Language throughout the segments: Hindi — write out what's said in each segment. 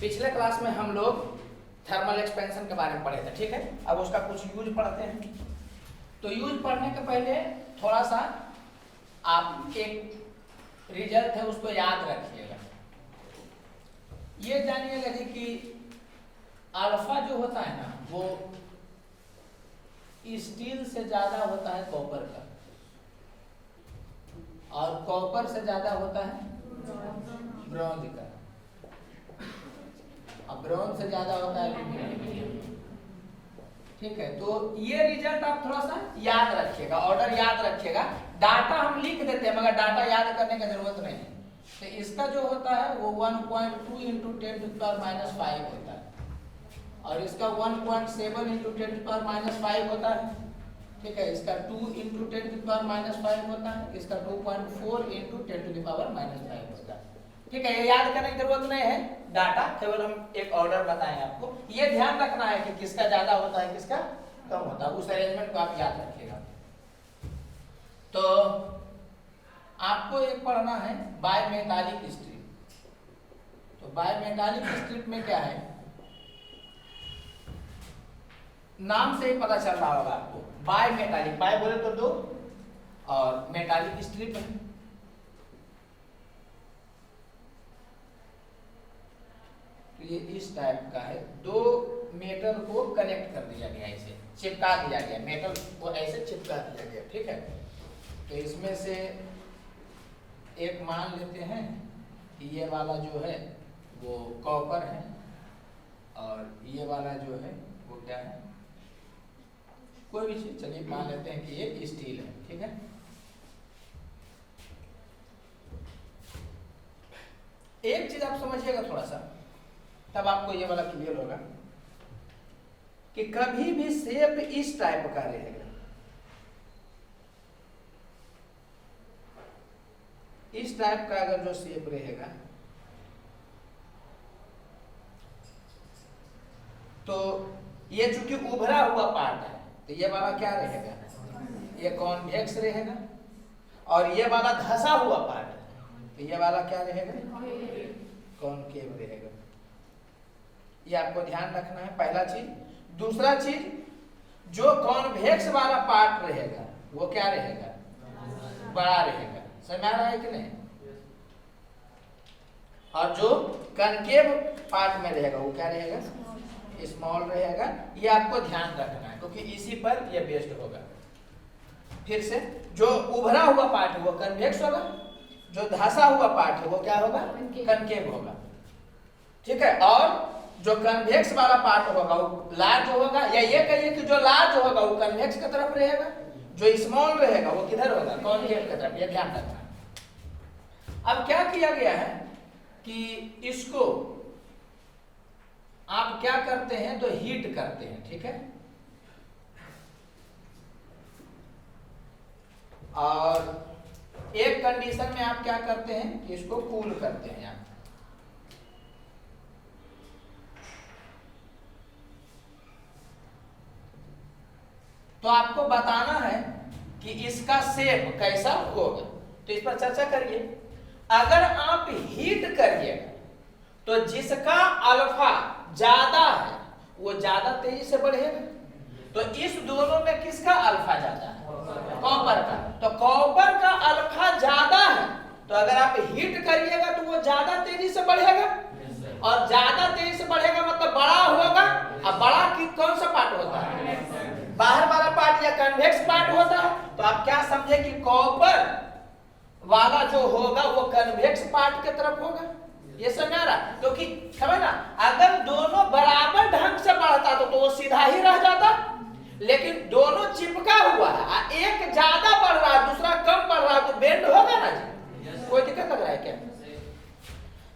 पिछले क्लास में हम लोग थर्मल एक्सपेंशन के बारे में पढ़े थे, ठीक है। अब उसका कुछ यूज पढ़ते हैं। तो यूज पढ़ने के पहले थोड़ा सा आप एक रिजल्ट है उसको याद रखिएगा। ये जानिएगा जी कि अल्फा जो होता है ना वो स्टील से ज्यादा होता है कॉपर का, और कॉपर से ज्यादा होता है ब्रॉन्ज का, और ब्रॉन्ज से ज्यादा होता है एल्यूमिनियम। ठीक है, तो ये रिजल्ट आप थोड़ा सा याद रखिएगा, ऑर्डर याद रखिएगा। डाटा हम लिख देते हैं मगर डाटा याद करने की जरूरत नहीं है। तो इसका जो होता है वो 1.2 × 10⁻⁵ होता है, और इसका 1.7 × 10⁻⁵ होता है। ठीक है, इसका 2 × 10⁻⁵ होता है, इसका 2.4 × 10⁻⁵ होता है। ठीक है, ये याद करने की जरूरत नहीं है, डाटा केवल हम एक ऑर्डर बताएं आपको। ये ध्यान रखना है कि किसका ज्यादा होता है किसका कम होता है, उस अरेंजमेंट को आप याद रखिएगा। तो आपको एक पढ़ना है बायमेटालिक स्ट्रिप। तो बायमेटालिक स्ट्रिप में क्या है, नाम से ही पता चल रहा होगा आपको। बायमेटालिक, बाय बोले तो दो, और मेटालिक स्ट्रिप है। तो ये इस टाइप का है, दो मेटल को कनेक्ट कर दिया गया, इसे चिपका दिया गया, मेटल को ऐसे चिपका दिया गया। ठीक है, तो इसमें से एक मान लेते हैं कि ये वाला जो है वो कॉपर है, और ये वाला जो है वो क्या है, कोई भी चीज, चलिए मान लेते हैं कि ये स्टील है। ठीक है, एक चीज आप समझिएगा थोड़ा सा, तब आपको ये वाला क्लियर होगा कि कभी भी शेप इस टाइप का रहेगा, इस टाइप का अगर जो शेप रहेगा तो ये चूंकि उभरा हुआ पार्ट है तो ये वाला क्या रहेगा, ये कॉन्वेक्स रहेगा, और ये वाला धंसा हुआ पार्ट है तो ये वाला क्या रहेगा, कॉनकेव रहेगा। ये आपको ध्यान रखना है, पहला चीज। दूसरा चीज, जो कॉन्वेक्स वाला पार्ट रहेगा वो क्या रहेगा, बड़ा रहेगा। समझ में आ रहा है कि नहीं? और जो कनकेव पार्ट में रहेगा वो क्या रहेगा, स्मॉल रहेगा। ये आपको ध्यान रखना है क्योंकि इसी पर ये बेस्ड होगा। फिर से, जो उभरा हुआ पार्ट है वो कन्वेक्स होगा, जो धंसा हुआ पार्ट है वो क्या होगा, कनकेव होगा। ठीक है, और जो कन्वेक्स वाला पार्ट होगा वो लार्ज होगा, या ये कहिए कि जो लार्ज होगा वो कन्वेक्स की तरफ रहेगा, जो स्मॉल रहेगा वो किधर होगा, कॉनकेव की तरफ। ये ध्यान रखना। अब क्या किया गया है कि इसको आप क्या करते हैं तो हीट करते हैं। ठीक है, और एक कंडीशन में आप क्या करते हैं कि इसको कूल करते हैं आप। तो आपको बताना है कि इसका शेप कैसा होगा, तो इस पर चर्चा करिए। अगर आप हीट करिएगा तो जिसका अल्फा ज्यादा है वो ज्यादा तेजी से बढ़ेगा। तो इस दोनों में किसका अल्फा ज्यादा है, कॉपर का। तो कॉपर का अल्फा ज्यादा है, तो अगर आप हीट करिएगा तो वो ज्यादा तेजी से बढ़ेगा, और ज्यादा तेजी से बढ़ेगा मतलब बड़ा होगा। अब बड़ा की कौन सा पार्ट होता है, बाहर वाला पार्ट या कन्वेक्स पार्ट होता है। तो आप क्या समझे कि कॉपर वाला जो होगा वो कन्वेक्स पार्ट की तरफ होगा। ये समझ आ रहा, क्योंकि समझ ना, अगर दोनों बराबर ढंग से बढ़ता तो वो सीधा ही रह जाता, लेकिन दोनों चिपका हुआ है, एक ज्यादा बढ़ रहा है दूसरा कम बढ़ रहा है, तो बेंड होगा ना जी। कोई दिक्कत लग रहा है क्या?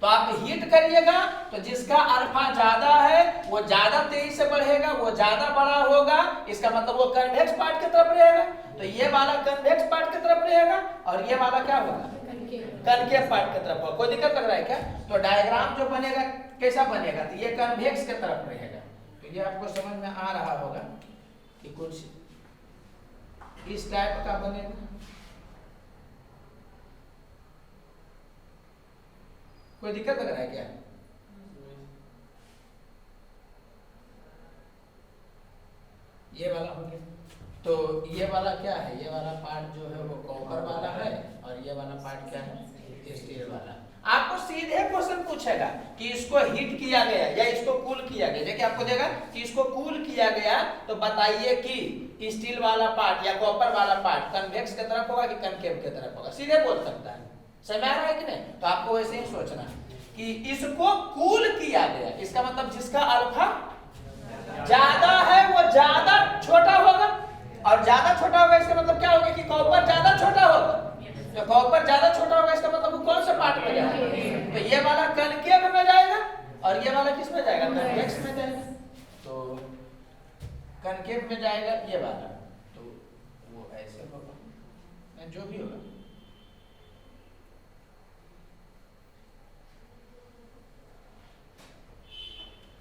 तो आप हीट करिएगा तो जिसका अल्फा ज्यादा है वो ज्यादा तेजी से बढ़ेगा, वो ज्यादा बड़ा होगा, इसका मतलब वो कन्वेक्स पार्ट की तरफ रहेगा। तो ये वाला कन्वेक्स पार्ट की तरफ रहेगा, और ये वाला क्या होगा, कनकेव पार्ट की तरफ होगा। कोई दिक्कत लग रहा है क्या? तो डायग्राम जो बनेगा कैसा बनेगा, तो ये कन्वेक्स की तरफ रहेगा। तो ये आपको समझ में आ रहा होगा कि कुछ इस टाइप का बनेगा। कोई दिक्कत लग रहा है क्या? ये वाला हो गया। तो ये वाला क्या है, ये वाला पार्ट जो है वो कॉपर वाला है और ये वाला पार्ट क्या है, स्टील वाला। आपको सीधे क्वेश्चन पूछेगा कि इसको हीट किया गया या इसको कूल किया गया। देखिए आपको देगा कि इसको कूल किया गया तो बताइए कि स्टील वाला पार्ट या कॉपर वाला पार्ट कन्वेक्स की तरफ होगा कि कनकेव की तरफ होगा, सीधे बोल सकता है। समझ आ रहा है कि नहीं? तो आपको वैसे ही सोचना कि इसको कूल किया गया, इसका मतलब जिसका अल्फा ज्यादा है वो ज्यादा छोटा होगा, और ज्यादा छोटा होगा इसका मतलब क्या होगा कि कॉपर ज्यादा छोटा होगा। तो कॉपर ज्यादा छोटा होगा इसका मतलब वो कौन सा पार्ट में जाएगा, तो ये वाला कनकेव में जाएगा और ये वाला किस में जाएगा, कन्वेक्स में जाएगा। तो कनकेव में जाएगा ये वाला, तो वो ऐसे होगा, जो भी होगा।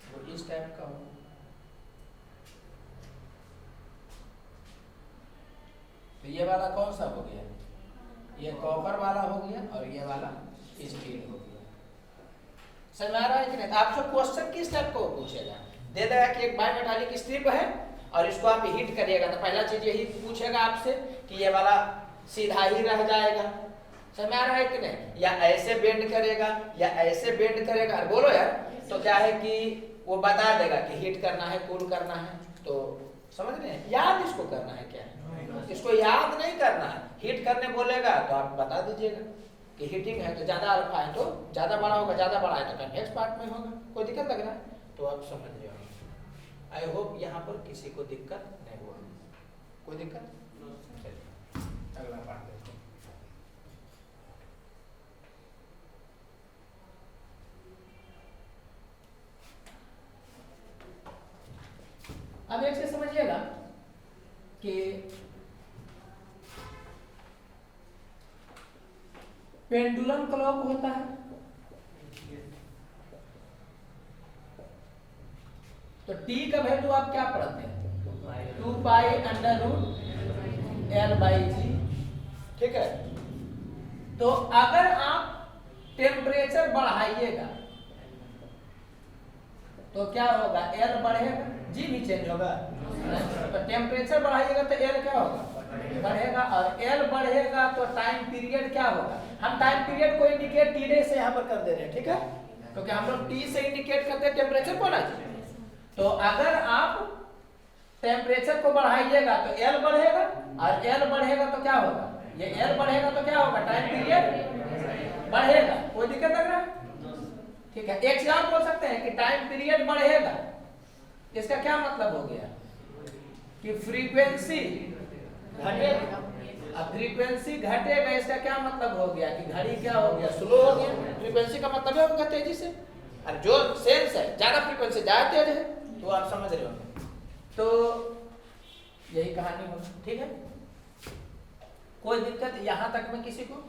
वो इस टाइप का होगा। तो ये वाला कौन सा हो गया, ये कॉपर वाला हो गया और ये वाला स्टील हो गया। समझ आ रहा है कि नहीं? तो आपसे क्वेश्चन किस टाइप को पूछेगा, दे देगा कि एक बायमेटालिक स्ट्रिप है और इसको आप हीट करिएगा, तो पहला चीज यही पूछेगा आपसे कि ये वाला सीधा ही रह जाएगा। समझ आ रहा है कि नहीं? या ऐसे बेंड करेगा या ऐसे बेंड करेगा, बोलो यार। तो क्या है कि वो बता देगा कि हीट करना है, कूल करना है। तो समझ रहे हैं, याद इसको करना है क्या है, इसको याद नहीं करना है। हीट करने बोलेगा तो आप बता दीजिएगा कि हीटिंग है तो ज्यादा अल्फा है तो ज्यादा बड़ा होगा, ज्यादा बड़ा है तो कन्वेक्स पार्ट में होगा। कोई दिक्कत लग रहा है तो आप समझ जाओ। आई होप यहाँ पर किसी को दिक्कत नहीं हुआ। कोई दिक्कत? चलिए अगला पार्ट देखो। अब एक से समझिएगा कि पेंडुलम क्लॉक होता है, तो टी का वैल्यू आप क्या पढ़ते हैं, 2 pi under root L by G. ठीक है, तो अगर आप टेम्परेचर बढ़ाइएगा तो क्या होगा, एल बढ़ेगा, जी भी चेंज होगा। तो टेम्परेचर बढ़ाइएगा तो एल क्या होगा, बढ़ेगा, और एल बढ़ेगा तो टाइम पीरियड क्या होगा। हम टाइम पीरियड को इंडिकेट टी डे से यहाँ पर कर दे रहे हैं, ठीक है, क्योंकि हम लोग टी से इंडिकेट करते हैं टेम्परेचर को ना। तो अगर आप टेम्परेचर को बढ़ाइएगा तो एल बढ़ेगा, और एल बढ़ेगा तो क्या होगा, ये एल बढ़ेगा तो क्या होगा, टाइम पीरियड बढ़ेगा। कोई दिक्कत लग रहा है? ठीक है, एक चीज बोल सकते हैं कि टाइम पीरियड बढ़ेगा, इसका क्या मतलब हो गया कि फ्रीक्वेंसी घटेगा। अब फ्रीक्वेंसी घटेगा इसका क्या मतलब हो गया कि घड़ी क्या हो गया, स्लो हो गया। फ्रीक्वेंसी का मतलब है होगा तेजी से, और जो सेंस है ज्यादा फ्रीक्वेंसी ज्यादा तेज है, तो आप समझ रहे हो। तो यही कहानी होगी, ठीक है। कोई दिक्कत यहाँ तक में किसी को?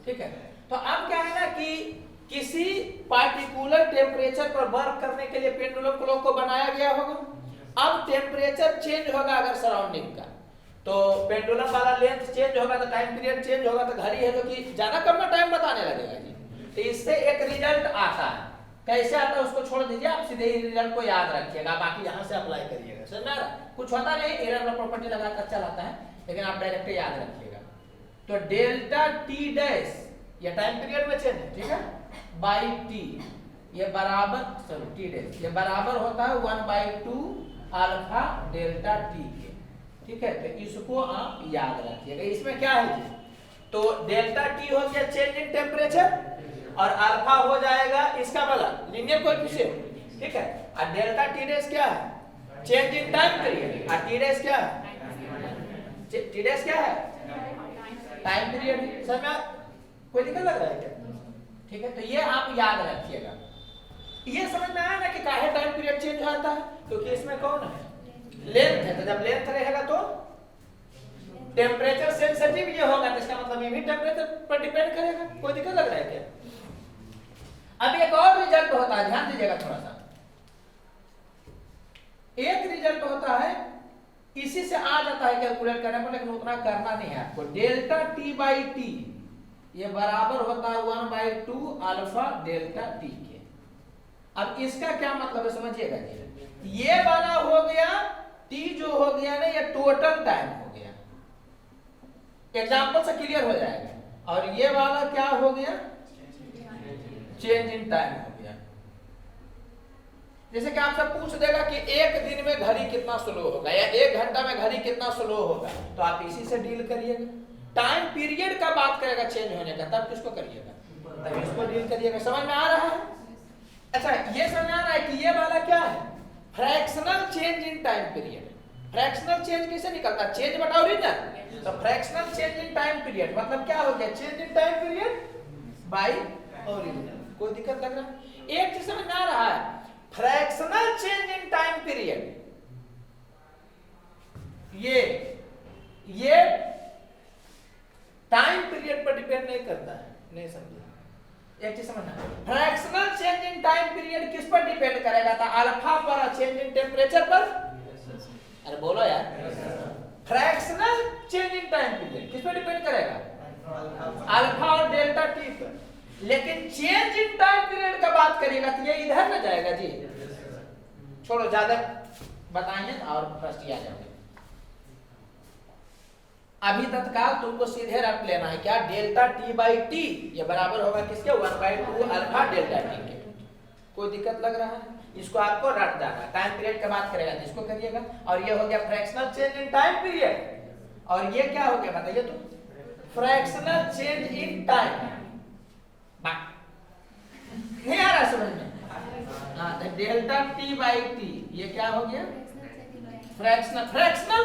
ठीक है, तो अब क्या है ना कि किसी पार्टिकुलर टेम्परेचर पर वर्क करने के लिए पेंडुलम क्लॉक को बनाया गया होगा। अब टेम्परेचर चेंज होगा अगर सराउंडिंग का, तो पेंडुलम वाला लेंथ चेंज होगा तो टाइम पीरियड चेंज होगा, तो घड़ी है जो कि ज्यादा कम में टाइम बताने लगेगा जी। तो इससे एक रिजल्ट आता है, कैसे आता है उसको छोड़ दीजिए, आप सीधे ही रिजल्ट को याद रखिएगा, बाकी यहाँ से अप्लाई करिएगा। समझ रहा? कुछ होता नहीं, एरर प्रॉपर्टी लगाकर चलाता है, लेकिन आप डायरेक्ट याद रखिएगा। तो डेल्टा टी डैश ये टाइम पीरियड में चेंज है, ठीक है, बाई टी ये बराबर, सॉरी टी डैश ये बराबर होता है 1/2 अल्फा डेल्टा टी के। ठीक है, तो इसको आप याद रखिएगा। इसमें क्या है, तो डेल्टा टी हो गया चेंज इन टेम्परेचर, और अल्फा हो जाएगा इसका वाला लीनियर कोएफिशिएंट। ठीक है, और डेल्टा टी डैश क्या है, चेंज इन टाइम पीरियड, और टी डैश क्या है, टी डैश क्या है, टाइम पीरियड। समझ में कोई दिक्कत लग रहा है क्या? ठीक है, तो ये आप याद रखिएगा। ये समझ में आया ना कि काहे टाइम पीरियड चेंज होता है, क्योंकि इसमें कौन है, लेंथ है। तो जब लेंथ रहेगा तो टेम्परेचर सेंसिटिव ये होगा, तो इसका मतलब ये भी टेम्परेचर पर डिपेंड करेगा। कोई दिक्कत लग रहा है क्या? अब एक और रिजल्ट होता है, ध्यान दीजिएगा थोड़ा सा। एक रिजल्ट होता है, इसी से आ जाता है कैलकुलेट करने पर, लेकिन उतना करना नहीं है आपको। डेल्टा टी बाई टी ये बराबर होता है 1/2 अल्फा डेल्टा टी के। अब इसका क्या मतलब है समझिएगा, ये वाला हो गया टी जो हो गया ना ये टोटल टाइम हो गया, एग्जाम्पल से क्लियर हो जाएगा। और ये वाला क्या हो गया, चेंज इन टाइम हो गया। जैसे कि आपसे पूछ देगा कि एक दिन में घड़ी कितना स्लो होगा या एक घंटा में घड़ी कितना स्लो होगा, तो आप इसी से डील करिएगा। टाइम पीरियड का बात करेगा चेंज होने का, तब किसको करिएगा, तब इसको डील करिएगा। समझ में आ रहा है? अच्छा, ये समझ आ रहा है कि ये वाला क्या है, fractional change in time period. Fractional change कैसे निकलता है, चेंज बटा ओरिजिनल। तो fractional change in time period मतलब क्या हो गया, change in time period by original. कोई दिक्कत लग रहा है? एक चीज समझ में आ रहा है, fractional change in time period ये टाइम पीरियड पर डिपेंड नहीं करता है। नहीं समझे? एक चीज समझना, fractional change in time period किस पर डिपेंड करेगा था, अल्फा पर, चेंज इन टेम्परेचर पर। अरे बोलो यार, fractional change in time period किस पर डिपेंड करेगा, अल्फा और डेल्टा टी पर। लेकिन चेंज इन टाइम पीरियड का बात करेगा तो ये इधर न जाएगा जी। छोड़ो, ज्यादा बताएंगे और प्रश्न आ जाओगे। अभी तत्काल तुमको सीधे रख लेना है क्या, डेल्टा टी बाई टी ये बराबर होगा किसके, 1/2 अल्फा डेल्टा टी के। कोई दिक्कत लग रहा है? इसको आपको रट जाना है। टाइम पीरियड का बात करेगा जिसको करिएगा। और ये हो गया fractional change in time period. और ये क्या हो गया बताइए तो, फ्रैक्शनल चेंज इन टाइम। नहीं आ रहा समझ में? हाँ, तो डेल्टा टी बाई टी ये क्या हो गया, फ्रैक्शनल। फ्रैक्शनल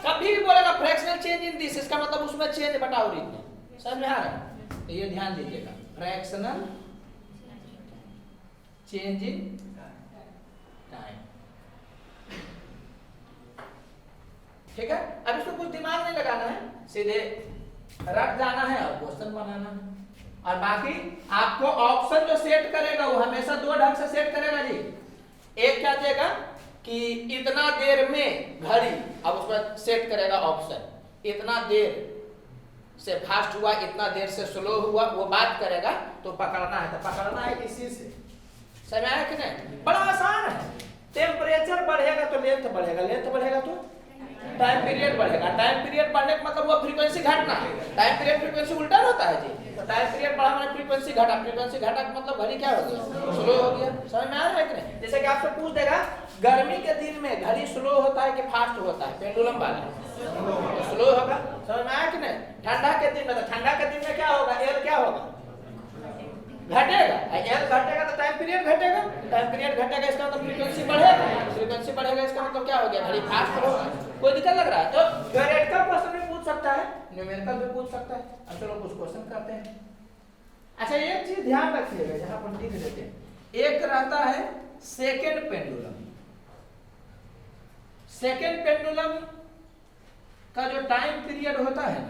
कभी भी बोलेगा फ्रैक्शनल चेंज इन दिस, इसका मतलब उसमें चेंज बटा ओरिजिनल। समझ में आ रहा है? तो ये ध्यान दीजिएगा, फ्रैक्शनल चेंज इन टाइम। ठीक है? अब इसको कुछ दिमाग नहीं लगाना है, सीधे रट जाना है और क्वेश्चन बनाना है। और बाकी आपको ऑप्शन जो सेट करेगा वो हमेशा दो ढंग से सेट करेगा जी। एक क्या देगा कि इतना देर में घड़ी, अब उसमें सेट करेगा ऑप्शन, इतना देर से फास्ट हुआ, इतना देर से स्लो हुआ, वो बात करेगा तो पकड़ना है। तो पकड़ना है इसी से। समझ आया कि नहीं? बड़ा आसान है। टेम्परेचर बढ़ेगा तो लेंथ बढ़ेगा, लेंथ बढ़ेगा तो टाइम पीरियड बढ़ेगा, टाइम पीरियड बढ़ने का मतलब वो फ्रीक्वेंसी घटना है। टाइम पीरियड फ्रीक्वेंसी उल्टा होता है जी। तो टाइम पीरियड बढ़ा मैंने फ्रीक्वेंसी घटा, फ्रीक्वेंसी घटा का मतलब घड़ी क्या हो गया, स्लो हो गया। समझ में आ रहा है कि नहीं? जैसे कि आपसे पूछ देगा गर्मी के दिन में घड़ी स्लो होता है कि फास्ट होता है, पेंडुलम वाला तो स्लो होगा। समझ में आया कि नहीं? ठंडा के दिन में, तो ठंडा के दिन में क्या होगा, एल क्या होगा, घटेगा। एल घटेगा तो टाइम पीरियड घटेगा, टाइम पीरियड घटेगा इसका मतलब फ्रीक्वेंसी बढ़ेगा, फ्रीक्वेंसी बढ़ेगा इसका मतलब क्या हो गया, घड़ी फास्ट होगा। कोई दिक्कत लग रहा है? तो थ्योरेटिकल क्वेश्चन भी पूछ सकता है, न्यूमेरिकल भी पूछ सकता है। अब चलो कुछ क्वेश्चन करते हैं। अच्छा, एक चीज ध्यान रखिएगा, जहां पर लिख देते हैं, एक रहता है सेकेंड पेंडुलम। सेकेंड पेंडुलम का जो टाइम पीरियड होता है,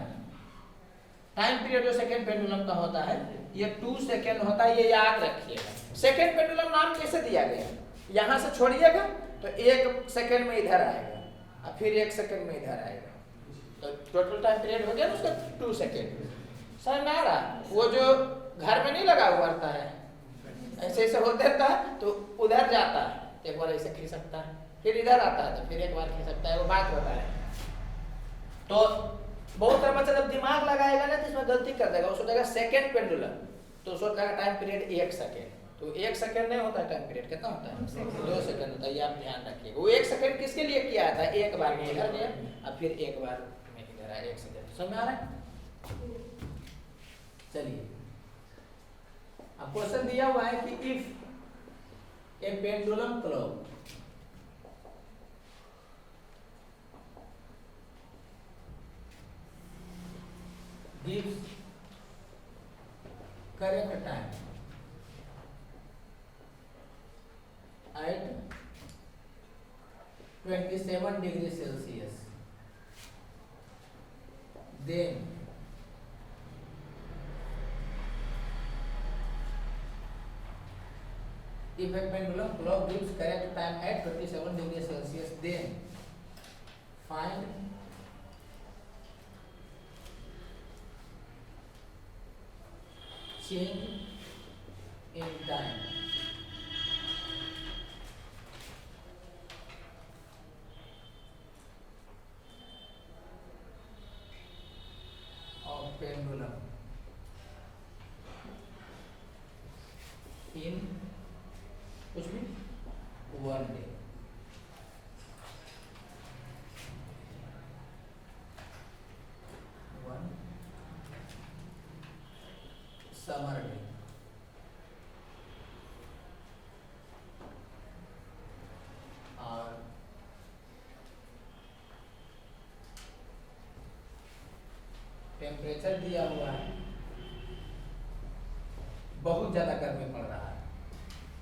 टाइम पीरियड जो सेकेंड पेंडुलम का होता है ये 2 सेकेंड होता है, ये याद रखिएगा। सेकेंड पेंडुलम नाम कैसे दिया गया, यहां से छोड़िएगा तो 1 सेकेंड में इधर आएगा और फिर 1 सेकेंड में इधर आएगा, तो टोटल टाइम पीरियड हो गया ना उसका 2 सेकेंड। समझ में आ रहा? वो जो घर में नहीं लगा हुआ रहता है, ऐसे ऐसे होते रहता है तो उधर जाता है, एक बार ऐसे खिसकता है, फिर इधर आता है तो फिर एक बार खिसकता है, वो बात होता है। तो बहुत सारा बच्चा जब दिमाग लगाएगा ना तो इसमें गलती कर देगा, उसको देगा सेकेंड पेंडुलम तो उसको कहेगा टाइम पीरियड 1 सेकेंड। तो 1 सेकेंड नहीं होता है, टाइम पीरियड कितना होता है, 2 सेकेंड होता है। ये आप ध्यान रखिएगा। वो 1 सेकेंड किसके लिए किया था, एक बार में इधर गया और फिर एक बार में इधर आया, 1 सेकेंड। समझ में आ रहा है? चलिए, अब क्वेश्चन दिया हुआ है कि if A pendulum clock gives correct time at 27 degrees Celsius, then if a pendulum clock gives correct time at 27 degrees Celsius, then find change in time. कुछ भी 1 डे। समर डे, और टेम्परेचर दिया हुआ है, बहुत ज्यादा गर्मी पड़ रहा है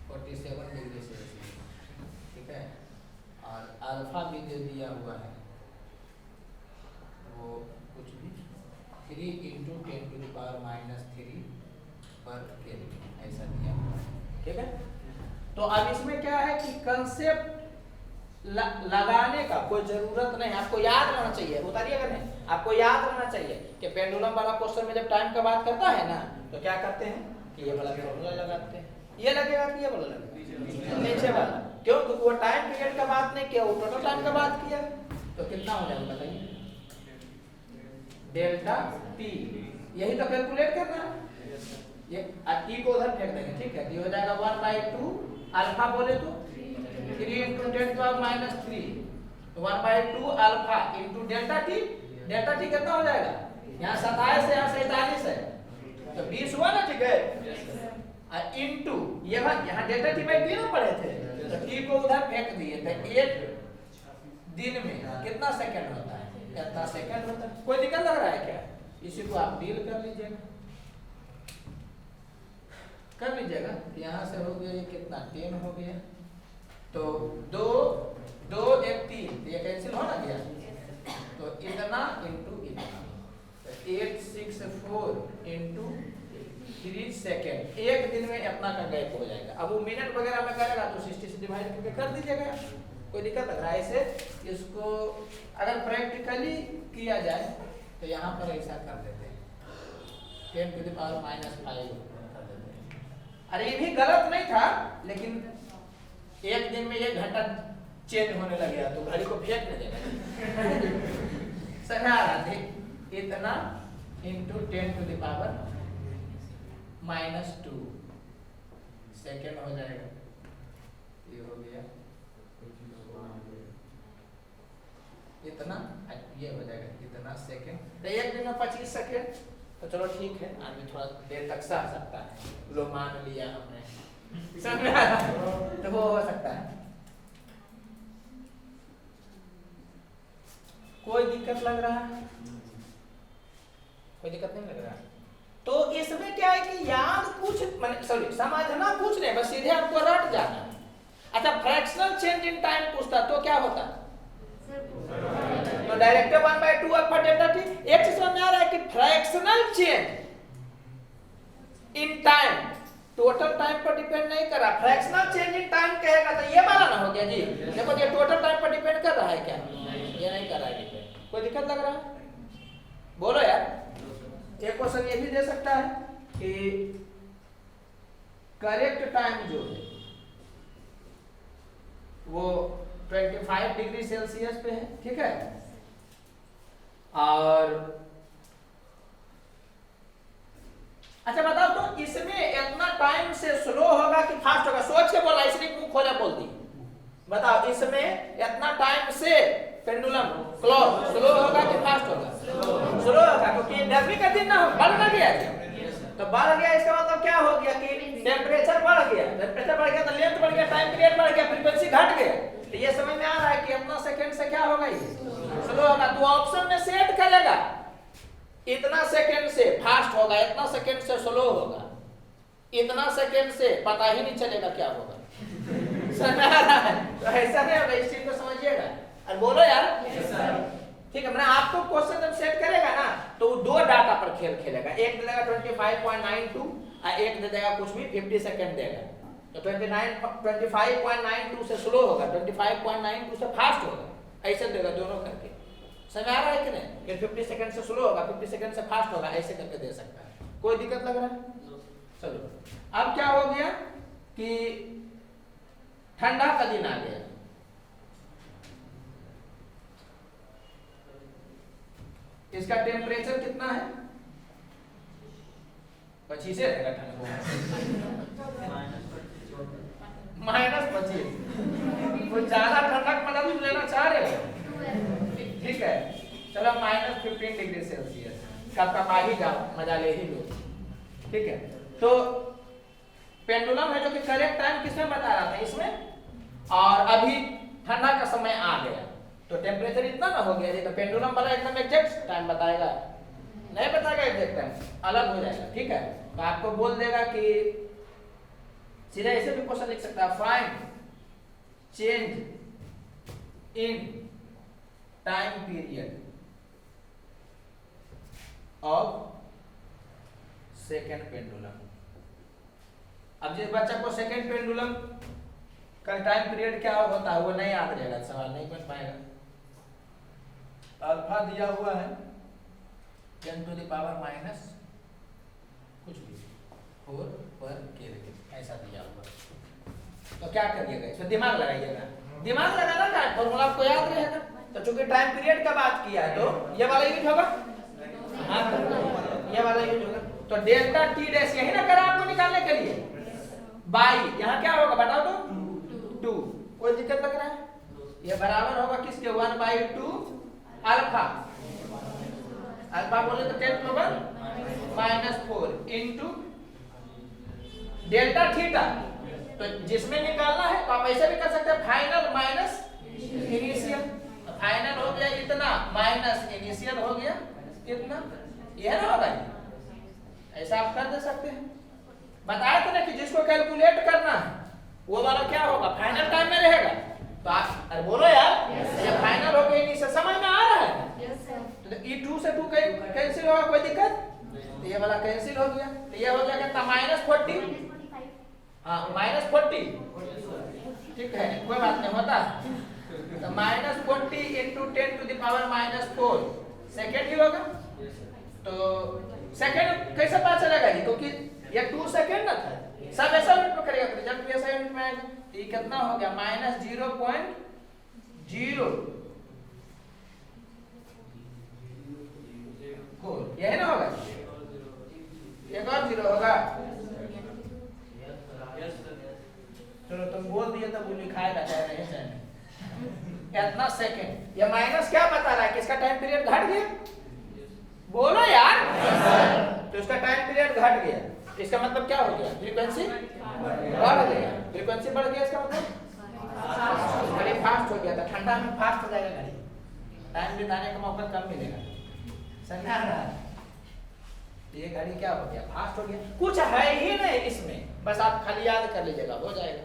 47 डिग्री सेल्सियस, ठीक है। और अल्फा भी जो दिया हुआ है वो कुछ भी 3 × 10⁻³ पर केल्विन ऐसा दिया हुआ है, ठीक है। तो अब इसमें क्या है कि कंसेप्ट लगाने का कोई जरूरत नहीं, आपको याद रहना चाहिए, उतारिएगा नहीं, आपको याद रहना चाहिए कि पेंडुलम वाला क्वेश्चन में जब टाइम का बात करता है ना तो क्या करते हैं कि ये वाला फॉर्मूला लगाते हैं, ये लगेगा कि ये वाला लगेगा नीचे वाला, क्यों? क्योंकि वो टाइम पीरियड का बात नहीं किया, वो टोटल टाइम का बात किया। तो कितना हो जाएगा बताइए, डेल्टा टी, यही तो कैलकुलेट करना है। ये टी को उधर फेंक देंगे, ठीक है। ये हो जाएगा 1/2 अल्फा बोले तो 3 × 10⁻³ तो 1/2 alpha into delta T. Delta T कितना हो जाएगा, यहाँ 27 है, यहाँ 47 है, तो 20 हुआ ना, ठीक है। इंटू यहाँ डेल्टा टी बाई टी ना पढ़े थे, तो टी को उधर फेंक दिए, तो 1 दिन में कितना सेकंड होता है, कितना सेकंड होता है। कोई दिक्कत लग रहा है क्या? इसी को आप डील कर लीजिएगा, यहाँ से हो गया ये कितना 10 हो गया, तो 2 2 1 3, तो ये कैंसिल हो ना गया, तो इतना इंटू इतना, तो 864 इंटू 3 सेकेंड, एक दिन में अपना का गैप हो जाएगा। अब वो मिनट वगैरह में करेगा तो 60 से डिवाइड करके कर दीजिएगा, कोई दिक्कत लग रहा है। ऐसे इसको अगर प्रैक्टिकली किया जाए तो यहाँ पर ऐसा कर देते हैं 10⁻⁵ कर देते हैं। अरे ये भी गलत नहीं था, लेकिन एक दिन में 1 घंटा चेंज होने लग गया तो घड़ी को फेंक नहीं देगा। समझ आ रहा थे, इतना इंटू 10⁻⁻² सेकेंड हो जाएगा, ये हो गया इतना, ये हो जाएगा इतना सेकेंड, तो एक दिन में 25 सेकेंड, तो चलो ठीक है, आदमी थोड़ा देर तक सह सकता है, लो मान लिया हमने, समझ आ रहा है, तो वो हो सकता है। कोई दिक्कत लग रहा है? कोई दिक्कत नहीं लग रहा? तो इसमें क्या है कि याद कुछ सॉरी समझना कुछ नहीं, बस सीधे आपको रट जाना। अच्छा, फ्रैक्शनल चेंज इन टाइम पूछता तो क्या होता? तो डायरेक्ट 1/2 अल्फा डेल्टा टी। एक चीज समझ में आ रहा है कि fractional change in time total time पर डिपेंड नहीं कर रहा। फ्रैक्शनल चेंज इन टाइम कहेगा तो ये वाला ना हो गया जी, देखो ये टोटल टाइम पर डिपेंड कर रहा है क्या? ये नहीं कर रहा है डिपेंड। कोई दिक्कत लग रहा है? बोलो यार। एक क्वेश्चन ये भी दे सकता है कि करेक्ट टाइम जो है वो 25 डिग्री सेल्सियस पे है, ठीक है, और अच्छा बताओ तो इसमें इतना टाइम से स्लो होगा कि फास्ट होगा? सोच के बोला, इसलिए मुंह खोला बोल दी। बताओ इसमें इतना टाइम से पेंडुलम क्लॉक स्लो होगा कि फास्ट होगा? स्लो होगा, क्योंकि 10वीं का दिन ना बढ़ ना गया, तो बढ़ गया इसका मतलब क्या हो गया कि टेम्परेचर बढ़ गया, टेम्परेचर बढ़ गया तो लेंथ बढ़ गया, टाइम पीरियड बढ़ गया, फ्रीक्वेंसी घट गया। तो ये समझ में आ रहा है कि अपना सेकंड से क्या होगा, ये स्लो होगा। तो ऑप्शन में सेट करेगा इतना सेकंड से फास्ट होगा, इतना सेकंड से स्लो होगा, इतना सेकंड से पता ही नहीं चलेगा क्या होगा। समझ आ रहा है? तो ऐसा नहीं होगा, इस चीज को समझिएगा। और बोलो यार, ठीक है। मैंने आपको क्वेश्चन जब सेट करेगा ना तो दो डाटा पर खेल खेलेगा, एक दे देगा 25.92 और एक दे देगा कुछ भी 50 सेकंड देगा। तो 25.92 से स्लो होगा, 25.92 से फास्ट होगा, ऐसे देगा दोनों करके। समझ आ रहा है कि नहीं? फिर 50 सेकंड से स्लो होगा, 50 सेकंड से फास्ट होगा, ऐसे करके दे सकता है। कोई दिक्कत लग रहा है? चलो अब क्या हो गया कि ठंडा का दिन आ गया, इसका टेम्परेचर कितना है? 25 रहेगा ठंड को, -25। कुछ ज्यादा ठंडक मतलब लेना चाह रहे हो? ठीक है, चलो -15 डिग्री सेल्सियस कब तक आ ही जाओ, मजा ले ही लो। ठीक है, तो पेंडुलम है जो कि करेक्ट टाइम किसमें बता रहा था, इसमें, और अभी ठंडा का समय आ गया तो टेम्परेचर इतना ना हो गया जी, तो पेंडुलम वाला एकदम एग्जैक्ट टाइम बताएगा, नहीं बताएगा एग्जैक्ट टाइम, अलग हो जाएगा। ठीक है, तो आपको बोल देगा कि सीधा ऐसे भी क्वेश्चन लिख सकता है, find change in time period of second pendulum. अब जिस बच्चा को सेकेंड पेंडुलम का टाइम पीरियड क्या होता है वो नहीं याद रहेगा, सवाल नहीं बन पाएगा। अल्फा दिया हुआ है 10⁻⁻ कुछ भी 4 पर केल्विन, ऐसा दिया हुआ। तो क्या करिएगा, इसमें दिमाग लगाइएगा, दिमाग लगाना का फॉर्मूला आपको याद रहेगा। तो चूंकि टाइम पीरियड का बात किया है तो ये वाला यूज होगा, हाँ ये वाला यूज होगा। तो डेल्टा टी डैश यही ना करा आपको निकालने के लिए, बाई यहाँ क्या होगा बताओ तो 2, कोई दिक्कत लग रहा है? ये बराबर होगा किसके, 1/2 अल्फा, अल्फा बोले तो 10⁻⁻4 इंटू डेल्टा थीटा। तो जिसमें निकालना है तो आप ऐसे भी कर सकते हैं, फाइनल माइनस इनिशियल। फाइनल हो गया इतना माइनस इनिशियल हो गया इतना, यह ना होगा, ऐसा आप कर दे सकते हैं। बताया था ना कि जिसको कैलकुलेट करना है वो वाला क्या होगा, फाइनल टाइम में रहेगा। तो आप अरे बोलो यार, ये फाइनल हो गया, इनिशियल समझ में आ रहा है? तो ये 2 से 2 कैंसिल होगा, कोई दिक्कत? तो ये वाला कैंसिल हो गया, तो ये हो गया कितना, -40, हाँ -40। ठीक है, कोई बात नहीं होता। तो -40 इंटू 10⁻⁻4 सेकेंड ही होगा। तो सेकेंड कैसे पता चलेगा जी, क्योंकि ये 2 सेकेंड ना था, सब ऐसा मिनट में करेगा, तो जब ऐसा मिनट में आएगा तो ये कितना हो गया, -0.04, यही ना होगा, एक और 0 होगा। चलो तुम बोल दिए तो वो लिखाएगा चाहे नहीं चाहे नहीं। इतना सेकेंड, ये माइनस क्या बता रहा है कि इसका टाइम पीरियड घट गया, बोलो यार, तो इसका टाइम पीरियड घट गया, इसका मतलब क्या हो गया, फ्रीक्वेंसी बढ़ गया, फ्रीक्वेंसी बढ़ गया इसका मतलब घड़ी फास्ट हो गया था, ठंडा में फास्ट हो जाएगा घड़ी, टाइम बिताने का मौका कम मिलेगा, समझा रहा है? ये घड़ी क्या हो गया, फास्ट हो गया, कुछ है ही नहीं इसमें, बस आप खाली याद कर लीजिएगा, हो जाएगा।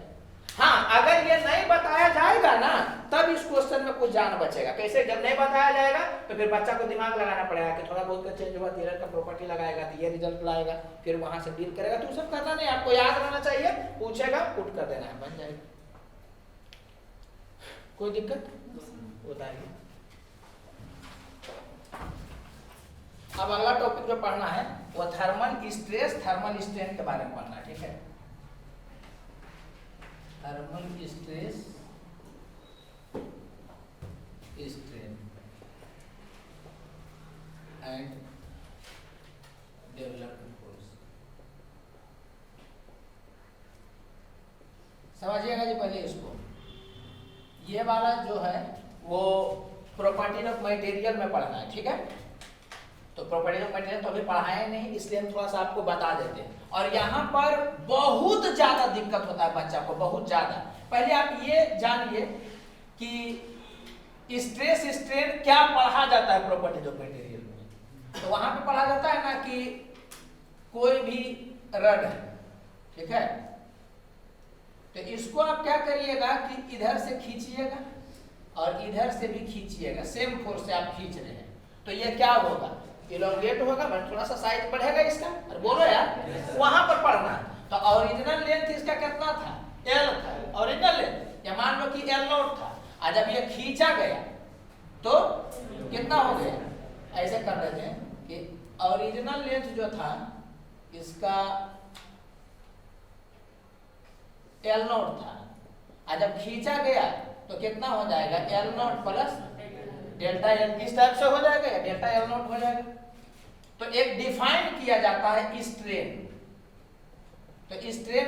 हाँ, अगर ये नहीं बताया जाएगा ना तब इस क्वेश्चन में कुछ जान बचेगा। कैसे, जब नहीं बताया जाएगा तो फिर बच्चा को दिमाग लगाना पड़ेगा कि थोड़ा बहुत का चेंज हुआ, थियरम का प्रॉपर्टी लगाएगा तो ये रिजल्ट लाएगा, फिर वहां से डील करेगा। तो सब करना नहीं, आपको याद रहना चाहिए, पूछेगा पुट कर देना है, बन जाएगा। कोई दिक्कत बताइए। अब अगला टॉपिक जो पढ़ना है वो थर्मल स्ट्रेस थर्मल स्ट्रेन के बारे में पढ़ना है। ठीक है, thermal stress strain and development force. समझिएगा जी पहले इसको, ये वाला जो है वो प्रॉपर्टी ऑफ मटेरियल में पढ़ना है। ठीक है, तो प्रॉपर्टी ऑफ मटेरियल तो अभी पढ़ाए नहीं, इसलिए हम थोड़ा सा आपको बता देते हैं। और यहाँ पर बहुत ज्यादा दिक्कत होता है बच्चा को, बहुत ज्यादा। पहले आप ये जानिए कि स्ट्रेस स्ट्रेन क्या पढ़ा जाता है प्रॉपर्टी ऑफ मटेरियल में। तो वहां पे पढ़ा जाता है ना कि कोई भी रड है, ठीक है, तो इसको आप क्या करिएगा कि इधर से खींचिएगा और इधर से भी खींचिएगा, सेम फोर्स से आप खींच रहे हैं, तो ये क्या होगा, इलोंगेट होगा, मतलब थोड़ा सा साइज बढ़ेगा इसका। और बोलो यार, वहां पर पढ़ना। तो ओरिजिनल लेंथ इसका कितना था, L था, ओरिजिनल लेंथ, या मान लो कि L0 था, और जब ये खींचा गया तो कितना हो गया, ऐसे कर लेते हैं कि ओरिजिनल लेंथ जो था इसका L0 था, और जब खींचा गया तो कितना हो जाएगा, L0 प्लस डेल्टा L, किस टाइप से हो जाएगा, डेल्टा L0 हो जाएगा। तो एक डिफाइन किया जाता है स्ट्रेन। तो स्ट्रेन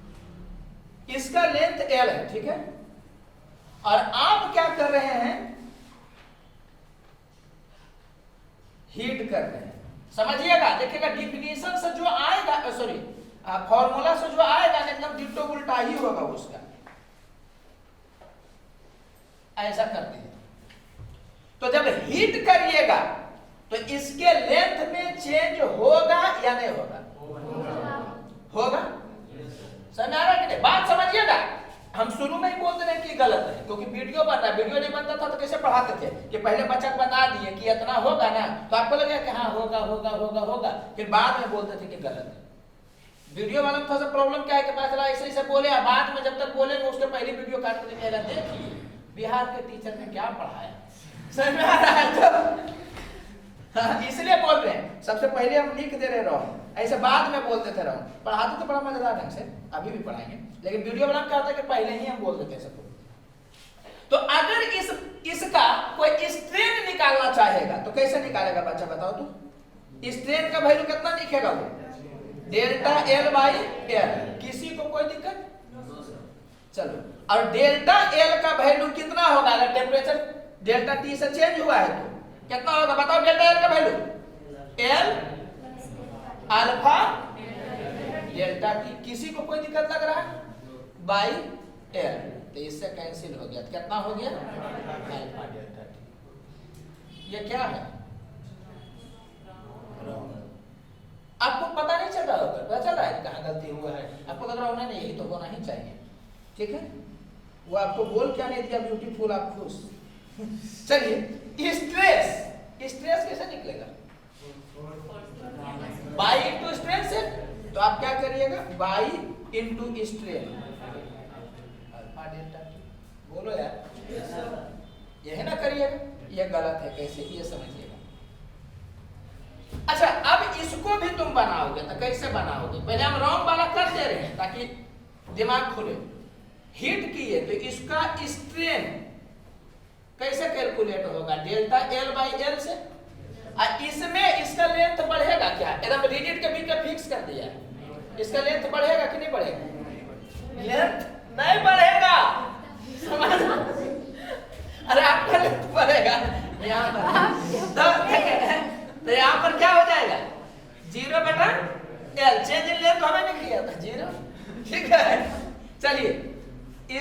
इसका लेंथ L है, ठीक है, और आप क्या कर रहे हैं, हीट कर रहे हैं। समझिएगा, देखिएगा डिफिनीशन से जो आएगा, सॉरी फॉर्मूला से जो आएगा एकदम डिट्टो उल्टा ही होगा उसका। ऐसा कर दीजिए। तो जब हीट करिएगा तो इसके लेंथ में चेंज होगा या नहीं होगा? होगा। समझ आ रहा है कि नहीं? बात समझिएगा। हम शुरू में ही बोलते रहे कि गलत है, क्योंकि वीडियो बन रहा है। वीडियो नहीं बनता था तो कैसे पढ़ाते थे कि पहले बच्चा को बता दिए कि इतना होगा ना, तो आपको लगेगा कि हाँ होगा होगा होगा होगा, फिर बाद में बोलते थे कि गलत है। वीडियो वाला थोड़ा सा प्रॉब्लम क्या है कि पता चला ऐसे ऐसे बोले, बाद में जब तक बोलेंगे उसके पहले वीडियो काट के निकाला, देखिए बिहार के टीचर ने क्या पढ़ाया। समझ में आ रहा है? तो इसलिए बोल रहे हैं, सबसे पहले हम लिख दे रहे रहो, ऐसे बाद में बोलते थे रहो। पढ़ाते तो बड़ा मजेदार ढंग से, अभी भी पढ़ाएंगे, लेकिन वीडियो वाला क्या होता है कि पहले ही हम बोल देते हैं सबको। तो अगर इसका कोई स्ट्रेन निकालना चाहेगा तो कैसे निकालेगा बच्चा, बताओ तो? स्ट्रेन का वैल्यू कितना लिखेगा वो? Delta L by L। किसी को कोई दिक्कत? चलो, और डेल्टा L का वैल्यू कितना होगा अगर टेम्परेचर डेल्टा T से चेंज हुआ है तो कितना होगा बताओ? डेल्टा L का value L alpha delta T। किसी को कोई दिक्कत लग रहा है? बाई L, तो इससे कैंसिल हो गया, कितना हो गया? Alpha delta T। ये क्या है? आपको पता नहीं चल रहा होगा, पता चल रहा है कहाँ गलती हुआ है? आपको लग रहा होना नहीं, यही तो होना ही चाहिए, ठीक है? वो आपको बोल क्या नहीं दिया, ब्यूटीफुल, आप खुश। चलिए, स्ट्रेस कैसे निकलेगा? बाई इंटू स्ट्रेन से। तो आप क्या करिएगा? By into strain alpha delta T। बोलो यार, यही ना करिएगा? ये गलत है, कैसे ये समझिएगा। अच्छा, अब इसको भी तुम बनाओगे तो कैसे बनाओगे? पहले हम रॉन्ग वाला कर दे रहे हैं ताकि दिमाग खुले। हीट किए तो इसका स्ट्रेन कैसे कैलकुलेट होगा? डेल्टा L बाई L से। इसमें इसका लेंथ बढ़ेगा क्या? एकदम रिजिड के बीच में फिक्स कर दिया है। इसका लेंथ बढ़ेगा कि नहीं बढ़ेगा? लेंथ नहीं बढ़ेगा, समझ? अरे आपका लेंथ बढ़ेगा यहाँ पर, तो यहाँ पर क्या हो जाएगा? 0/L। चेंज इन लेंथ हमें नहीं किया था, 0, ठीक है। चलिए,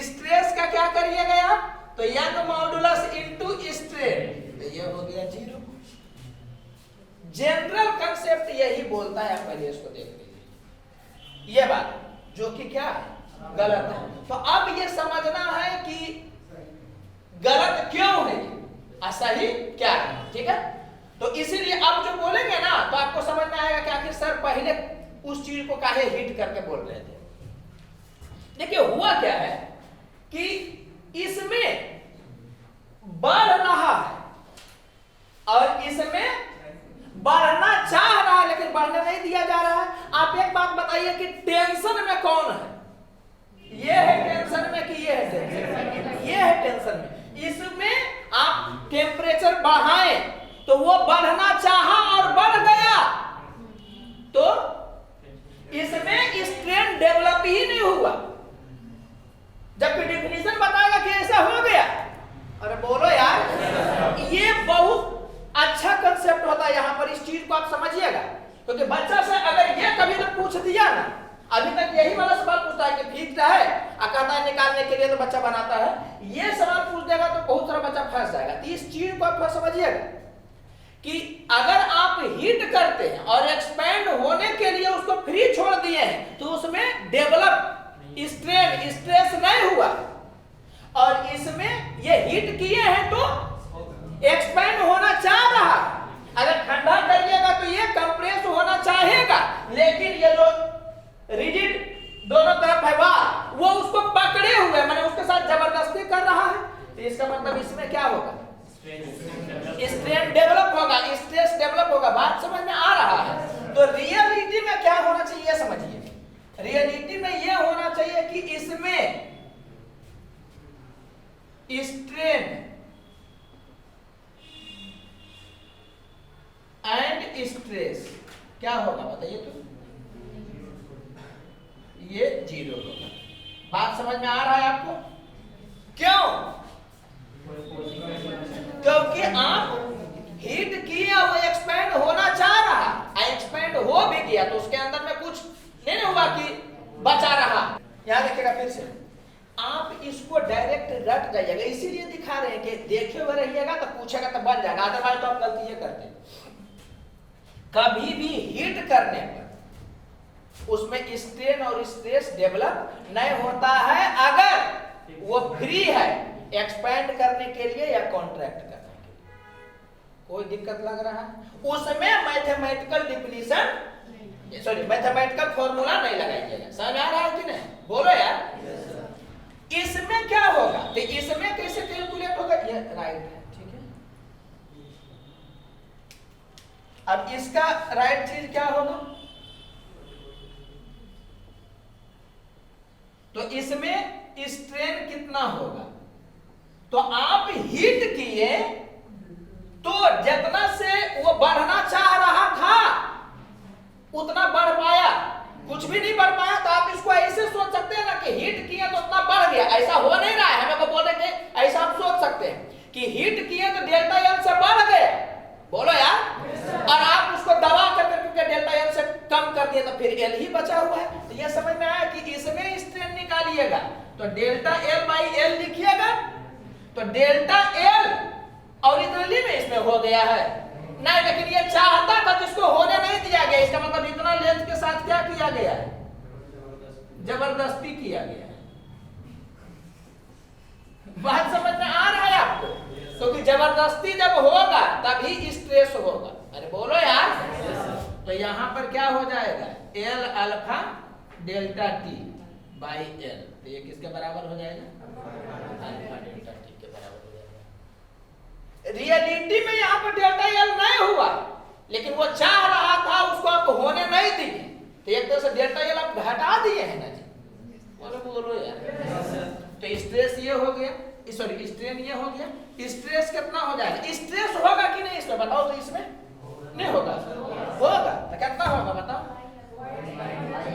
स्ट्रेस का क्या करिएगा आप? तो यंग मॉडुलस इनटू स्ट्रेन, तो ये हो गया 0। जनरल कंसेप्ट यही बोलता है, आप पहले इसको देख लीजिए। ये बात जो कि क्या है? गलत है। तो अब ये समझना है कि गलत क्यों है और सही क्या है, ठीक है? तो इसीलिए अब जो बोलेंगे ना तो आपको समझ में आएगा कि आखिर सर पहले उस चीज को काहे हिट करके बोल रहे थे। देखिए हुआ क्या है कि इसमें बढ़ रहा है और इसमें बढ़ना चाह रहा है, लेकिन बढ़ने नहीं दिया जा रहा है। आप एक बात बताइए कि टेंशन में कौन है? ये है टेंशन में कि ये है टेंशन में? ये है टेंशन में। इसमें आप टेम्परेचर बढ़ाएं तो वो बढ़ना चाहा और बढ़ गया, तो इसमें स्ट्रेन डेवलप ही नहीं हुआ, जबकि डिफिनीशन बताएगा कि ऐसा हो गया। अरे बोलो यार, ये बहुत अच्छा कंसेप्ट होता है। यहाँ पर इस चीज को आप समझिएगा, क्योंकि बच्चा से अगर ये कभी तो पूछ दिया ना, अभी तक यही वाला सवाल पूछता है कि फिक्स्ड है, कहता है निकालने के लिए तो बच्चा बनाता है, ये सवाल पूछ देगा तो बहुत सारा बच्चा फंस जाएगा। तो इस चीज को आप समझिएगा कि अगर आप हीट करते हैं और एक्सपेंड होने के लिए उसको फ्री छोड़ दिए हैं तो उसमें डेवलप स्ट्रेन स्ट्रेस नहीं हुआ, और इसमें ये हीट किए हैं तो एक्सपेंड होना चाह रहा। अगर ठंडा करिएगा तो ये कंप्रेस होना चाहेगा, लेकिन ये जो रिजिड दोनों तरफ है वाल, वो उसको पकड़े हुए, मैंने उसके साथ जबरदस्ती कर रहा है। तो इसका मतलब इसमें क्या होगा? स्ट्रेन डेवलप होगा, स्ट्रेस डेवलप होगा। बात समझ में आ रहा है? तो रियलिटी में क्या होना चाहिए समझिए। रियलिटी में यह होना चाहिए कि इसमें स्ट्रेन एंड स्ट्रेस क्या होगा बताइए तो? ये 0 होगा। बात समझ में आ रहा है आपको? क्यों? क्योंकि आप हीट किया, वो एक्सपेंड होना चाह रहा, एक्सपेंड हो भी गया तो उसके अंदर में कुछ नहीं हुआ कि बचा रहा। यहां देखिएगा फिर से, आप इसको डायरेक्ट रट जाइएगा, इसीलिए दिखा रहे हैं कि देखे हुए रहिएगा तो पूछेगा तो बन जाएगा, अदरवाइज तो आप गलती ये करते हैं। कभी भी हीट करने पर उसमें स्ट्रेन और स्ट्रेस डेवलप नहीं होता है अगर वो फ्री है एक्सपेंड करने के लिए या कॉन्ट्रैक्ट करने के लिए। कोई दिक्कत लग रहा है उसमें? Mathematical definition sorry mathematical formula नहीं लगाइएगा। समझ आ रहा है कि नहीं? बोलो यार। इसमें क्या होगा, तो इसमें कैसे कैलकुलेट होगा? ये राइट है, ठीक है। अब इसका राइट चीज क्या होगा? तो इसमें स्ट्रेन कितना होगा? तो आप हीट किए तो जितना से वो बढ़ना चाह रहा था उतना बढ़ पाया? कुछ भी नहीं बढ़ पाया। तो आप इसको ऐसे सोच सकते हैं ना कि हीट किए तो उतना बढ़ गया, ऐसा हो नहीं रहा है। हमें को बोले कि ऐसा आप सोच सकते हैं कि हीट किए तो डेल्टा एल से बढ़ गया। बोलो यार। और आप उसको दबा करके क्योंकि डेल्टा एल से कम कर दिया तो फिर एल ही बचा हुआ है। तो यह समझ में आया कि इसमें स्ट्रेन निकालिएगा तो डेल्टा एल बाई एल लिखिएगा। तो डेल्टा एल ओरिजिनली में इसमें हो गया है नहीं, लेकिन ये चाहता था जिसको होने नहीं दिया गया। इसका मतलब इतना लेंथ के साथ क्या किया गया है? जबरदस्ती किया गया है। बात समझ में आ रहा है आपको? क्योंकि जबरदस्ती जब होगा तभी स्ट्रेस होगा। अरे बोलो यार। तो यहां पर क्या हो जाएगा? L alpha delta T by L. तो ये किसके बराबर हो जाएगा? अल्फा डेल्टा टी के बराबर हो जाएगा। रियलिटी में यहाँ पर डेल्टा एल नहीं हुआ, लेकिन वो चाह रहा था, उसको आप होने नहीं दिए, तो एक तरह से डेल्टा एल आप घटा दिए हैं ना जी। बोलो यार। तो स्ट्रेस ये हो गया, सॉरी स्ट्रेन ये हो गया। स्ट्रेस कितना हो जाएगा? स्ट्रेस होगा कि नहीं इसमें बताओ? तो इसमें नहीं होगा, होगा तो कितना होगा बताओ?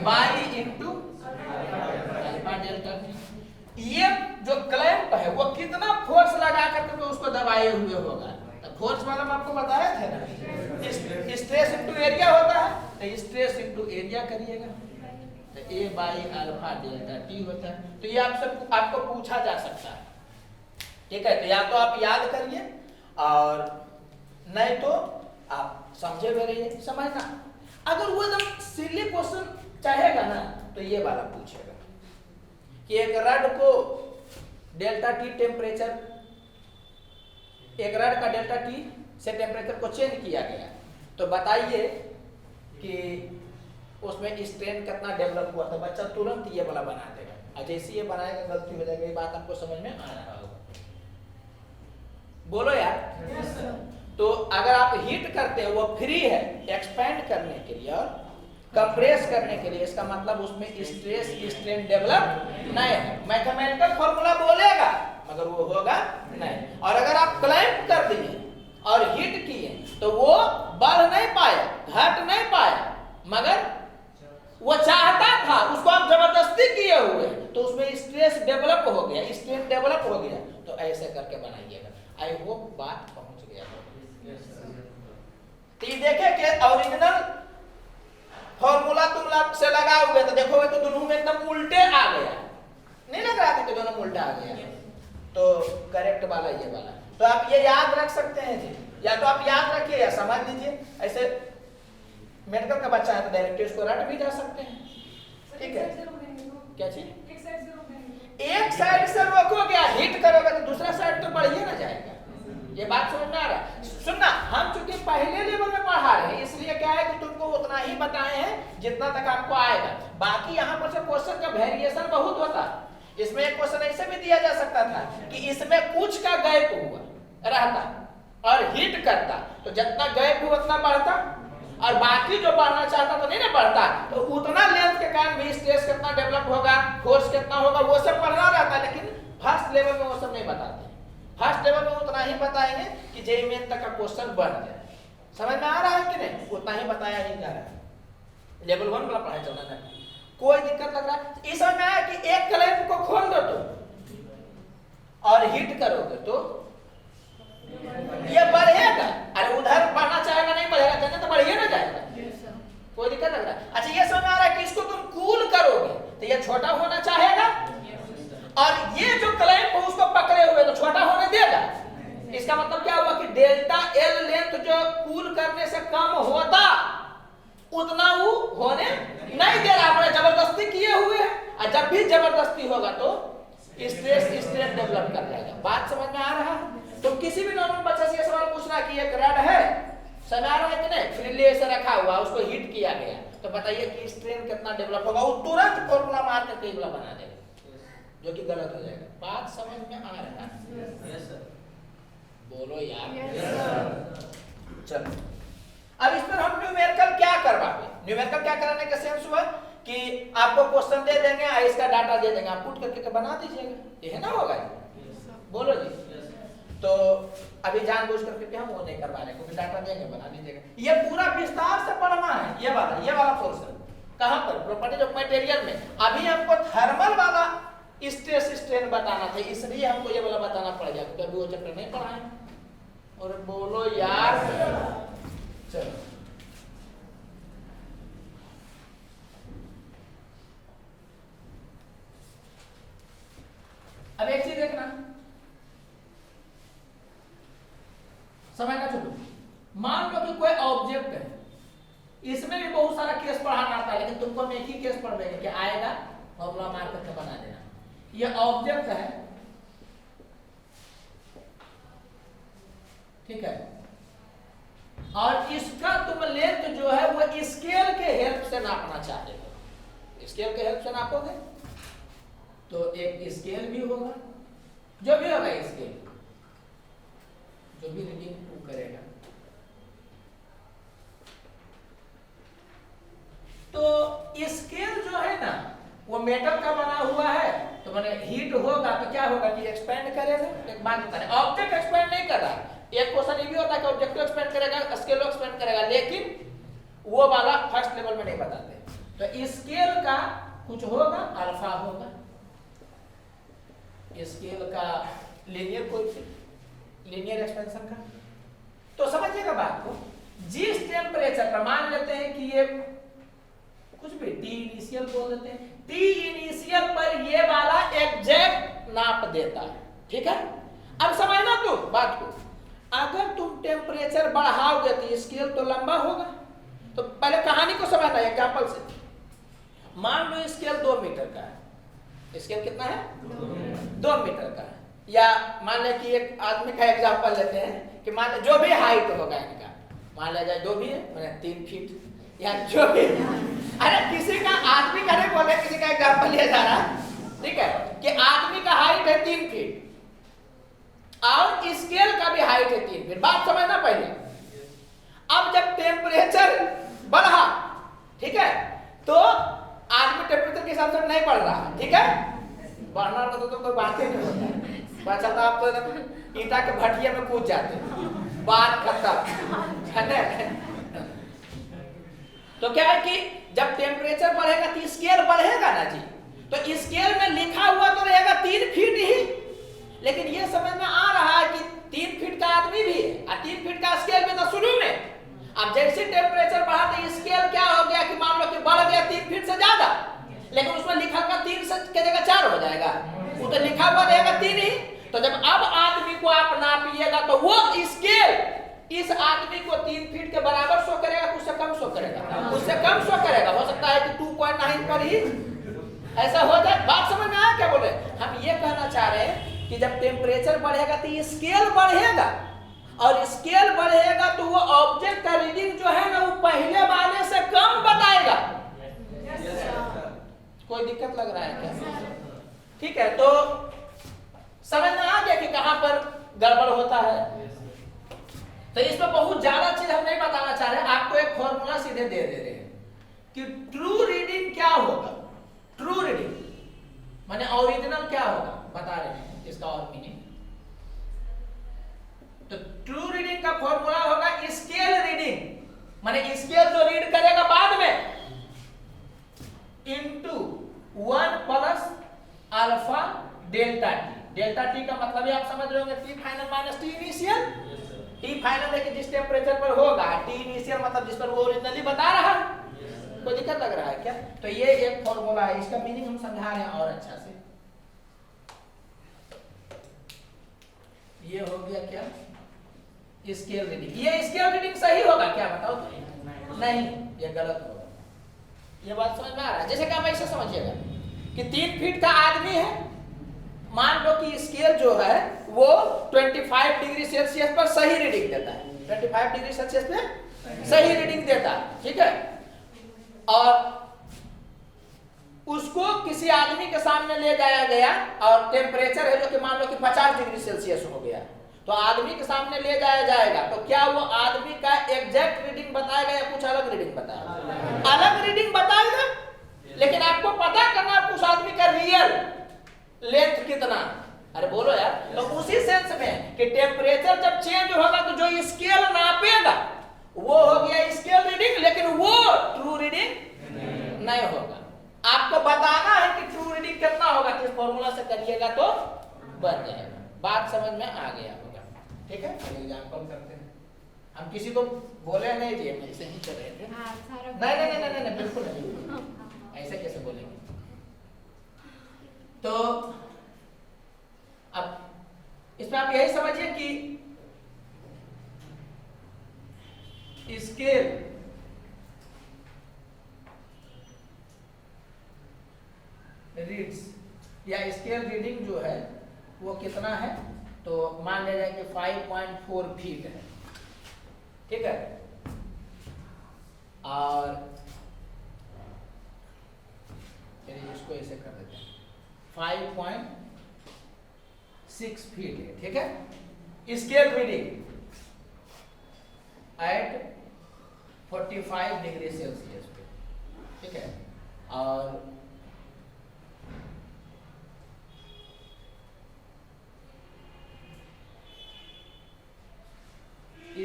By into alpha delta T. ये जो क्लैंप है वो कितना फोर्स लगा करके तो उसको दबाए हुए होगा। तो फोर्स मतलब आपको बताया था ना, स्ट्रेस इंटू एरिया होता है। तो स्ट्रेस इंटू एरिया करिएगा तो ए बाई अल्फा डेल्टा टी होता है। तो ये आपको पूछा जा सकता है, ठीक है। तो या तो आप याद करिए और नहीं तो आप समझे हुए रहिए। समझना, अगर वो एकदम सिली क्वेश्चन चाहेगा ना तो ये वाला पूछेगा कि एक रड को डेल्टा टी टेम्परेचर, एक रड का डेल्टा टी से टेम्परेचर को चेंज किया गया, तो बताइए कि उसमें स्ट्रेन कितना डेवलप हुआ था। बच्चा तुरंत ये वाला बना देगा, और जैसे ये बनाएगा गलती हो जाएगी। ये बात आपको समझ में आ रहा होगा? बोलो यार। तो अगर आप हीट करते हैं वो फ्री है एक्सपेंड करने के लिए और कंप्रेस करने के लिए, इसका मतलब उसमें स्ट्रेस स्ट्रेन डेवलप नहीं है। मैथमेटिकल फॉर्मूला बोलेगा मगर वो होगा नहीं। और अगर आप क्लैंप कर दिए और हीट किए तो वो बढ़ नहीं पाया, घट नहीं पाया, मगर वो चाहता था, उसको आप जबरदस्ती किए हुए, तो उसमें स्ट्रेस डेवलप हो गया, स्ट्रेन डेवलप हो गया। तो ऐसे करके बनाइएगा। आई होप बात पहुंच गया। तो ये देखे कि ओरिजिनल फॉर्मूला तुम से लगा हुए तो देखोगे तो दोनों में एकदम उल्टे आ गया। नहीं लग रहा था कि दोनों उल्टा आ गया? तो करेक्ट वाला ये वाला। तो आप ये याद रख सकते हैं जी, या तो आप याद रखिए या समझ लीजिए। ऐसे मेडिकल का बच्चा है तो डायरेक्ट इसको रट भी जा सकते हैं, ठीक है। क्या चीज? एक साइड से रोकोगे, हिट करोगे तो दूसरा साइड तो बढ़िए ना जाएगा। ये बात समझ में आ रहा है? सुनना, हम चूंकि पहले लेवल में पढ़ा रहे हैं इसलिए क्या है कि तुमको उतना ही बताए हैं जितना तक आपको आएगा। बाकी यहाँ पर से क्वेश्चन का वेरिएशन बहुत होता है। इसमें एक क्वेश्चन ऐसे भी दिया जा सकता था कि इसमें कुछ का गैप हुआ रहता और हिट करता, तो जितना गैप हुआ उतना बढ़ता, और बाकी जो बढ़ना चाहता तो नहीं ना बढ़ता। तो उतना लेंथ के कारण भी स्ट्रेस कितना डेवलप होगा, फोर्स कितना होगा, वो सब पढ़ना रहता। लेकिन फर्स्ट लेवल में वो सब नहीं बताते। फर्स्ट लेवल में उतना ही बताएंगे कि जेईई मेन तक का क्वेश्चन बन जाए। समझ में आ रहा है कि नहीं? उतना ही बताया ही जा रहा है। लेवल 1 वाला पढ़ाई चलना है। कोई दिक्कत लग रहा है? इस समय आया कि एक क्लैंप को खोल दो तो और हिट करोगे तो ये बढ़ेगा। अरे उधर बढ़ना चाहेगा नहीं बढ़ेगा, चलने तो बढ़िए ना जाएगा। कोई दिक्कत लग रहा है? अच्छा ये समझ आ रहा है कि इसको तुम कूल करोगे तो ये छोटा होना चाहेगा, और ये जो क्लैंप है उसको पकड़े हुए तो छोटा होने देगा। इसका मतलब क्या हुआ कि डेल्टा एल लेंथ जो कूल करने से कम होता उतना वो होने नहीं दे रहा, अपने जबरदस्ती किए हुए है। और जब भी जबरदस्ती होगा तो स्ट्रेस स्ट्रेन डेवलप कर जाएगा। बात समझ में आ रहा है? तो किसी भी नॉर्मल बच्चे से ये सवाल पूछना कि एक रड है, समझ आ रहा है कि नहीं, फ्रीली ऐसे रखा हुआ, उसको हिट किया गया, तो बताइए कि स्ट्रेन कितना डेवलप होगा। वो तुरंत फॉर्मूला मार के टेबल बना देगा, जो कि गलत हो जाएगा। बात समझ में आ रहा है? Yes sir. बोलो यार। चलो अब इस पर हम न्यूमेरिकल क्या करवाएंगे? न्यूमेरिकल क्या कराने का सेंस हुआ कि आपको क्वेश्चन दे देंगे, इसका डाटा दे देंगे, आप पुट करके बना दीजिएगा, ये है ना होगा? बोलो जी। तो अभी जानबूझ करके हम वो नहीं करवा रहे, क्योंकि डाटा देंगे बना दीजिएगा। ये पूरा विस्तार से पढ़ना है, ये वाला पोर्शन कहां पर? प्रॉपर्टीज ऑफ मटेरियल में। अभी हमको थर्मल वाला स्ट्रेस स्ट्रेन बताना था, इसलिए हमको ये वाला बताना पड़ गया, क्योंकि अभी वो चैप्टर नहीं पढ़ा है। और बोलो यार। चलो अब एक चीज देखना, समझना चलो। मान लो कि कोई ऑब्जेक्ट है, इसमें भी बहुत सारा केस पढ़ाना आता है, लेकिन तुमको हम एक ही केस पढ़ देंगे कि आएगा फॉर्मूला मार करके बना देना। ये ऑब्जेक्ट है, ठीक है, और इसका तुम लेंथ जो है वो स्केल के हेल्प से नापना चाहते हो। स्केल के हेल्प से नापोगे तो एक स्केल भी होगा, जो भी होगा स्केल, जो भी रीडिंग वो करेगा। तो स्केल जो है ना वो मेटल का बना हुआ है, तो मैंने हीट होगा तो क्या होगा कि एक्सपेंड करेगा। एक बात बता रहे, ऑब्जेक्ट एक्सपेंड नहीं कर रहा। एक क्वेश्चन ये भी होता है कि ऑब्जेक्ट एक्सपेंड करेगा, स्केल एक्सपेंड करेगा, लेकिन वो वाला फर्स्ट लेवल में नहीं बताते। तो स्केल का कुछ होगा, अल्फा होगा, स्केल का लीनियर कोएफिशिएंट, लीनियर एक्सपेंशन का। तो समझिएगा बात को, जिस टेम्परेचर पर मान लेते हैं कि ये कुछ भी टी इनिशियल बोल देते हैं, टी इनिशियल पर ये वाला एग्जैक्ट नाप देता है, ठीक है। अब समझना तुम बात को, अगर तुम टेम्परेचर बढ़ाओगे तो स्केल तो लंबा होगा। तो पहले कहानी को समझना है एग्जांपल से। मान लो स्केल 2 मीटर का है, स्केल कितना है? 2 मीटर का है। या मान ले कि एक आदमी का एग्जांपल लेते हैं कि मान जो भी हाइट होगा इनका, मान लिया जाए जो भी है मैंने 3 फीट या जो भी, अरे किसी का आदमी का नहीं बोले, किसी का एग्जांपल लिया जा रहा है, ठीक है, कि आदमी का हाइट है 3 फीट और स्केल का भी हाइट है 3 फीट। बात समझना पहले। अब जब टेम्परेचर बढ़ा, ठीक है, तो आदमी टेम्परेचर के हिसाब से नहीं बढ़ रहा, ठीक है, बढ़ना तो कोई बात ही नहीं होता। बचा तो आप तो ईटा के भटिया में कूद जाते, बात खत्म है। तो क्या है कि जब टेम्परेचर बढ़ेगा तो स्केल बढ़ेगा ना जी, तो स्केल में लिखा हुआ तो रहेगा 3 फीट ही, लेकिन ये समझ में आ रहा है कि 3 फीट का आदमी भी है और 3 फीट का स्केल में था शुरू में। अब जैसे टेम्परेचर बढ़ा तो स्केल क्या हो गया कि मान लो कि बढ़ गया 3 फीट से ज्यादा, लेकिन उसमें लिखा हुआ 3 की जगह 4 हो जाएगा, वो तो लिखा हुआ रहेगा 3 ही। तो जब अब आदमी को आप नापिएगा तो वो स्केल इस आदमी को 3 फीट के बराबर शो करेगा, उससे कम शो करेगा, उससे कम शो करेगा। हो सकता है कि 2.9 पर ही ऐसा हो जाए। बात समझ में आया क्या बोले? हम ये कहना चाह रहे हैं कि जब टेम्परेचर बढ़ेगा तो ये स्केल बढ़ेगा, और स्केल बढ़ेगा तो वो ऑब्जेक्ट का रीडिंग जो है ना वो पहले वाले से कम बताएगा। कोई दिक्कत लग रहा है क्या? ठीक है, तो समझ में आ गया कि कहां पर गड़बड़ होता है। तो इसमें बहुत ज्यादा चीज हम नहीं बताना चाह रहे, आपको एक फॉर्मूला सीधे दे रहे हैं कि ट्रू रीडिंग क्या होगा। ट्रू रीडिंग माने ओरिजिनल क्या होगा बता रहे हैं, इसका और मीनिंग। तो ट्रू रीडिंग का फॉर्मूला होगा स्केल रीडिंग, माने स्केल जो रीड करेगा बाद में into 1 plus alpha delta T. Delta T का मतलब है आप समझ रहे होंगे, T final minus T initial. T final है कि जिस टेम्परेचर पर होगा, टी इनिशियल मतलब जिस पर वो ओरिजिनली बता रहा है। कोई दिक्कत लग रहा है क्या? तो ये एक फॉर्मूला है, इसका मीनिंग हम समझा रहे हैं और अच्छा से। ये हो गया क्या, स्केल रीडिंग। ये स्केल रीडिंग सही होगा क्या बताओ तो? नहीं, ये गलत होगा। ये बात समझ में आ रहा है? जैसे कि आप ऐसे समझिएगा कि 3 फीट का आदमी है, मान लो कि स्केल जो है वो 25 डिग्री सेल्सियस पर सही रीडिंग देता है, 25 डिग्री सेल्सियस पे सही रीडिंग देता है, ठीक है। और उसको किसी आदमी के सामने ले जाया गया और टेम्परेचर है जो कि मान लो कि 50 डिग्री सेल्सियस हो गया, तो आदमी के सामने ले जाया जाएगा, तो क्या वो आदमी का एग्जैक्ट रीडिंग बताएगा या कुछ अलग रीडिंग बताएगा? अलग रीडिंग बताएगा, लेकिन आपको पता करना उस आदमी का रियल लेंथ कितना। अरे बोलो यार। तो उसी सेंस में कि टेम्परेचर जब चेंज होगा तो जो स्केल नापेगा वो हो गया स्केल रीडिंग, लेकिन वो ट्रू रीडिंग नहीं होगा। आपको बताना है कि ट्रू रीडिंग कितना होगा, किस फॉर्मूला से करिएगा तो बन जाएगा। बात समझ में आ गया होगा, ठीक है। एग्जांपल करते हैं। हम किसी को बोले नहीं जी, हम ऐसे ही कर रहे थे। नहीं नहीं नहीं नहीं बिल्कुल नहीं, ऐसे कैसे बोलेंगे। तो अब इसमें आप यही समझिए कि स्केल रीड्स या स्केल रीडिंग जो है वो कितना है, तो मान लिया जाए कि 5.4 फीट है, ठीक है। और चलिए इसको ऐसे कर देते हैं, 5.6 फीट है, ठीक है। Scale reading at 45 degree Celsius पे, ठीक है। और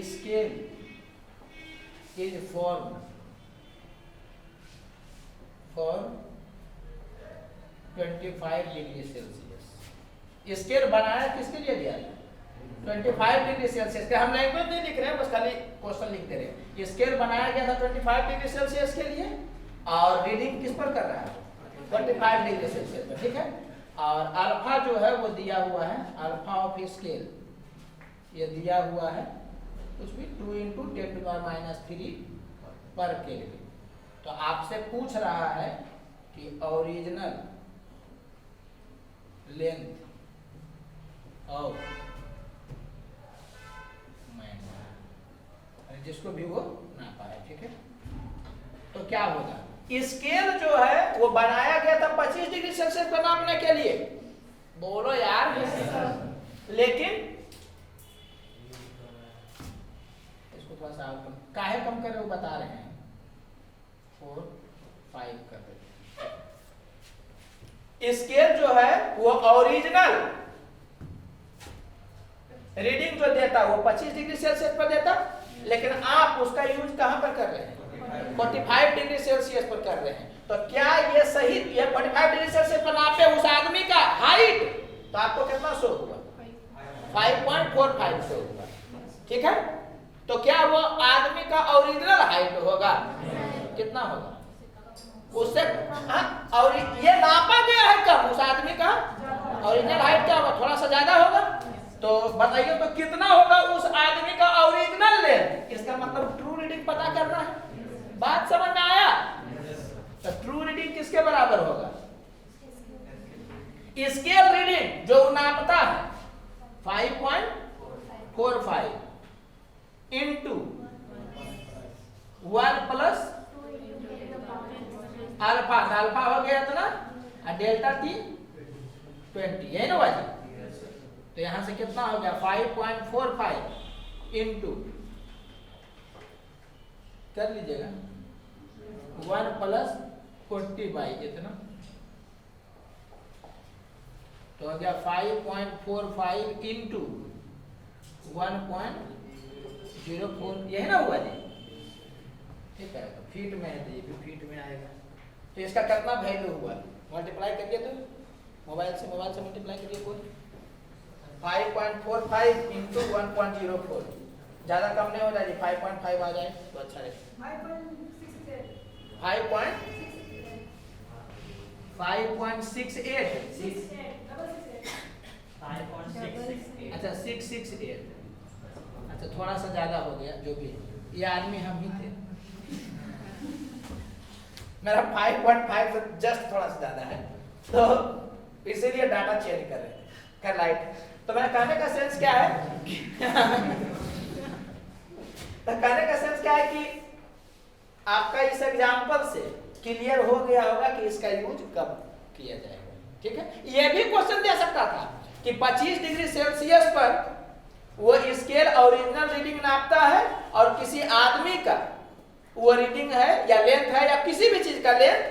scale is form for 25 degree Celsius. Scale बनाया किसके लिए दिया है? 25 डिग्री सेल्सियस के। हम लैंग्वेज नहीं लिख रहे हैं, बस खाली क्वेश्चन लिख दे रहे हैं। स्केल बनाया गया था 25 डिग्री सेल्सियस के लिए, और रीडिंग किस पर कर रहा है? 25 डिग्री सेल्सियस पर, ठीक है। और अल्फा जो है वो दिया हुआ है, अल्फा ऑफ स्केल ये दिया हुआ है, उसमें 2 × 10⁻³ पर केल्विन। तो आपसे पूछ रहा है कि ओरिजिनल लेंथ ऑफ मैन, जिसको भी वो नापा है, ठीक है। तो क्या होगा, स्केल जो है वो बनाया गया था 25 डिग्री सेल्सियस पर नापने के लिए। बोलो यार। लेकिन थोड़ा सा काहे कम कर रहे हो बता रहे हैं, 4 5 कर रहे हैं। स्केल जो है वो ओरिजिनल रीडिंग जो देता वो 25 डिग्री सेल्सियस पर देता, लेकिन आप उसका यूज कहां पर कर रहे हैं? 45 डिग्री सेल्सियस पर कर रहे हैं। तो क्या ये सही, ये 45 डिग्री सेल्सियस पर नापे उस आदमी का हाइट, तो आपको कितना शो हुआ? 5.45 शो हुआ, ठीक है। तो क्या वो आदमी का ओरिजिनल हाइट होगा? कितना होगा उससे? हाँ, और ये नापा गया है कम, उस आदमी का ओरिजिनल हाइट क्या होगा? थोड़ा सा ज्यादा होगा। तो बताइए तो कितना होगा उस आदमी का ओरिजिनल लेंथ? इसका मतलब ट्रू रीडिंग पता करना है। बात समझ में आया? तो ट्रू रीडिंग किसके बराबर होगा? स्केल रीडिंग जो नापता है 5.45 इंटू 1 प्लस अल्फा, अल्फा हो गया इतना, और डेल्टा टी 20, यही ना बाजी। तो यहां से कितना हो गया? 5.45 इंटू कर लीजिएगा 1 प्लस 40 इतना, तो हो गया 5.45 इंटू 1.04, यही ना हुआ जी, ठीक है। तो फीट में है तो ये भी फीट में आएगा। तो इसका कितना वैल्यू हुआ, मल्टीप्लाई करिए तो मोबाइल से मल्टीप्लाई करिए कोई 5.45 इंटू 1.04, ज्यादा कम नहीं हो जाएगी, 5.5 आ जाए तो अच्छा रहेगा। 5.68 अच्छा 668, अच्छा थोड़ा सा ज्यादा हो गया, जो भी ये आदमी हम ही थे। मेरा 5.5 से जस्ट थोड़ा सा ज्यादा है, तो इसीलिए डाटा चेंज कर रहे हैं लाइट। तो मेरा कहने का सेंस क्या है तो कहने का सेंस क्या है कि आपका इस एग्जांपल से क्लियर हो गया होगा कि इसका यूज कब किया जाएगा। ठीक है, ये भी क्वेश्चन दे सकता था कि 25 डिग्री सेल्सियस पर वो स्केल ओरिजिनल रीडिंग नापता है और किसी आदमी का वो रीडिंग है या लेंथ है या किसी भी चीज का लेंथ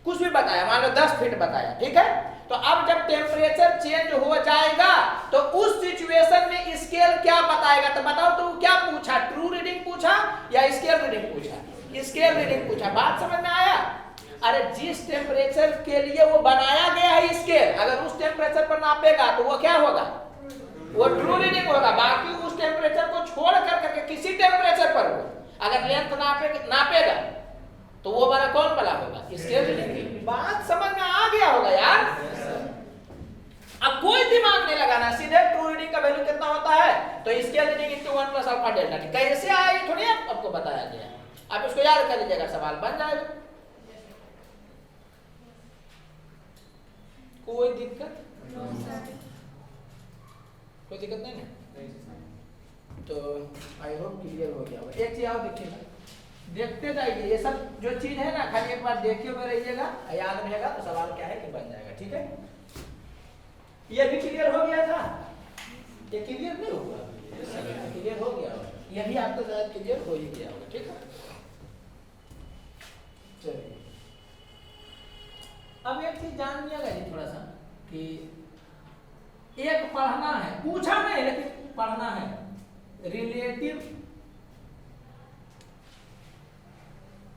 कुछ भी बताया, मान लो 10 फीट बताया। ठीक है, तो अब जब टेम्परेचर चेंज हो जाएगा तो उस सिचुएशन में स्केल क्या बताएगा, तो बताओ तो क्या पूछा, ट्रू रीडिंग पूछा या स्केल रीडिंग पूछा? स्केल रीडिंग पूछा। बात समझ में आया? अरे जिस टेम्परेचर के लिए वो बनाया गया है स्केल, अगर उस टेम्परेचर पर नापेगा तो वो क्या होगा, वो ट्रू रीडिंग होगा। बाकी उस टेम्परेचर को छोड़ करके किसी टेम्परेचर पर हो अगर लेंथ नापेगा तो वो वाला कौन वाला होगा, स्केल रीडिंग। बात समझ में आ गया होगा यार। अब कोई दिमाग नहीं लगाना, सीधे ट्रू रीडिंग का वैल्यू कितना होता है तो scale reading into 1 plus alpha delta T. कैसे आया ये थोड़ी आपको बताया गया, आप इसको याद कर लीजिएगा, सवाल बन जाएगा। कोई दिक्कत नहीं ना? तो आई होप क्लियर हो गया होगा। एक चीज और देखिएगा, देखते जाइए, ये सब जो चीज है ना खाली एक बार देखे हुए रहिएगा, याद रहेगा तो सवाल क्या है कि बन जाएगा। ठीक है, ये भी क्लियर हो गया था, ये क्लियर नहीं हुआ, क्लियर हो गया होगा, ये भी आपको शायद क्लियर हो ही गया होगा। ठीक है, चलिए अब एक चीज जान लिएगा जी थोड़ा सा कि एक पढ़ना है, पूछा नहीं लेकिन पढ़ना है, relative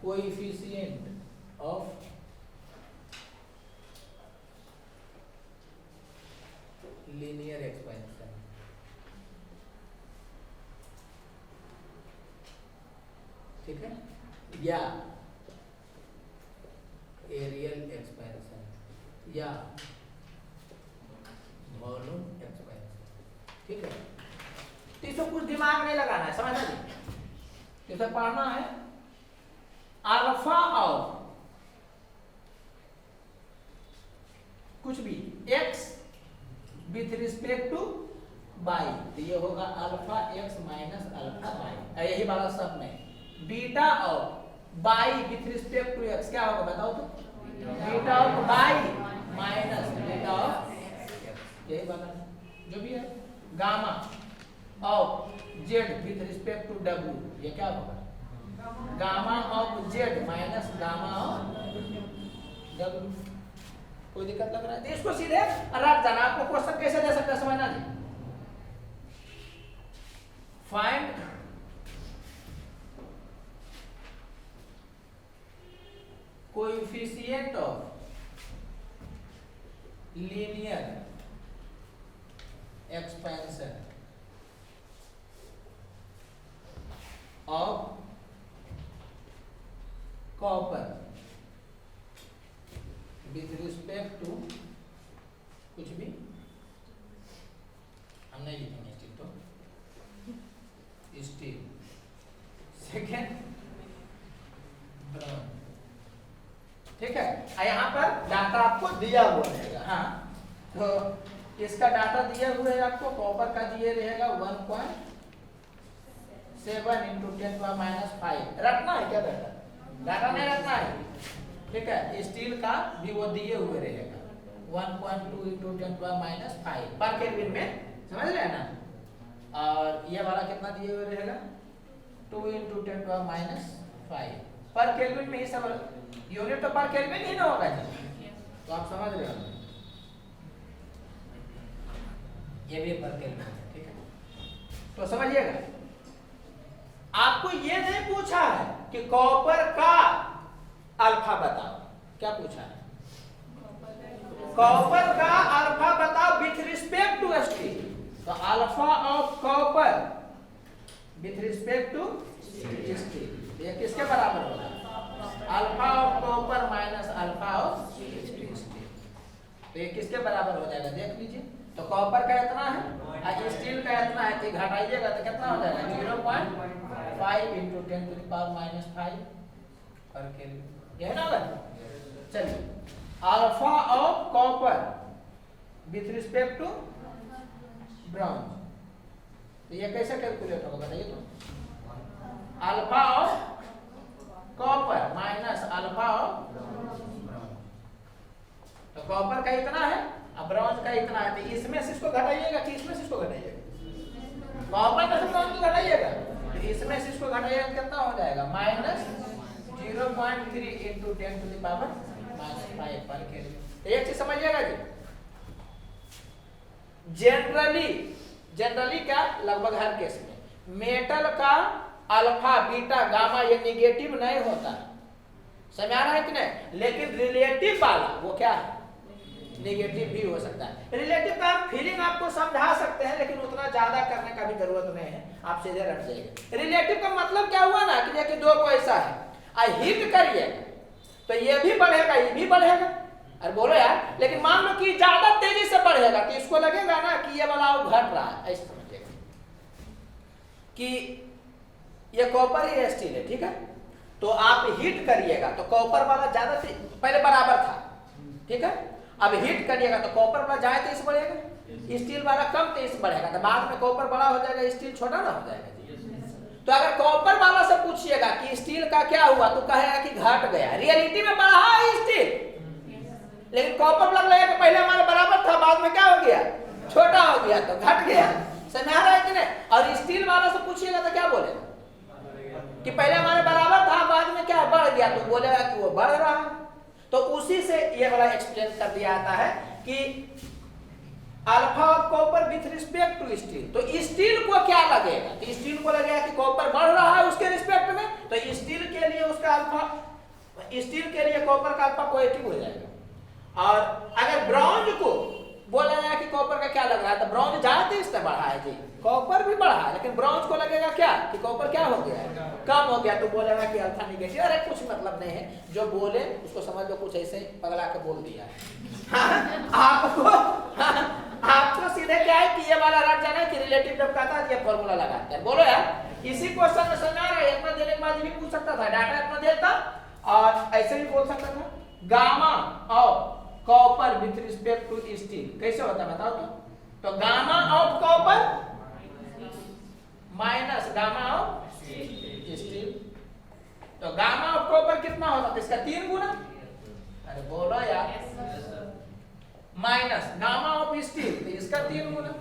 coefficient of linear expansion. ठीक है, या एरियल एक्सपेंशन या वॉल्यूम एक्सपेंशन। ठीक है, तो इसको कुछ दिमाग नहीं लगाना है, समझना जी। इसे पढ़ना है अल्फा ऑफ कुछ भी x with respect to y, तो ये होगा alpha x minus alpha y, यही वाला सब में। Beta of y with respect to x क्या होगा बताओ तो, beta of y minus beta of यही वाला जो भी है। Gamma of z with respect to w, ये क्या होगा, gamma of z minus gamma of w। कोई दिक्कत लग रहा है? इसको सीधे रट जाना। आपको क्वेश्चन कैसे दे सकता है समझना जी। Find coefficient of linear expansion of copper with respect to कुछ भी, हम नहीं लिखेंगे स्टील, तो स्टील। Second bronze. ठीक है, यहाँ पर डाटा आपको दिया हुआ रहेगा। हाँ, तो इसका डाटा दिया हुआ है आपको, कॉपर का दिए रहेगा 1.7 इंटू 10⁻⁵। रखना है क्या डाटा? डाटा नहीं रखना है। ठीक है, स्टील का भी वो दिए हुए रहेगा 1.2 इंटू 10⁻⁵ पर केल्विन में, समझ रहे हैं ना। और ये वाला कितना दिए हुए रहेगा 2 इंटू 10⁻⁵ पर केल्विन में। ही सब यूनिट तो पर केल्विन ही ना होगा जी, तो आप समझ रहे हो, ये भी पर केल्विन है। ठीक है, तो समझिएगा, आपको ये नहीं पूछा है कि कॉपर का अल्फा बताओ। क्या पूछा है? कॉपर का अल्फा बताओ विथ रिस्पेक्ट टू स्टील। तो alpha of copper with respect to steel ये किसके बराबर होगा? Alpha of copper minus alpha of steel. तो ये किसके बराबर हो जाएगा देख लीजिए। तो कॉपर का इतना है और स्टील का इतना है, तो घटाइएगा तो कितना हो जाएगा? 0.5 into 10 to the power minus 5 पर केल्विन। यह ना चलिए alpha of copper with respect to bronze, तो ये कैसे कैलकुलेट होगा बताइए? तो alpha of copper minus alpha of bronze. तो कॉपर का इतना है और ब्रॉन्ज का इतना है, तो इसमें से इसको घटाइएगा कि इसमें से इसको घटाइएगा? कॉपर में से ब्रॉन्ज को घटाइएगा, तो इसमें से इसको घटाइएगा कितना हो जाएगा? Minus 0.3 into 10 to the power minus 5 पर केल्विन। एक चीज समझिएगा जी, जनरली क्या लगभग हर केस में मेटल का अल्फा बीटा गामा ये निगेटिव नहीं होता, समझ आ रहा है कि नहीं? लेकिन रिलेटिव वाला वो क्या है? निगेटिव भी हो सकता है। रिलेटिव का फीलिंग आपको समझा सकते हैं, लेकिन उतना ज्यादा करने का भी जरूरत नहीं है, आप सीधे रट जाइए। रिलेटिव का मतलब क्या हुआ ना कि जैसे दो को ऐसा है हिट करिए तो ये भी बढ़ेगा ये भी बढ़ेगा, अरे बोलो यार। लेकिन मान लो कि ज्यादा तेजी से बढ़ेगा तो इसको लगेगा ना कि ये वाला घट रहा है, ऐसे समझिएगा कि ये कॉपर ही स्टील है, ठीक है? तो आप हीट करिएगा तो कॉपर वाला ज्यादा पहले बराबर था, ठीक है? अब हीट करिएगा तो कॉपर वाला जाए तेज बढ़ेगा, स्टील वाला कम तेज बढ़ेगा, तो बाद में कॉपर बड़ा हो जाएगा स्टील छोटा ना हो जाएगा। तो अगर कॉपर वाला से पूछिएगा कि स्टील का क्या हुआ तो कहेगा कि घट गया, रियलिटी में बढ़ा है स्टील, लेकिन कॉपर वाला लगेगा कि पहले हमारे बराबर था बाद में क्या हो गया? छोटा हो गया, तो घट गया। समझ आ रहा है कि नहीं? और स्टील वाला से पूछिएगा तो क्या बोलेगा कि पहले हमारे बराबर था बाद में क्या बढ़ गया, तो बोलेगा कि वो बढ़ रहा है। तो उसी से ये वाला एक्सप्लेन कर दिया जाता है कि alpha of copper with respect to steel. तो स्टील को क्या लगेगा? तो स्टील को लगेगा कि कॉपर बढ़ रहा है उसके रिस्पेक्ट में, तो स्टील के लिए उसका अल्फा, स्टील के लिए कॉपर का अल्फा पॉजिटिव हो जाएगा। और अगर ब्रॉन्ज को बोला जाए कि कॉपर का क्या लग रहा है, तो ब्रॉन्ज ज्यादा तेज से बढ़ा है जी, कॉपर भी बढ़ा है, लेकिन ब्रॉन्ज को लगेगा क्या कि कॉपर क्या हो गया है? कम हो गया, तो बोलेगा कि अल्फा निगेटिव। अरे कुछ मतलब नहीं है, जो बोले उसको समझ लो कुछ ऐसे पगला के बोल दिया आपको सीधे क्या है कि ये वाला रट जाना है कि रिलेटिव जब कहता है ये फॉर्मूला लगाते हैं। बोलो यार, इसी क्वेश्चन में समझ आ रहा है? इतना देने के बाद भी पूछ सकता था, डाटा इतना देता और ऐसे भी बोल सकता था gamma of copper with respect to steel कैसे होता है बताओ? तो gamma of copper minus gamma of steel, तो गामा ऑफ कॉपर कितना होता है? इसका 3 गुना, अरे बोलो यार, माइनस गामा ऑफ स्टील तो इसका 3 गुना।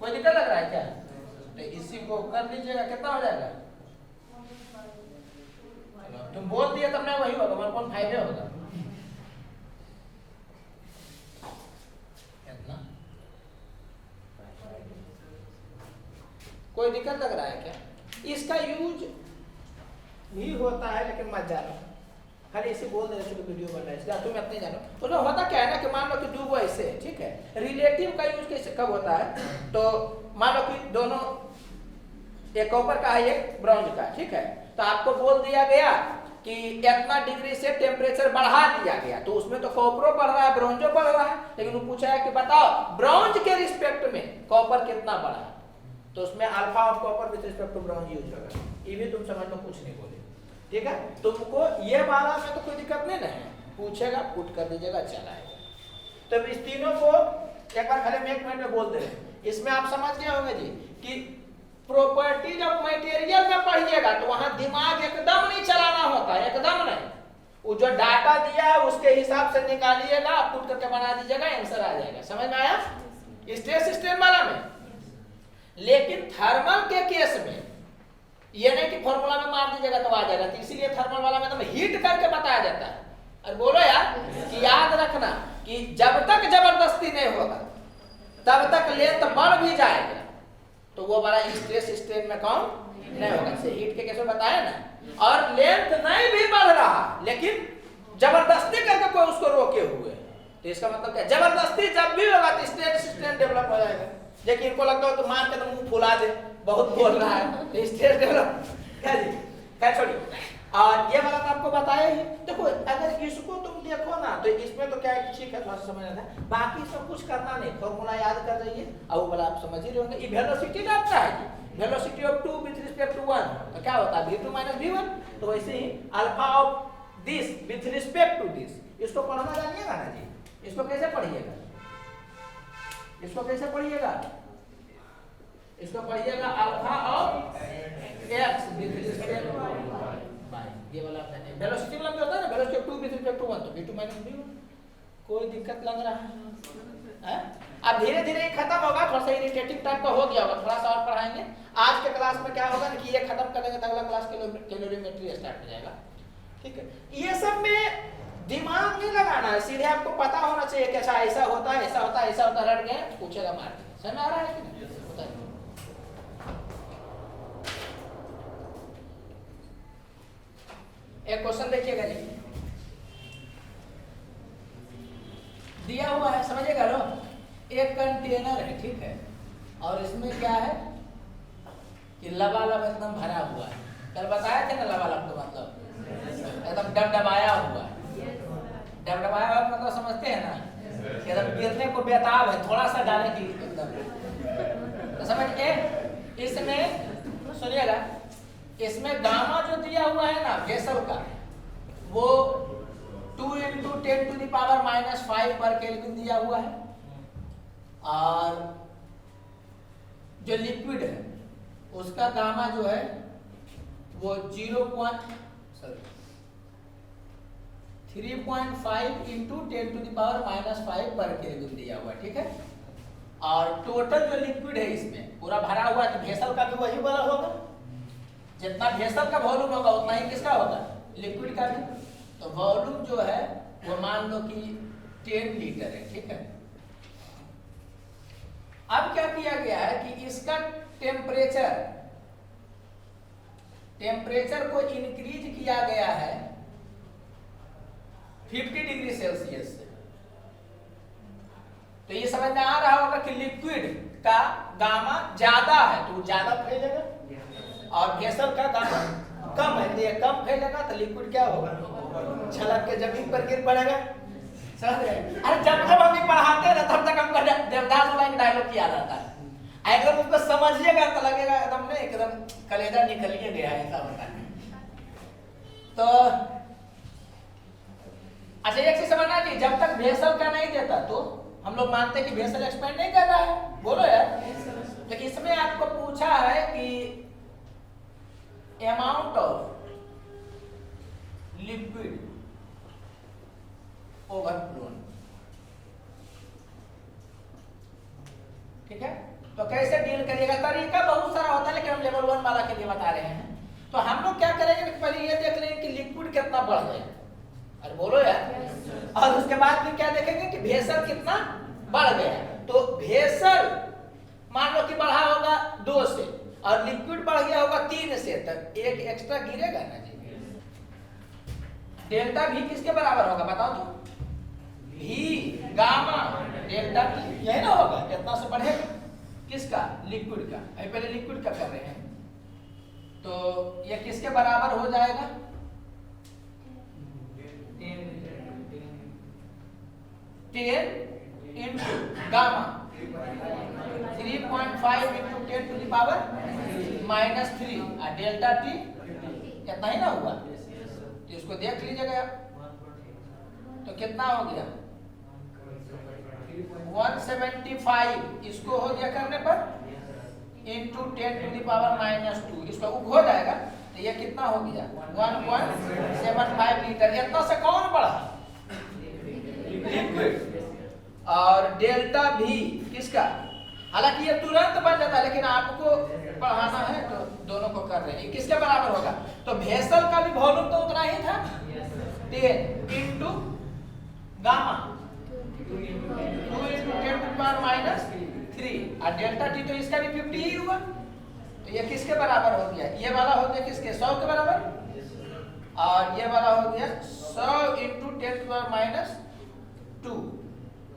कोई दिक्कत लग रहा है क्या? तो इसी को कर लीजिएगा, कितना हो जाएगा? तुम बोल दिए तब नहीं वही होगा, 1.5 होगा। कोई दिक्कत लग रहा है क्या? इसका यूज भी होता है लेकिन मत जानो, खाली इसे बोल देना चलो वीडियो बन रहा है इसका तुम इतने जानो। तो ना होता क्या है ना कि मान लो कि दो वो ऐसे है, ठीक है? रिलेटिव का यूज कैसे कब होता है? तो मान लो कि दोनों एक कॉपर का है एक ब्रॉन्ज का, ठीक है? तो आपको बोल दिया गया कि इतना डिग्री से टेम्परेचर बढ़ा दिया गया, तो उसमें तो कॉपरो बढ़ रहा है ब्रॉन्जो बढ़ रहा है, लेकिन वो पूछा है कि बताओ ब्रॉन्ज के रिस्पेक्ट में कॉपर कितना बढ़ा है, तो उसमें alpha of copper with respect to bronze use होगा। ये भी तुम समझ लो, कुछ नहीं बोले, ठीक है? तुमको ये वाला में तो कोई दिक्कत नहीं है, पूछेगा पुट कर दीजिएगा, चलाएगा। तो इस तीनों को एक बार खाली 1 मिनट में बोल दे रहे। इसमें आप समझ गए होंगे जी कि प्रॉपर्टीज ऑफ मटेरियल में पढ़िएगा तो वहां दिमाग एकदम नहीं चलाना होता है, एकदम नहीं। वो जो डाटा दिया है उसके हिसाब से निकालिएगा, पुट करके बना दीजिएगा, आंसर आ जाएगा। समझ में आया? स्ट्रेस स्ट्रेन वाला में। लेकिन थर्मल के केस में ये नहीं कि फॉर्मूला में मार दीजिएगा तो आ जाएगा, तो इसीलिए थर्मल वाला में तो हीट करके बताया जाता है। और बोलो यार कि याद रखना कि जब तक जबरदस्ती नहीं होगा तब तक लेंथ बढ़ भी जाएगा, तो वो बड़ा स्ट्रेस स्ट्रेन में काउंट नहीं होगा। से हीट के केस में बताया ना, और लेंथ नहीं भी बढ़ रहा लेकिन जबरदस्ती करके कोई उसको रोके हुए, तो इसका मतलब क्या, जबरदस्ती जब भी होगा तो स्ट्रेन डेवलप हो जाएगा। देखिए इनको लगता है तो मान के तो मुंह फुला दे, बहुत बोल रहा है, तो स्ट्रेन डेवलप क्या जी, क्या छोड़िए। और ये वाला तो आपको बताया ही। देखो अगर इसको तुम देखो ना तो इसमें तो क्या है, ठीक है थोड़ा सा समझना था, बाकी सब कुछ करना नहीं, फॉर्मूला याद कर रही है और वो वाला आप समझ ही रहे होंगे। ये वेलोसिटी आता है, velocity of 2 with respect to 1 तो क्या होता है v2 माइनस v1। तो वैसे ही alpha of this with respect to this, इसको पढ़ना जानिएगा ना जी। इसको कैसे पढ़िएगा, इसको कैसे पढ़िएगा, इसको पढ़िएगा alpha of x with respect to y, ये वाला वेलोसिटी वाला भी होता है ना, velocity of 2 with respect to 1 तो v2 माइनस v1। कोई दिक्कत लग रहा है? अब धीरे धीरे ये खत्म होगा, थोड़ा सा इरिटेटिंग टाइप का हो गया होगा, थोड़ा सा और पढ़ाएंगे। आज के क्लास में क्या होगा ना कि ये खत्म करेंगे तो अगला क्लास कैलोरीमेट्री स्टार्ट हो जाएगा, ठीक है। ये सब में दिमाग नहीं लगाना है, सीधे आपको पता होना चाहिए कि अच्छा ऐसा होता है, ऐसा होता है, ऐसा होता है, रट गए पूछेगा मार के, समझ में आ रहा है कि नहीं? होता है। एक क्वेश्चन देखिएगा जी, दिया हुआ है, समझिएगा लो, एक कंटेनर है, ठीक है, और इसमें क्या है कि लबालब एकदम भरा हुआ है। कल बताया था ना लबालब का मतलब एकदम डबडबाया हुआ है। डबडबाया हुआ मतलब समझते हैं ना, एकदम गिरने को बेताब है, थोड़ा सा डाले की एकदम, तो समझ के। इसमें सुनिएगा, इसमें गामा जो दिया हुआ है ना वेसल का, वो 2 × 10⁻⁻5 पर केल्विन दिया हुआ है, और जो लिक्विड है उसका गामा जो है वो 3.5 × 10⁻⁻5 पर केल्विन दिया हुआ है, ठीक है। और टोटल जो लिक्विड है इसमें पूरा भरा हुआ है, तो वेसल का भी वही वाला होगा, जितना वेसल का वॉल्यूम होगा उतना ही किसका होगा, लिक्विड का भी। तो वॉल्यूम जो है वो मान लो कि 10 लीटर है, ठीक है। अब क्या किया गया है कि इसका टेम्परेचर को इंक्रीज किया गया है 50 डिग्री सेल्सियस से। तो ये समझ में आ रहा होगा कि लिक्विड का गामा ज्यादा है तो ज्यादा फैलेगा, और वेसल का गामा कम है तो ये कम फैलेगा, तो लिक्विड क्या होगा, छलक के जमीन पर गिर पड़ेगा। समझ रहे? अरे जब जब हम पढ़ाते हैं तब तक हमको देवदास वाला एक डायलॉग याद आता है, एकदम उसको समझिएगा तो लगेगा एकदम नहीं, एकदम कलेजा निकल गया ऐसा होता है। तो अच्छा एक चीज समझना चाहिए, जब तक वेसल का नहीं देता तो हम लोग मानते हैं कि वेसल एक्सपेंड नहीं कर रहा है, बोलो यार। लेकिन इसमें आपको पूछा है कि अमाउंट ऑफ लिक्विड ओवरफ्लोन, ठीक है। तो कैसे डील करिएगा, तरीका बहुत सारा होता है, लेकिन हम लेवल 1 वाला के लिए बता रहे हैं। तो हम लोग क्या करेंगे कि पहले ये देख लेंगे कि लिक्विड कितना बढ़ गया, अरे बोलो यार, और उसके बाद फिर क्या देखेंगे कि वेसल कितना बढ़ गया। तो वेसल मान लो कि बढ़ा होगा 2 से और लिक्विड बढ़ गया होगा 3 से, तक एक एक्स्ट्रा गिरेगा ना जी। डेल्टा भी किसके बराबर होगा बताओ तो, भी गामा डेल्टा भी, यही ना होगा, कितना से बढ़ेगा, किसका, लिक्विड का। अभी पहले लिक्विड का कर रहे हैं, तो ये किसके बराबर हो जाएगा, 10 into गामा 3.5 into 10⁻⁻3 और डेल्टा टी कितना ही ना हुआ, तो इसको देख लीजिएगा तो कितना हो गया 175, इसको हो गया करने पर into 10⁻⁻2, इसको हो जाएगा तो ये कितना हो गया 1.75 लीटर। इतना से कौन बढ़ा, लिक्विड। और डेल्टा भी किसका, हालांकि ये तुरंत बन जाता है लेकिन आपको पढ़ाना है तो दोनों को कर रहे हैं, किसके बराबर होगा, तो वेसल का भी वॉल्यूम तो उतना ही था 10 into गामा 2 into 10⁻⁻3 और डेल्टा टी तो इसका भी 50 ही हुआ, तो ये किसके बराबर हो गया, ये वाला हो गया किसके 100 के बराबर, और ये वाला हो गया 100 इंटू 10⁻²। तो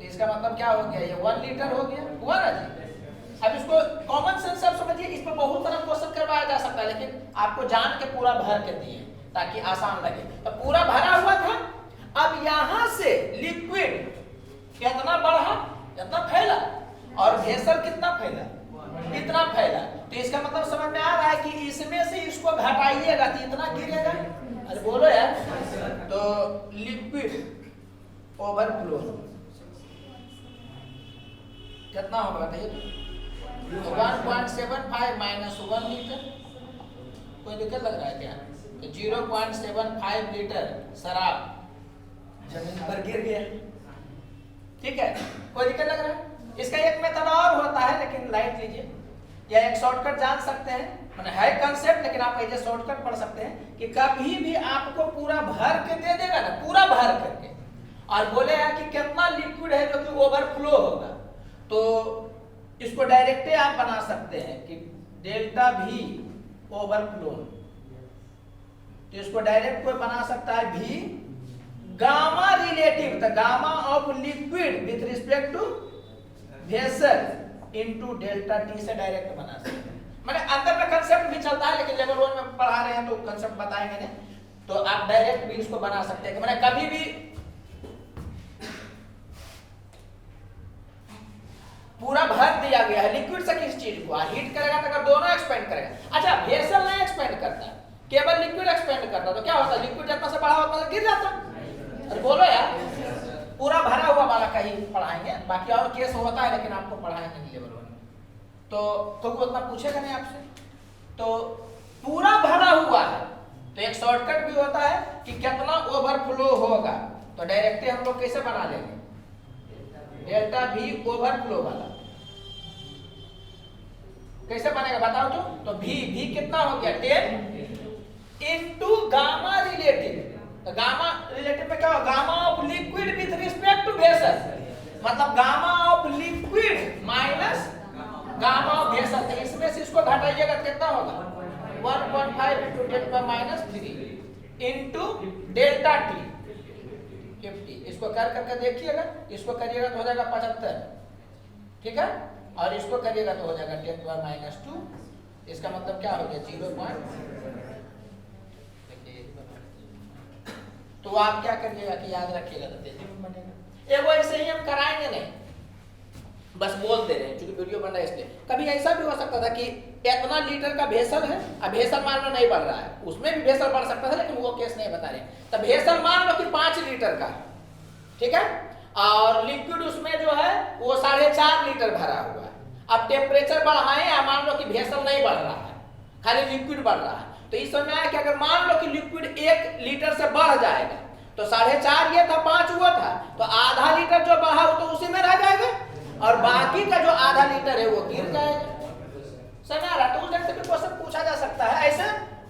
इसका मतलब क्या हो गया, ये 1 लीटर हो गया, हुआ ना जी। अब इसको कॉमन सेंस आप समझिए, इस पर बहुत सारा क्वेश्चन करवाया जा सकता है, लेकिन आपको जान के पूरा भर के दिए ताकि आसान लगे। तो पूरा भरा हुआ था, अब यहां से लिक्विड कितना बढ़ा, कितना फैला, और भेसल कितना फैला, इतना फैला। तो इसका मतलब समझ में आ रहा है कि इसमें से इसको घटाइएगा तो इतना गिरेगा। अरे बोलो यार, तो लिक्विड ओवरफ्लो कितना होगा बताइए तो 1.75 माइनस 1 लीटर, कोई दिक्कत लग रहा है क्या? तो 0.75 लीटर शराब जमीन पर गिर गया, ठीक है, कोई दिक्कत लग रहा है? इसका एक मेथड और होता है, लेकिन लाइट लीजिए, या एक शॉर्टकट जान सकते हैं, मैंने है कंसेप्ट, लेकिन आप ऐसे शॉर्टकट पढ़ सकते हैं कि कभी भी आपको पूरा भर के दे देगा ना, पूरा भर करके, और बोलेगा कि कितना लिक्विड है जो कि ओवरफ्लो होगा, तो इसको डायरेक्ट आप बना सकते हैं कि डेल्टा भी ओवरफ्लो। तो इसको डायरेक्ट कोई बना सकता है भी गामा रिलेटिव, तो gamma of liquid with respect to vessel into delta T से डायरेक्ट बना सकते हैं। मैंने अंदर में कंसेप्ट भी चलता है, लेकिन लेवल 1 में पढ़ा रहे हैं तो कंसेप्ट बताएंगे नहीं, तो आप डायरेक्ट भी इसको बना सकते हैं कि मैंने कभी भी पूरा भर दिया गया है लिक्विड से किस चीज को, हीट करेगा तो अगर दोनों एक्सपेंड करेगा। अच्छा, वेसल नहीं एक्सपेंड करता, केवल लिक्विड एक्सपेंड करता, तो क्या होता, लिक्विड जितना से बड़ा होता है गिर जाता। अरे बोलो यार, पूरा भरा हुआ वाला का ही पढ़ाएंगे, बाकी और केस होता है लेकिन आपको पढ़ाएंगे नहीं लेवल 1 में, तो कोई उतना पूछेगा नहीं आपसे। तो पूरा भरा हुआ है, तो एक शॉर्टकट भी होता है कि कितना ओवरफ्लो होगा, तो डायरेक्टली हम लोग कैसे बना लेंगे, डेल्टा भी ओवरफ्लो वाला कैसे बनेगा बताओ तो भी कितना हो गया 10 इंटू गामा रिलेटिव। तो गामा रिलेटिव में क्या होगा, gamma of liquid with respect to vessel, मतलब gamma of liquid minus gamma of vessel. तो इसमें से इसको घटाइएगा तो कितना होगा 1.5 इंटू 10⁻³ इंटू डेल्टा टी 50। इसको कर करके देखिएगा, इसको करिएगा तो हो जाएगा 75, ठीक है, और इसको करिएगा तो हो जाएगा 10⁻²। इसका मतलब क्या हो गया 0. तो आप क्या करिएगा कि याद रखिएगा तो तेजी में बनेगा। एगो ऐसे ही हम कराएंगे नहीं, बस बोल दे रहे हैं क्योंकि वीडियो बन रहा है इसलिए। कभी ऐसा भी हो सकता था कि इतना लीटर का भेसल है, अब भेसल मान लो नहीं बढ़ रहा है, उसमें भी भेसल बढ़ सकता था, लेकिन वो केस नहीं बता रहे। तब भेसल मान लो कि 5 लीटर का, ठीक है, और लिक्विड उसमें जो है वो 4.5 लीटर भरा हुआ है। अब टेम्परेचर बढ़ाएं या मान लो कि भेसल नहीं बढ़ रहा है, खाली लिक्विड बढ़ रहा है, तो इस समय आया कि अगर मान लो कि लिक्विड 1 लीटर से बढ़ जाएगा तो 4.5 ये था, 5 हुआ था, तो आधा लीटर जो बढ़ा वो तो उसी में रह जाएगा, और बाकी का जो आधा लीटर है वो गिर जाएगा। समझ आ रहा? तो उस ढंग से भी क्वेश्चन पूछा जा सकता है, ऐसे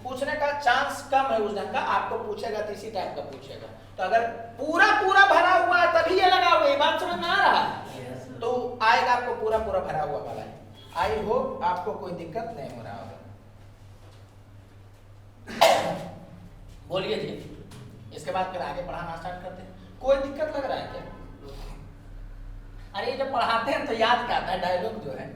पूछने का चांस कम है उस ढंग का, आपको पूछेगा तो इसी टाइप का पूछेगा। तो अगर पूरा भरा हुआ है तभी ये लगा हुआ है, बात समझ में आ रहा है, तो आएगा आपको पूरा भरा हुआ वाला है। आई होप आपको कोई दिक्कत नहीं हो रहा होगा। बोलिए जी, इसके बाद फिर आगे पढ़ाना स्टार्ट करते हैं। कोई दिक्कत लग रहा है क्या? अरे जब पढ़ाते हैं तो याद क्या आता है, डायलॉग जो है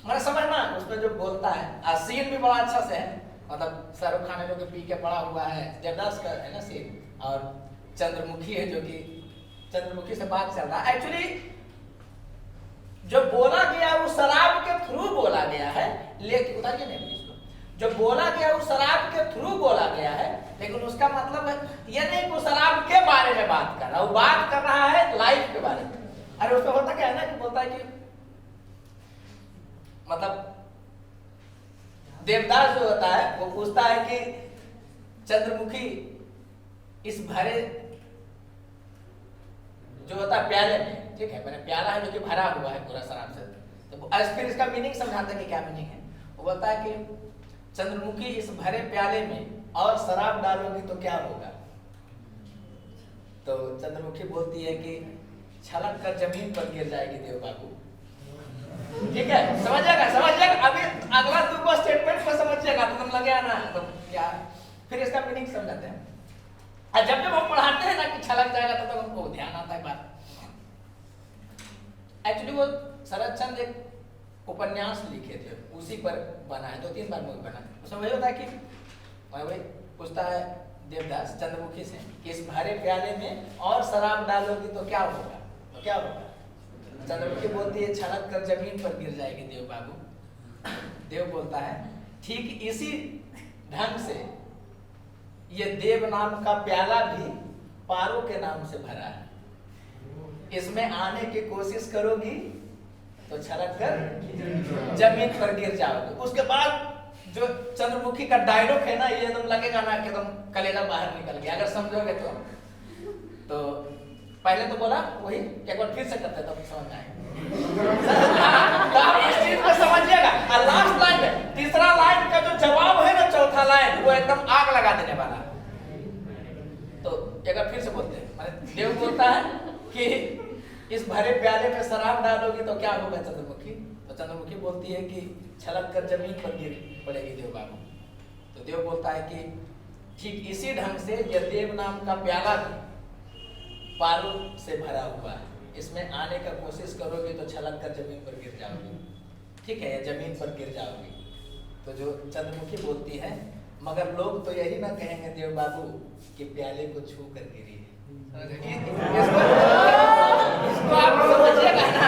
मैंने समझना, उसमें जो बोलता है, सीन भी बड़ा अच्छा से है, मतलब शाहरुख खान जो कि पी के पड़ा हुआ है, जबरदस्त का है ना सीन, और चंद्रमुखी है जो कि चंद्रमुखी से बात चल रहा है। एक्चुअली जो बोला गया वो शराब के थ्रू बोला गया है, लेकिन उतारिए नहीं इसको, जो बोला गया वो शराब के थ्रू बोला गया है, लेकिन उसका मतलब ये नहीं कि शराब के बारे में बात कर रहा है, वो बात कर रहा है लाइफ के बारे में। अरे उसमें होता क्या है ना कि बोलता है कि मतलब देवदास जो होता है वो पूछता है कि चंद्रमुखी इस भरे जो होता है प्याले में, ठीक है, मैंने प्याला है जो कि भरा हुआ है पूरा शराब से, तो फिर इसका मीनिंग समझाते हैं कि क्या मीनिंग है। वो बोलता है कि चंद्रमुखी इस भरे प्याले में और शराब डालोगी तो क्या होगा, तो चंद्रमुखी बोलती है कि छलक कर जमीन पर गिर जाएगी देव बाबू। ठीक है, समझिएगा। अभी अगला 2 क्वेश्चन पूछेगा तो तुम लगे ना तो क्या, फिर इसका मीनिंग समझाते हैं। और जब जब हम पढ़ाते हैं ना कि छलक जाएगा तो हमको ध्यान आता है बात। एक्चुअली वो शरद चंद्र एक उपन्यास लिखे थे, उसी पर बना है, 2-3 बार मूवी बना है। उसमें वही होता है कि वही पूछता है देवदास चंद्रमुखी से कि इस भरे प्याले में और शराब डालोगी तो क्या होगा, तो क्या होगा। चंद्रमुखी बोलती है छलक कर जमीन पर गिर जाएगी देव बाबू। देव बोलता है ठीक इसी ढंग से ये देव नाम का प्याला भी पारो के नाम से भरा है, इसमें आने की कोशिश करोगी तो छलक कर जमीन पर गिर जाओगे। उसके बाद जो चंद्रमुखी का डायलॉग है ना, ये एकदम लगेगा ना कि एकदम कलेजा बाहर निकल गया अगर समझोगे तो पहले तो बोला वही, एक बार फिर से करते तब समझ आए तो आप इस चीज को समझिएगा। और लास्ट लाइन में तीसरा लाइन का जो जवाब है ना, चौथा लाइन, वो एकदम आग लगा देने वाला। तो एक बार फिर से बोलते हैं, माने देव बोलता है कि इस भरे प्याले में शराब डालोगी तो क्या होगा चंद्रमुखी, तो चंद्रमुखी बोलती है कि छलक कर जमीन पर गिर पड़ेगी देव बाबू। तो देव बोलता है कि ठीक इसी ढंग से यह देव नाम का प्याला भी पारो से भरा हुआ है, इसमें आने का कोशिश करोगे तो छलक कर जमीन पर गिर जाओगी। ठीक है, जमीन पर गिर जाओगी। तो जो चंद्रमुखी बोलती है मगर लोग तो यही ना कहेंगे देव बाबू कि प्याले को छू कर गिरी है। इसको आप समझिएगा ना।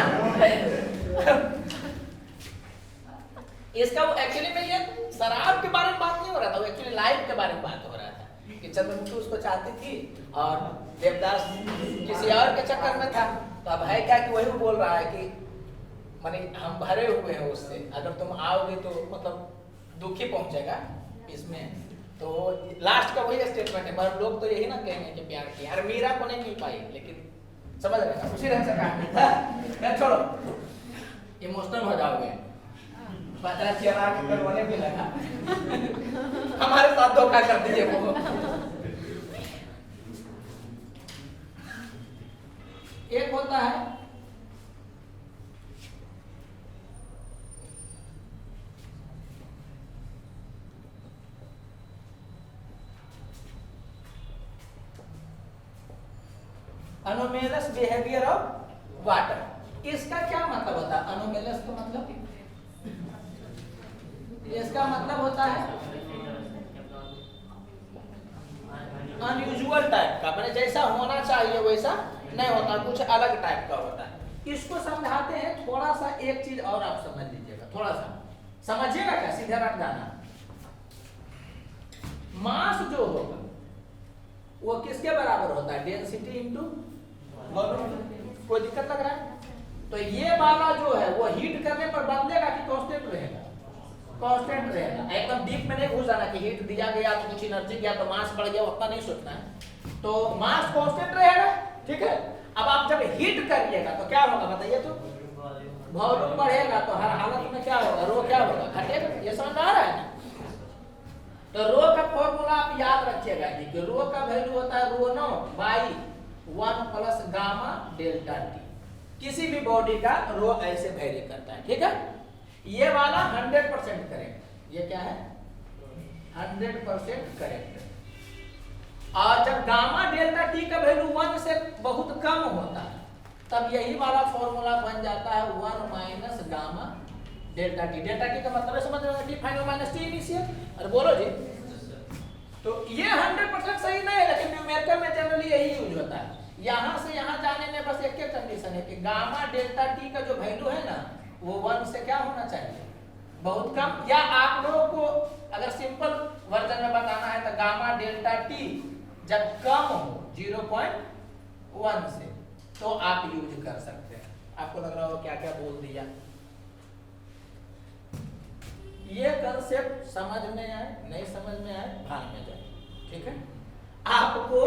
इसका वो एक्चुअली में ये शराब के बारे में बात नहीं हो रहा था, वो एक्चुअली लाइफ के बारे में बात हो रहा था कि चंद्रमुखी उसको चाहती थी और देवदास किसी और के चक्कर में था। तो अब है क्या कि वही बोल रहा है कि माने हम भरे हुए हैं उससे, अगर तुम आओगे तो मतलब दुखी पहुंचेगा इसमें। तो लास्ट का वही स्टेटमेंट है, मगर लोग तो यही ना कहेंगे कि प्यार किया। अरे मीरा को नहीं मिल पाई, लेकिन समझ रहे हैं उसी ढंग से कहा छोड़ो इमोशनल हो जाओगे, पता चला कि रोने भी लगा हमारे साथ धोखा कर दीजिए वो। एक होता है अनोमेलस बिहेवियर ऑफ वाटर। इसका क्या मतलब होता है? अनोमेलस का मतलब, इसका मतलब होता है अनयूजुअल टाइप का, मैंने जैसा होना चाहिए वैसा नहीं होता, कुछ अलग टाइप का होता है। इसको समझाते हैं, थोड़ा सा एक चीज और आप समझ लीजिएगा, थोड़ा सा समझिएगा, क्या सीधे रख जाना। मास जो होगा वो किसके बराबर होता है? Density into volume. कोई दिक्कत लग रहा है? तो ये वाला जो है वो हीट करने पर बदलेगा कि कांस्टेंट रहेगा? कांस्टेंट रहेगा। एकदम डीप में नहीं घुस जाना कि हीट दिया गया तो कुछ एनर्जी गया तो मास बढ़ गया, उतना नहीं सोचना है। तो मास कांस्टेंट रहेगा, ठीक है। अब आप जब हीट करिएगा तो क्या होगा बताइए तो? वॉल्यूम बढ़ेगा, तो हर हालत में क्या होगा? रो क्या होगा? घटेगा। ये समझ आ रहा है ना? तो रो का फॉर्मूला आप याद रखिएगा कि रो का वैल्यू होता है rho naught by 1 plus gamma delta T. किसी भी बॉडी का रो ऐसे वेरी करता है, ठीक है। ये वाला 100% करेक्ट। ये क्या है? 100% करेक्ट। और जब गामा डेल्टा टी का वैल्यू 1 से बहुत कम होता है तब यही वाला फॉर्मूला बन जाता है 1 minus gamma delta T. Delta T का मतलब है समझ रहे हो? T final minus T initial. अरे बोलो जी। तो ये 100% सही नहीं है, लेकिन न्यूमेरिकल में जनरली यही यूज होता है। यहां से यहां जाने में बस एक ही कंडीशन है कि गामा डेल्टा टी का जो वैल्यू है ना वो 1 से क्या होना चाहिए? बहुत कम। या आप लोगों को अगर सिंपल वर्जन में बताना है तो गामा डेल्टा टी जब कम हो 0.1 से तो आप यूज कर सकते हैं। आपको लग रहा हो क्या क्या बोल दिया? ये कंसेप्ट समझ में आए नहीं समझ में आए भाग में जाए, ठीक है। आपको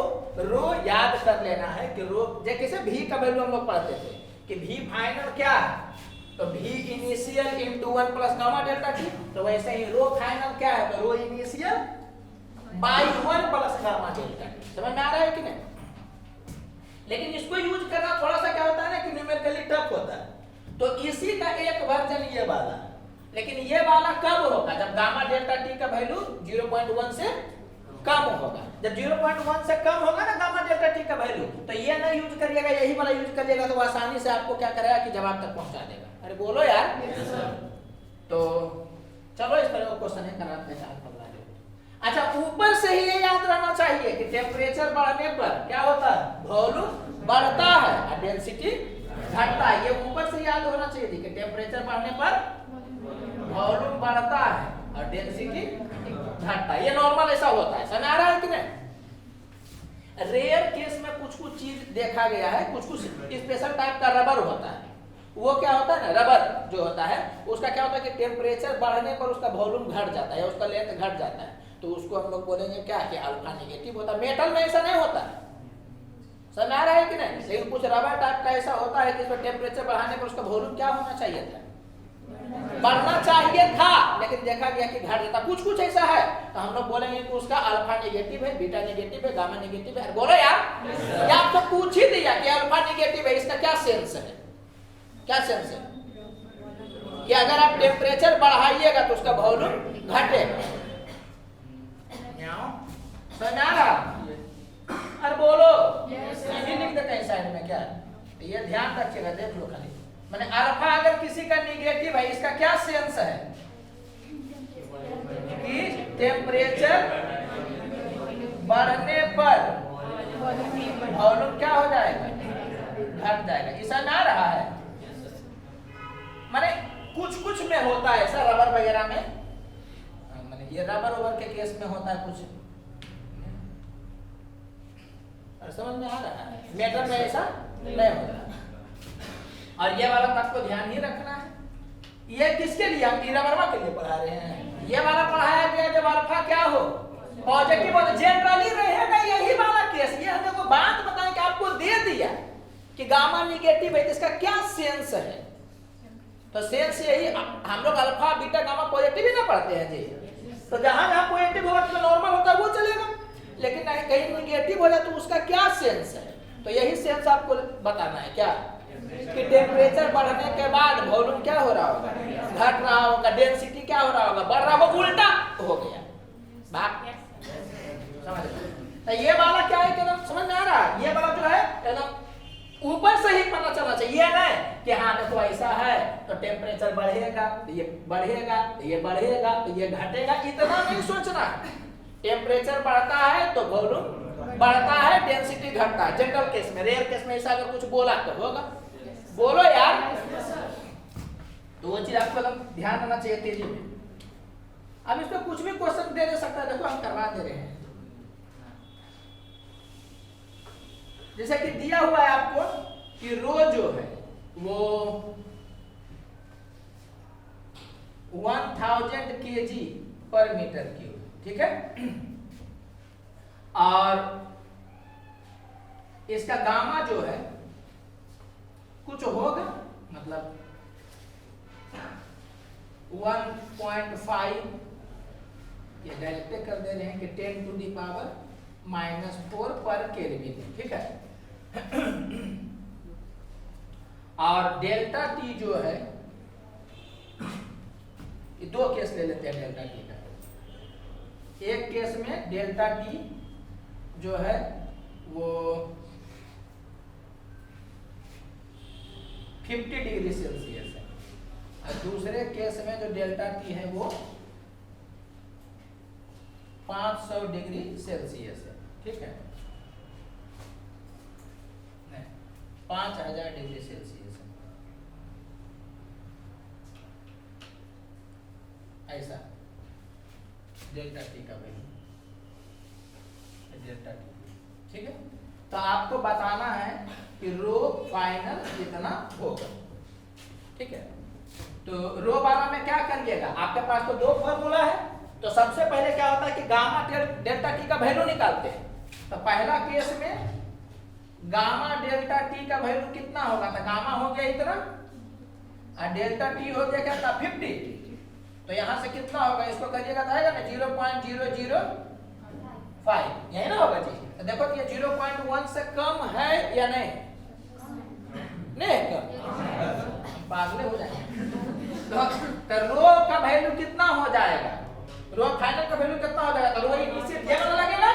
रो याद कर लेना है कि रो जैसे भी का वैल्यू हम लोग पढ़ते थे कि भी फाइनल क्या है, तो भी initial into 1 plus gamma delta T. तो वैसे ही रो फाइनल क्या है? तो rho initial by 1 plus gamma delta T. समझ में आ रहा है कि नहीं? लेकिन इसको यूज करना थोड़ा सा क्या होता है ना कि न्यूमेरिकली टफ होता है। तो इसी का एक वर्जन ये वाला लेकिन ये वाला कब होगा? जब गामा डेल्टा टी का वैल्यू 0.1 से कम होगा। जब 0.1 से कम होगा ना गामा डेल्टा टी का वैल्यू, तो ये ना यूज करिएगा, यही वाला यूज करिएगा, तो आसानी से आपको क्या करेगा कि जवाब तक पहुंचा देगा। अरे बोलो यार। तो चलो इस तरह का क्वेश्चन है, कराते हैं। अच्छा, ऊपर से ही ये याद रहना चाहिए कि टेम्परेचर बढ़ने पर क्या होता है? वॉल्यूम बढ़ता है और डेंसिटी घटता है। ये ऊपर से याद होना चाहिए कि टेम्परेचर बढ़ने पर वॉल्यूम बढ़ता है और डेंसिटी घटता है। ये नॉर्मल ऐसा होता है, समझ आ रहा है कि नहीं? रेयर केस में कुछ कुछ चीज देखा गया है, कुछ कुछ स्पेशल टाइप का रबर होता है। वो क्या होता है ना, रबर जो होता है उसका क्या होता है कि टेम्परेचर बढ़ने पर उसका वॉल्यूम घट जाता है, उसका लेंथ घट जाता है, तो उसको हम लोग बोलेंगे क्या कि अल्फा नेगेटिव होता है। मेटल में ऐसा नहीं होता है, समझ आ रहा है कि नहीं? लेकिन कुछ रबर टाइप का ऐसा होता है कि इसमें टेम्परेचर बढ़ाने पर उसका वॉल्यूम क्या होना चाहिए था? बढ़ना चाहिए था, लेकिन देखा गया कि घट जाता। कुछ कुछ ऐसा है तो हम लोग बोलेंगे कि उसका अल्फा नेगेटिव है, बीटा नेगेटिव है, गामा नेगेटिव है। बोलो यार, या आपको पूछ ही दिया कि अल्फा नेगेटिव है, इसका क्या सेंस है? क्या सेंस है कि अगर आप टेम्परेचर बढ़ाइएगा तो उसका वॉल्यूम घटेगा। अरे बोलो, ये लिख दे कहीं साइड में क्या? ये ध्यान रखिएगा, देख लो खाली। माने अल्फा अगर किसी का नेगेटिव है, इसका क्या सेंस है कि टेम्परेचर बढ़ने पर वॉल्यूम क्या हो जाएगा? घट जाएगा। ऐसा ना रहा है, माने कुछ कुछ में होता है ऐसा, रबर वगैरह में, माने ये रबर ओवर के केस में होता है कुछ, और समझ में आ रहा है? मेटल में ऐसा नहीं होता। और ये वाला तक को ध्यान ही रखना है। ये किसके लिए? हम रबरमा के लिए पढ़ा रहे हैं। ये वाला पढ़ाया गया जब अल्फा क्या हो? पॉजिटिव हो। जनरली रहेगा यही वाला केस। ये हमने को बात बताएं कि आपको दे दिया कि गामा नेगेटिव है, तो इसका क्या सेंस है? तो सेंस यही, हम लोग अल्फा बीटा गामा पॉजिटिव ही ना पढ़ते हैं जी। तो जहां जहां पॉजिटिव होगा तो नॉर्मल होता है वो चलेगा, लेकिन नहीं कहीं नेगेटिव हो जाए तो उसका क्या सेंस है? तो यही सेंस आपको बताना है क्या कि टेम्परेचर बढ़ने के बाद वॉल्यूम क्या हो रहा होगा? घट रहा होगा। डेंसिटी क्या हो रहा होगा? बढ़ रहा होगा। उल्टा हो गया बात, समझ? तो ये वाला क्या है कि समझ में आ रहा है? ये वाला जो है एकदम ऊपर से ही पता चलना चाहिए ना कि हाँ देखो ऐसा है तो टेम्परेचर बढ़ेगा तो ये बढ़ेगा, तो ये बढ़ेगा तो ये घटेगा, इतना नहीं सोचना। टेम्परेचर बढ़ता है तो वॉल्यूम बढ़ता है, डेंसिटी घटता है। जनरल केस में, रेयर केस में ऐसा अगर कुछ बोला तो होगा। बोलो यार। तो वो चीज आपको ध्यान रखना चाहिए तेजी में। अब इसमें कुछ भी क्वेश्चन दे सकता है, देखो हम करवा दे रहे हैं। जैसे कि दिया हुआ है आपको कि रो जो है वो 1000 kg पर मीटर क्यूब, ठीक है? और इसका गामा जो है कुछ होगा, मतलब 1.5, ये डायरेक्ट कर दे रहे हैं कि 10⁻⁻⁴ पर केल्विन, ठीक है? और डेल्टा टी जो है, ये दो केस ले लेते हैं डेल्टा टी का। एक केस में डेल्टा टी जो है वो 50 डिग्री सेल्सियस है, और दूसरे केस में जो डेल्टा टी है वो 500 डिग्री सेल्सियस है, ठीक है? 5000 डिग्री सेल्सियस है, ऐसा डेल्टा टी का वैल्यू, डेल्टा टी, ठीक है? तो आपको बताना है कि रो फाइनल कितना होगा, ठीक है? तो रो वाला में क्या करिएगा, आपके पास तो दो फॉर्मूला है। तो सबसे पहले क्या होता है कि गामा डेल्टा टी का वैल्यू निकालते हैं। तो पहला केस में गामा डेल्टा टी का वैल्यू कितना होगा? तो गामा हो गया इतना और डेल्टा टी हो गया क्या था? 50। तो यहां से कितना होगा? इसको करिएगा तो आएगा ना 0.005, यही ना होगा जी? तो देखो कि ये 0.1 से कम है या नहीं? नहीं कम, पागले हो जाएंगे। तो रो वैल्यू कितना हो जाएगा, रो फाइनल का वैल्यू कितना हो जाएगा, तो रो इनिशियल ये वाला लगेगा,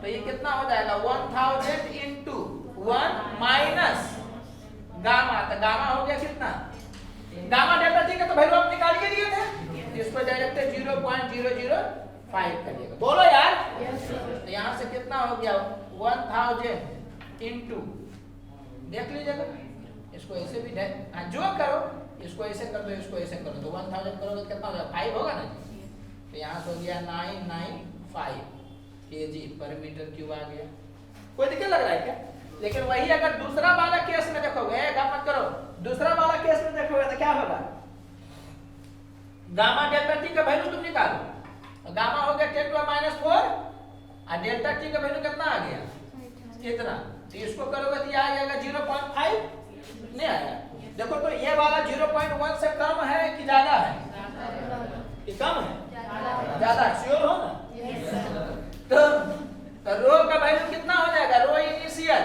तो ये कितना हो जाएगा 1000 into 1 माइनस गामा, तो गामा हो गया कितना, गामा डेल्टा टी का तो वैल्यू आप निकाल के लिए थे, इसको डायरेक्ट 0.005 करिएगा, बोलो यार। तो यहाँ से कितना हो गया 1000 into, देख लीजिएगा, इसको ऐसे भी जो करो, इसको ऐसे कर दो, इसको ऐसे करो, तो 1000 करोगे कितना हो जाएगा 5 होगा ना जी, तो यहाँ से हो गया 995 kg पर मीटर क्यूब आ गया। कोई दिक्कत लग रहा है क्या? लेकिन वही अगर दूसरा वाला केस में देखोगे, मत करो, दूसरा वाला केस में देखोगे तो क्या होगा, गामा डेल्टा टी का वैल्यू तुम निकालो, तो गामा हो गया 10 to -4 और डेल्टा टी का वैल्यू कितना आ गया इतना, तो इसको करोगे तो ये आ जाएगा 0.5, नहीं आया। देखो तो ये वाला 0.1 से कम है कि ज्यादा है, कि कम है, ज्यादा, श्योर हो ना। तो रो का वैल्यू कितना हो जाएगा, रो इनिशियल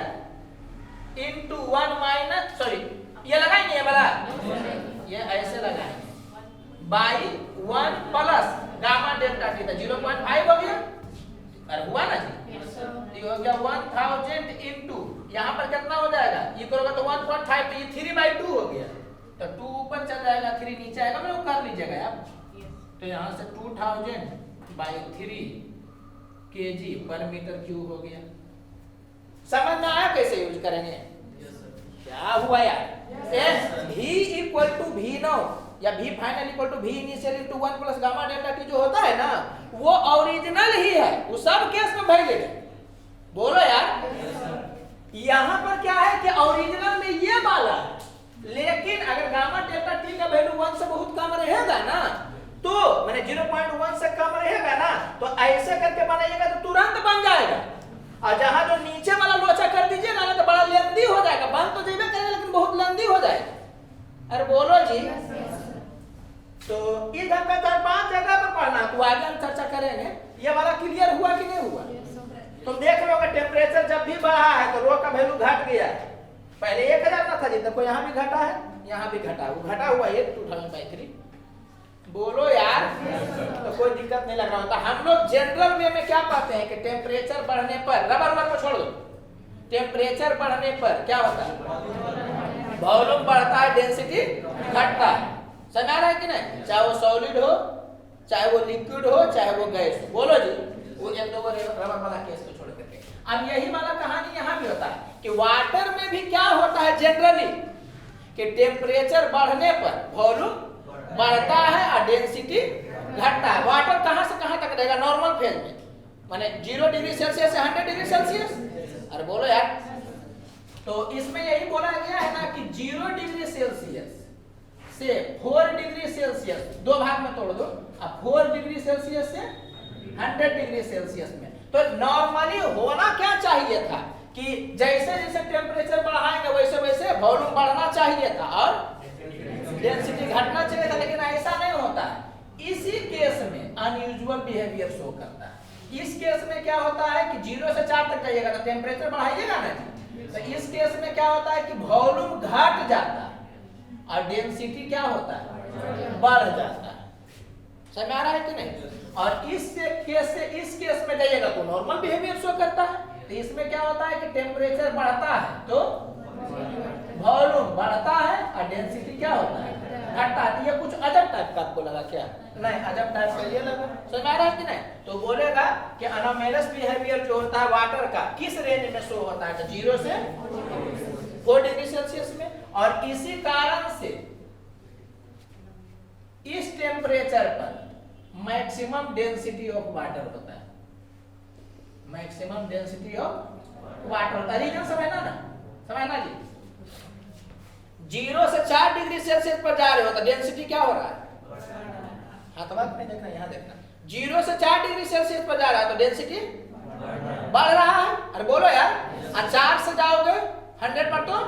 इनटू 1 माइनस, सॉरी ये लगाएंगे, ये वाला ये ऐसे लगाएंगे by 1 plus gamma delta T, तो 0.5 हो गया, अरे हुआ ना जी, ये हो गया 1000 इनटू, यहाँ पर कितना हो जाएगा, ये करोगे तो 1.5, तो ये 3/2 हो गया, तो 2 ऊपर चल जाएगा, 3 नीचे आएगा, मतलब कर लीजिएगा आप, तो यहाँ से 2000/3 kg पर मीटर क्यूब हो गया। समझ में आया कैसे यूज करेंगे? क्या हुआ यार, V इक्वल टू V0 या V final equal to V initial into 1 plus gamma delta T जो होता है ना, वो ओरिजिनल ही है, वो सब केस में वैलिड है, बोलो यार। यहाँ पर क्या है कि ओरिजिनल में ये वाला, लेकिन अगर गामा डेल्टा टी का वैल्यू 1 से बहुत कम रहेगा ना, तो मैंने 0.1 से कम रहेगा ना, तो ऐसे करके बनाइएगा तो तुरंत बन जाएगा, और जहां जो नीचे वाला लोचा कर दीजिएगा ना तो बड़ा लेंदी हो जाएगा, बन तो जेबे करेगा लेकिन बहुत लेंदी हो जाएगा। अरे बोलो जी। तो इस ढंग का 4-5 जगह पर पढ़ना, तो आगे हम चर्चा करेंगे। ये वाला क्लियर हुआ कि नहीं हुआ? तुम देख लो कि टेम्परेचर जब भी बढ़ा है तो रो का वैल्यू घट गया है, पहले 1000 ना था जी, देखो यहाँ भी घटा है, यहाँ भी घटा, वो घटा हुआ है 2000/3, बोलो यार। तो कोई दिक्कत नहीं लग रहा होता। हम लोग जनरल वे में क्या पाते हैं कि टेम्परेचर बढ़ने पर, रबर को छोड़ दो, टेम्परेचर बढ़ने पर क्या होता है, वॉल्यूम बढ़ता है, डेंसिटी घटता है, समझ आ रहा है कि नहीं, चाहे वो सॉलिड हो, चाहे वो लिक्विड हो, चाहे वो गैस हो, बोलो जी। वो एक दो रबर वाला केस को छोड़ करके अब यही वाला कहानी यहाँ भी होता है कि वाटर में भी क्या होता है जनरली कि टेम्परेचर बढ़ने पर वॉल्यूम बढ़ता है और डेंसिटी घटता है। वाटर कहां से कहां तक रहेगा, नॉर्मल फेज में, माने 0 डिग्री सेल्सियस से 100 डिग्री सेल्सियस। अरे बोलो यार। तो इसमें यही बोला गया है ना कि 0 डिग्री सेल्सियस से 4 डिग्री सेल्सियस, दो भाग में तोड़ दो, अब 4 डिग्री सेल्सियस से 100 डिग्री सेल्सियस में। तो नॉर्मली होना क्या चाहिए था कि जैसे जैसे टेम्परेचर बढ़ाएंगे वैसे वैसे वॉल्यूम बढ़ना चाहिए था और डेंसिटी घटना चाहिए था, लेकिन ऐसा नहीं होता है। इसी केस में अनयूजुअल बिहेवियर शो करता है। इस केस में क्या होता है कि 0 से 4 तक जाइएगा तो टेम्परेचर बढ़ाइएगा ना जी, तो इस केस में क्या होता है कि वॉल्यूम घट जाता है और डेंसिटी क्या होता है, बढ़ जाता है। समझ आ रहा है कि नहीं? और इस केस से इस केस में जाइएगा तो नॉर्मल बिहेवियर शो करता है। तो इसमें क्या होता है कि टेम्परेचर बढ़ता है तो वॉल्यूम बढ़ता है और डेंसिटी क्या होता है, घटता है। ये कुछ अजब टाइप का आपको लगा क्या? नहीं, अजब टाइप का ये लगा। समझ आ रहा है कि नहीं? तो बोलेगा कि अनोमेलस बिहेवियर जो होता है वाटर का किस रेंज में शो होता है, तो 0 से 4 डिग्री सेल्सियस में। और इसी कारण से इस टेम्परेचर पर मैक्सिमम डेंसिटी ऑफ वाटर होता है, मैक्सिमम डेंसिटी ऑफ वाटर होता है। रीजन समझना ना, समझना जी। 0 से 4 डिग्री सेल्सियस पर जा रहे हो तो डेंसिटी क्या हो रहा है, हाँ तो बात नहीं देखना, यहाँ देखना। 0 से 4 डिग्री सेल्सियस पर जा रहा है तो डेंसिटी बढ़ रहा है। अरे बोलो यार। और 4 से जाओगे 100 पर तो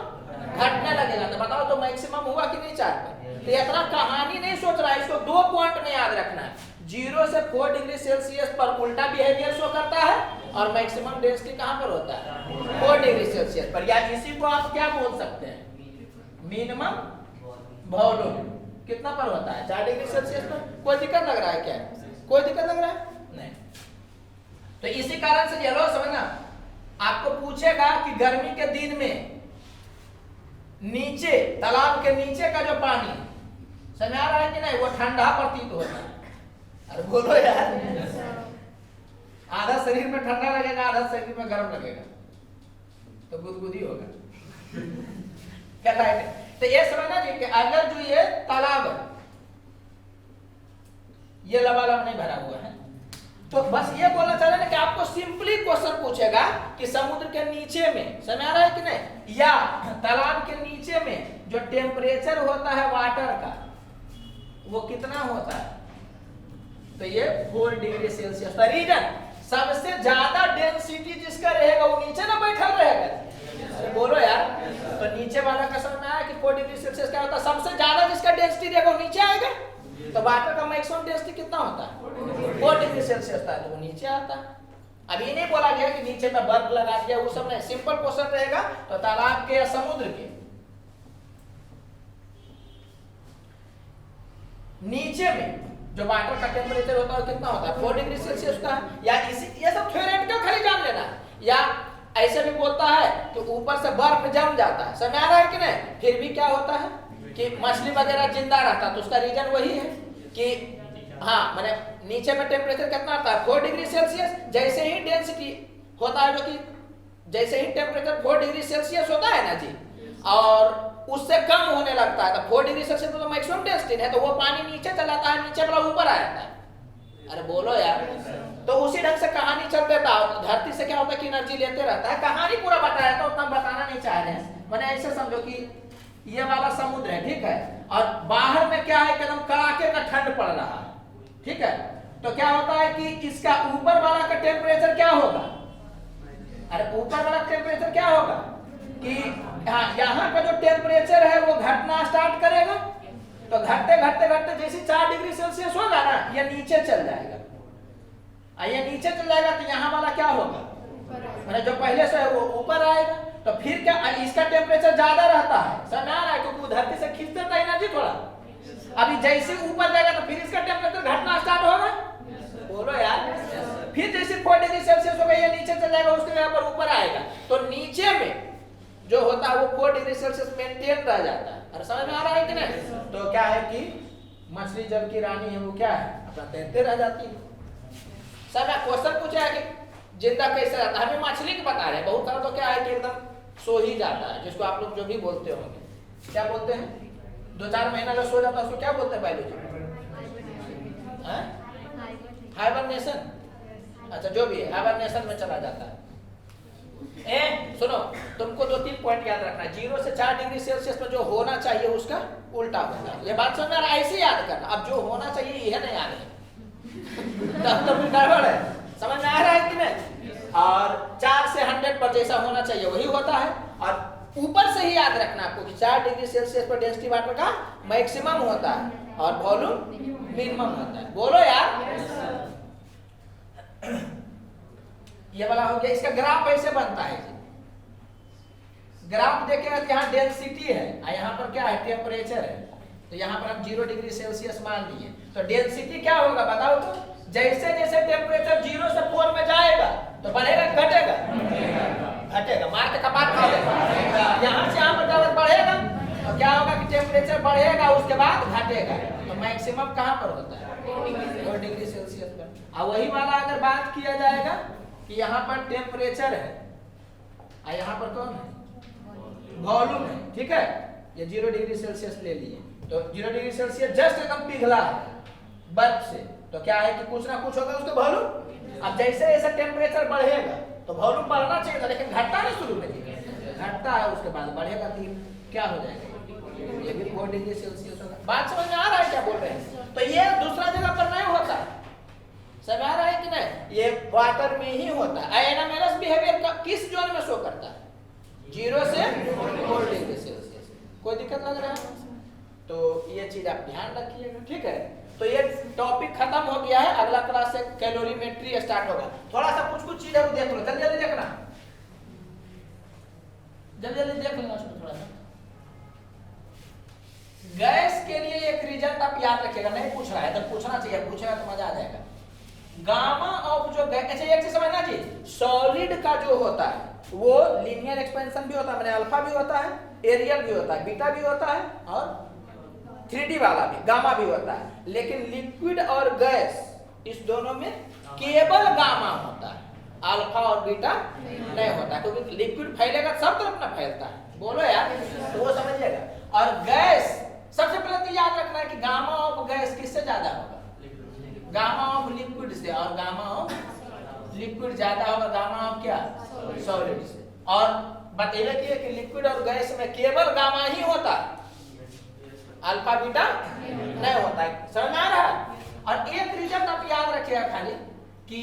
घटने लगेगा। तो बताओ तो मैक्सिमम हुआ कि नहीं 4 पर? तो इतना कहानी नहीं सोच रहा है, इसको 2 पॉइंट में याद रखना है। 0 से 4 डिग्री सेल्सियस पर उल्टा बिहेवियर शो करता है और मैक्सिमम डेंसिटी कहां पर होता है, 4 डिग्री सेल्सियस पर। या इसी को आप क्या बोल सकते हैं, मिनिमम वॉल्यूम। कितना पर होता है 4 डिग्री सेल्सियस पर। कोई दिक्कत लग रहा है क्या? कोई दिक्कत लग रहा है नहीं। तो इसी कारण से चलो समझना, आपको पूछेगा कि गर्मी के दिन में नीचे तालाब के नीचे का जो पानी समझ आ रहा है कि नहीं, वो ठंडा प्रतीत होता है। अरे बोलो यार, आधा शरीर में ठंडा लगेगा, आधा शरीर में गर्म लगेगा, तो गुदगुदी होगा। क्या है? तो ये समझना जी कि अगर जो ये तालाब है, ये लबालब नहीं भरा हुआ है, तो बस ये बोलना चाह रहे हैं कि आपको सिंपली क्वेश्चन पूछेगा कि समुद्र के नीचे में, समझ आ रहा है कि नहीं, या तालाब के नीचे में जो टेम्परेचर होता है वाटर का वो कितना होता है, तो ये 4 डिग्री सेल्सियस। रीजन सबसे ज्यादा डेंसिटी जिसका रहेगा वो नीचे ना बैठा रहेगा। बोलो यार, तो नीचे वाला का समझ में आया कि 4 डिग्री सेल्सियस क्या होता है, सबसे ज्यादा जिसका डेंसिटी रहेगा वो नीचे आएगा। तो वाटर का मैक्सिमम डेंसिटी कितना होता है 4 डिग्री सेल्सियस था, तो वो नीचे आता है। अभी नहीं बोला गया कि नीचे में बर्फ लगा दिया, वो सब नहीं, सिंपल क्वेश्चन रहेगा। तो तालाब के या समुद्र के नीचे में जो वाटर का टेम्परेचर होता है कितना होता है 4 डिग्री सेल्सियस का, या इसी ये सब थ्योरेटिकल खाली जान लेना। या ऐसे भी बोलता है कि ऊपर से बर्फ जम जाता है, समझ आ रहा है कि नहीं, फिर भी क्या होता है कि मछली वगैरह जिंदा रहता है। तो उसका रीजन वही है कि हाँ मैंने नीचे में टेम्परेचर कितना आता है 4 डिग्री सेल्सियस, जैसे ही डेंसिटी होता है, जो कि जैसे ही टेम्परेचर 4 डिग्री सेल्सियस होता है ना जी, और उससे कम होने लगता है, तो 4 डिग्री सेल्सियस तो मैक्सिमम डेंसिटी है, तो वो पानी नीचे चला जाता है, नीचे वाला ऊपर आ जाता है। अरे बोलो यार, तो उसी ढंग से कहानी चल देता है। धरती से क्या होता है कि एनर्जी लेते रहता है। कहानी पूरा बताया तो उतना बताना नहीं चाह रहे हैं, मैंने ऐसे समझो कि ये वाला समुद्र है, ठीक है, और बाहर में क्या है एकदम कड़ाके का ठंड पड़ रहा है, ठीक है, तो क्या होता है कि इसका ऊपर वाला का टेम्परेचर क्या होगा, अरे ऊपर वाला टेम्परेचर क्या होगा कि हाँ यहाँ का जो टेम्परेचर है वो घटना स्टार्ट करेगा, तो घटते घटते घटते जैसे 4 डिग्री सेल्सियस होगा ना, ये नीचे चल जाएगा। ये नीचे चल जाएगा तो यहाँ वाला क्या होगा, मतलब जो पहले से है वो ऊपर आएगा। तो फिर क्या इसका टेम्परेचर ज्यादा रहता है, समझ आ रहा है, क्योंकि धरती से खींचते था एनर्जी थोड़ा। अभी जैसे ऊपर जाएगा तो फिर इसका टेम्परेचर घटना स्टार्ट होगा। बोलो यार, फिर जैसे 4 डिग्री सेल्सियस होगा ये नीचे चल जाएगा, उसके यहाँ पर ऊपर आएगा, तो नीचे में जो होता है वो 4 डिग्री सेल्सियस मेंटेन रह जाता है। अरे समझ में आ रहा है कि नहीं? तो क्या है कि मछली जल की रानी है, वो क्या है अपना तैरते रह जाती है। सब क्वेश्चन पूछा है कि जिंदा कैसे रहता है, हमें मछली की बता रहे हैं। बहुत सारा तो क्या है कि एकदम सो ही जाता है, जिसको आप लोग जो भी बोलते होंगे, क्या बोलते हैं, 2-4 महीना जो सो जाता है उसको क्या बोलते हैं बायोलॉजी में, हाइबरनेशन। अच्छा जो भी है हाइबरनेशन में चला जाता है। सुनो, तुमको 2-3 पॉइंट याद रखना है। 0 से 4 डिग्री सेल्सियस में जो होना चाहिए उसका उल्टा होता है। ये बात समझ में आ रहा है? ऐसे याद करना। अब जो होना चाहिए यह नहीं याद है तब तो फिर गड़बड़ है। समझ में आ रहा है कि नहीं? और 4 से 100 पर जैसा होना चाहिए वही होता है। और ऊपर से ही याद रखना आपको कि 4 डिग्री सेल्सियस पर डेंसिटी वाटर का मैक्सिमम होता है और वॉल्यूम मिनिमम होता है। बोलो यार, ये वाला हो गया। इसका ग्राफ ऐसे बनता है, ग्राफ देखेगा तो यहाँ डेंसिटी है और यहाँ पर क्या है टेम्परेचर है। तो यहाँ पर हम 0 डिग्री सेल्सियस मान लिए, तो डेंसिटी क्या होगा बताओ तो? जैसे जैसे टेम्परेचर 0 से 4 में जाएगा तो बढ़ेगा घटेगा? घटेगा। मार के कपाट खा देगा। यहाँ से यहाँ पर जब बढ़ेगा तो क्या होगा कि टेम्परेचर बढ़ेगा, उसके बाद घटेगा। तो मैक्सिमम कहाँ पर होता है 4 डिग्री सेल्सियस पर। और वही वाला अगर बात किया जाएगा कि यहाँ पर टेम्परेचर है और यहाँ पर कौन है वॉल्यूम है, ठीक है, ये 0 डिग्री सेल्सियस ले लिए, तो 0 डिग्री सेल्सियस जस्ट एकदम पिघला है बर्फ से, तो क्या है कि कुछ ना कुछ होगा उसके वॉल्यूम। अब जैसे जैसे टेम्परेचर बढ़ेगा तो वॉल्यूम बढ़ना चाहिए था, लेकिन घटता नहीं, शुरू में घटता है, उसके बाद बढ़ेगा तो क्या हो जाएगा, ये भी 4 डिग्री सेल्सियस होगा। बात समझ में आ रहा है क्या बोल रहे हैं? तो ये दूसरा जगह पर नहीं होता, समझ आ रहा है कि नहीं? ये वाटर में ही होता है। एनामेरस बिहेवियर का किस जोन में शो करता है? 0 से 4 डिग्री सेल्सियस। कोई दिक्कत लग रहा है? तो ये चीज आप ध्यान रखिएगा, ठीक है। तो ये टॉपिक खत्म हो गया है। अगला क्लास से कैलोरीमेट्री स्टार्ट होगा। थोड़ा सा कुछ चीज है वो देख लो, जल्दी जल्दी देखना, जल्दी जल्दी देख लेना उसको थोड़ा सा। गैस के के लिए एक रिजल्ट आप याद रखिएगा, नहीं पूछ रहा है तो पूछना चाहिए, पूछेगा तो मजा आ जाएगा। गामा ऑफ जो अच्छा एक चीज समझना जी, सॉलिड का जो होता है वो लीनियर एक्सपेंशन भी होता है, मैंने अल्फा भी होता है, एरियल भी होता है, बीटा भी होता है और 3D वाला भी गामा भी होता है। लेकिन लिक्विड और गैस इस दोनों में केवल गामा होता है, अल्फा और बीटा नहीं होता, क्योंकि लिक्विड फैलेगा सब तरफ ना फैलता है, बोलो यार तो वो समझिएगा। और गैस सबसे पहले तो याद रखना है कि गामा ऑफ गैस किससे ज्यादा होगा, गामा ऑफ लिक्विड से, और गामा ऑफ लिक्विड ज्यादा होगा गामा ऑफ क्या, सॉलिड से। और बताइए कि लिक्विड और गैस में केवल गामा ही होता है, अल्फा बीटा नहीं होता है, समझ में आ रहा है। और एक रिजल्ट आप याद रखिएगा खाली कि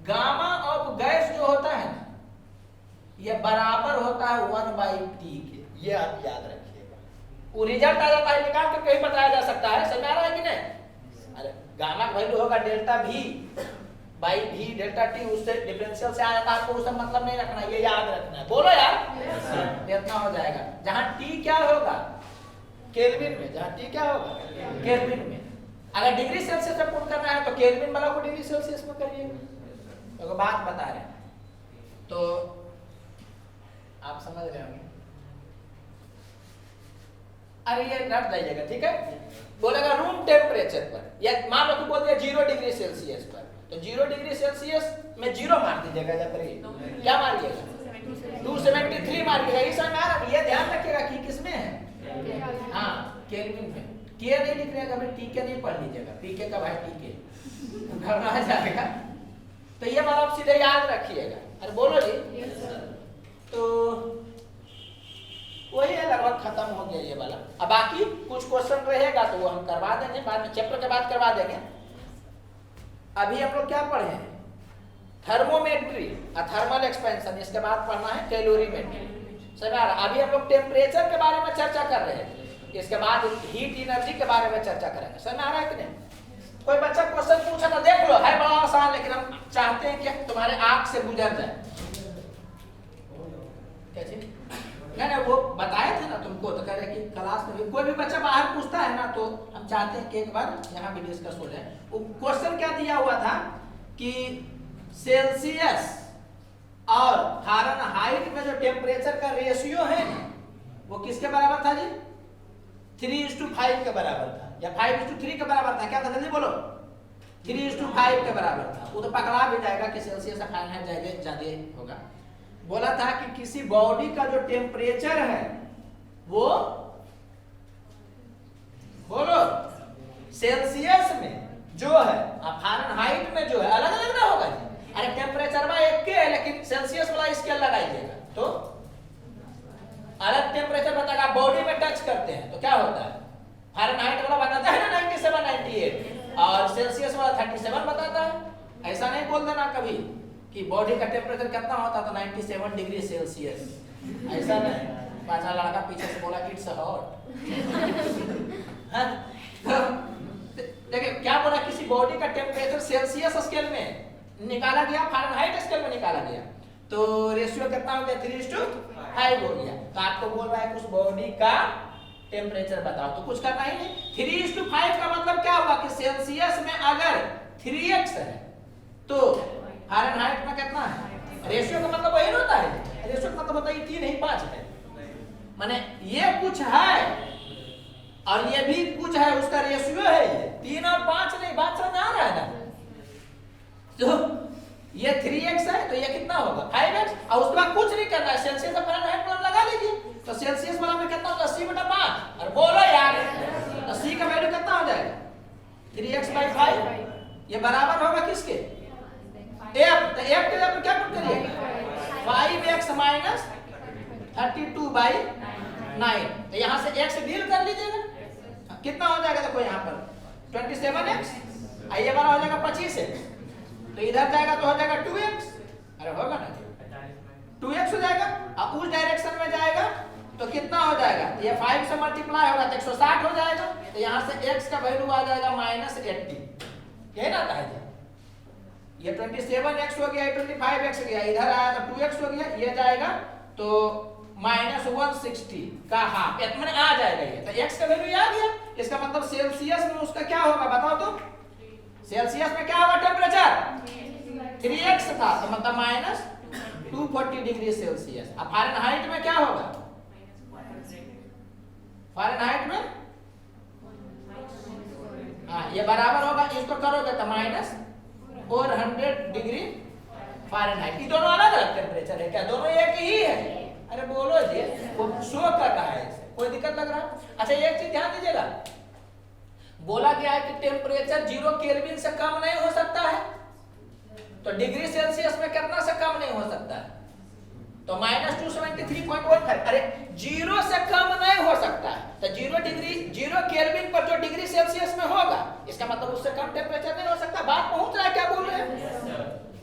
गामा ऑफ गैस जो होता है ना ये बराबर होता है 1/T के, ये आप याद रखिएगा। वो रिजल्ट आ जाता है, निकाल कर कहीं बताया जा सकता है, समझ आ रहा है कि नहीं। अरे गामा का वैल्यू होगा delta V by V delta T, उससे डिफरेंशियल से आ जाता है, आपको उसका मतलब नहीं रखना, ये याद रखना है, बोलो यार इतना हो जाएगा। जहां T क्या होगा केल्विन में, जहां T क्या होगा केल्विन में। अगर डिग्री सेल्सियस में पुट करना है तो केल्विन वाला को डिग्री सेल्सियस में करिए, तो बात बता रहे हैं तो आप समझ रहे होंगे। अरे ये रट जाइएगा, ठीक है। बोलेगा रूम टेम्परेचर पर, या मान लो कि बोल दिया 0 डिग्री सेल्सियस पर, तो 0 डिग्री सेल्सियस में 0 मार दीजिएगा, जब क्या मारिएगा 273 मारिएगा। ये समझ आ रहा है, ये ध्यान रखिएगा कि किसमें है, हाँ केल्विन में। के नहीं लिख रहे भाई, टी के नहीं पढ़ लीजिएगा, पी के का भाई टी के घबरा जाएगा, तो ये बात आप सीधे याद रखिएगा। अरे बोलो जी तो वही है, लगभग खत्म हो गया ये वाला। अब बाकी कुछ क्वेश्चन रहेगा तो वो हम करवा देंगे बाद में, चैप्टर के बाद करवा देंगे। अभी हम लोग क्या पढ़े हैं, थर्मोमेट्री और थर्मल एक्सपेंशन, इसके बाद पढ़ना है कैलोरीमेट्री, समझ आ रहा। अभी हम लोग टेम्परेचर के बारे में चर्चा कर रहे हैं, इसके बाद हीट एनर्जी के बारे में चर्चा करेंगे, समझ आ रहा है कि नहीं। कोई बच्चा क्वेश्चन पूछा तो देख लो, है बड़ा आसान, लेकिन हम चाहते हैं कि तुम्हारे आंख से गुजर जाए। कैसे नहीं वो बताए थे ना तुमको, तो कह रहे कि क्लास में कोई भी बच्चा बाहर पूछता है ना तो हम चाहते हैं कि एक बार यहाँ भी डिस्कस हो जाए। वो क्वेश्चन क्या दिया हुआ था कि सेल्सियस और फारेनहाइट में जो टेम्परेचर का रेशियो है वो किसके बराबर था जी, 3:5 के बराबर था, या 5:3 के बराबर था, क्या था जल्दी बोलो, 3:5 के बराबर था। वो तो पकड़ा भी जाएगा कि सेल्सियस और फारेनहाइट ज्यादा होगा। बोला था कि किसी बॉडी का जो टेम्परेचर है वो बोलो सेल्सियस में जो है और फारेनहाइट में जो है अलग अलग ना होगा जी। अरे टेम्परेचर में एक के है लेकिन सेल्सियस वाला स्केल लगाइएगा तो अलग टेम्परेचर बताएगा। बॉडी में टच करते हैं तो क्या होता है, फारेनहाइट वाला बताता है ना 97 98 और सेल्सियस वाला 37 बताता है। ऐसा नहीं बोल देना कभी कि बॉडी का टेम्परेचर कितना होता तो 97 डिग्री सेल्सियस, ऐसा नहीं। पांचवा लड़का पीछे से बोला इट्स हॉट। देखिए क्या बोला, किसी बॉडी का टेम्परेचर सेल्सियस स्केल में निकाला गया, फारेनहाइट स्केल में निकाला गया, तो रेशियो कितना हो गया 3:5 हो गया। तो आपको बोल रहा है उस बॉडी का टेम्परेचर बताओ, तो कुछ करना ही नहीं। 3:5 का मतलब क्या होगा कि सेल्सियस में अगर 3x है तो फारेनहाइट में कितना है, रेशियो का मतलब वही होता है, रेशियो का मतलब होता है 3 नहीं 5 है, माने ये कुछ है और ये भी कुछ है, उसका रेशियो है ये 3 और 5 नहीं। बात समझ आ रहा है ना, तो ये 3x है तो ये कितना होगा 5x, और उसके बाद कुछ नहीं करना है, सेल्सियस और फारेनहाइट में लगा लीजिए। तो सेल्सियस वाला में कितना होगा 80/5, और बोलो यार 80 का वैल्यू कितना हो जाएगा 3x/5, ये बराबर होगा किसके f, तो f के जगह क्या पुट करिएगा 5x - 32/9, तो यहाँ से x डील कर लीजिएगा, कितना हो जाएगा देखो यहाँ पर 27x, ये वाला हो जाएगा 25x, तो इधर जाएगा तो हो जाएगा 2x, अरे होगा ना 2x हो जाएगा, अब उस डायरेक्शन में जाएगा तो कितना हो जाएगा, ये 5 से मल्टीप्लाई होगा तो 160 हो जाएगा, तो यहाँ से x का वैल्यू आ जाएगा -80, यही ना था ये 27x हो गया, 25x गया, इधर आया तो 2x हो गया, ये जाएगा तो -160 का हाफ, मैंने आ जाएगा ये। तो x का वैल्यू आ गया, इसका मतलब सेल्सियस में उसका क्या होगा बताओ तो। सेल्सियस में क्या होगा टेम्परेचर 3x था, तो मतलब -240 डिग्री सेल्सियस। अब फ़ारेनहाइट में क्या होगा, फ़ारेनहाइट में हाँ ये बराबर होगा, इसको करोगे तो -400 डिग्री फ़ारेनहाइट। ये दोनों अलग अलग टेम्परेचर है क्या, दोनों एक ही है? अरे बोलो जी, वो शो कर रहा है इसे, कोई दिक्कत लग रहा है? अच्छा एक चीज ध्यान दीजिएगा, बोला गया है कि टेम्परेचर 0 केल्विन से कम नहीं हो सकता है, तो डिग्री सेल्सियस में कितना से कम नहीं हो सकता है, तो -273.15। अरे 0 से कम नहीं हो सकता है, तो 0 केल्विन पर जो डिग्री सेल्सियस में होगा, इसका मतलब उससे कम टेम्परेचर नहीं हो सकता। बात पहुंच रहा है क्या बोल रहे हैं?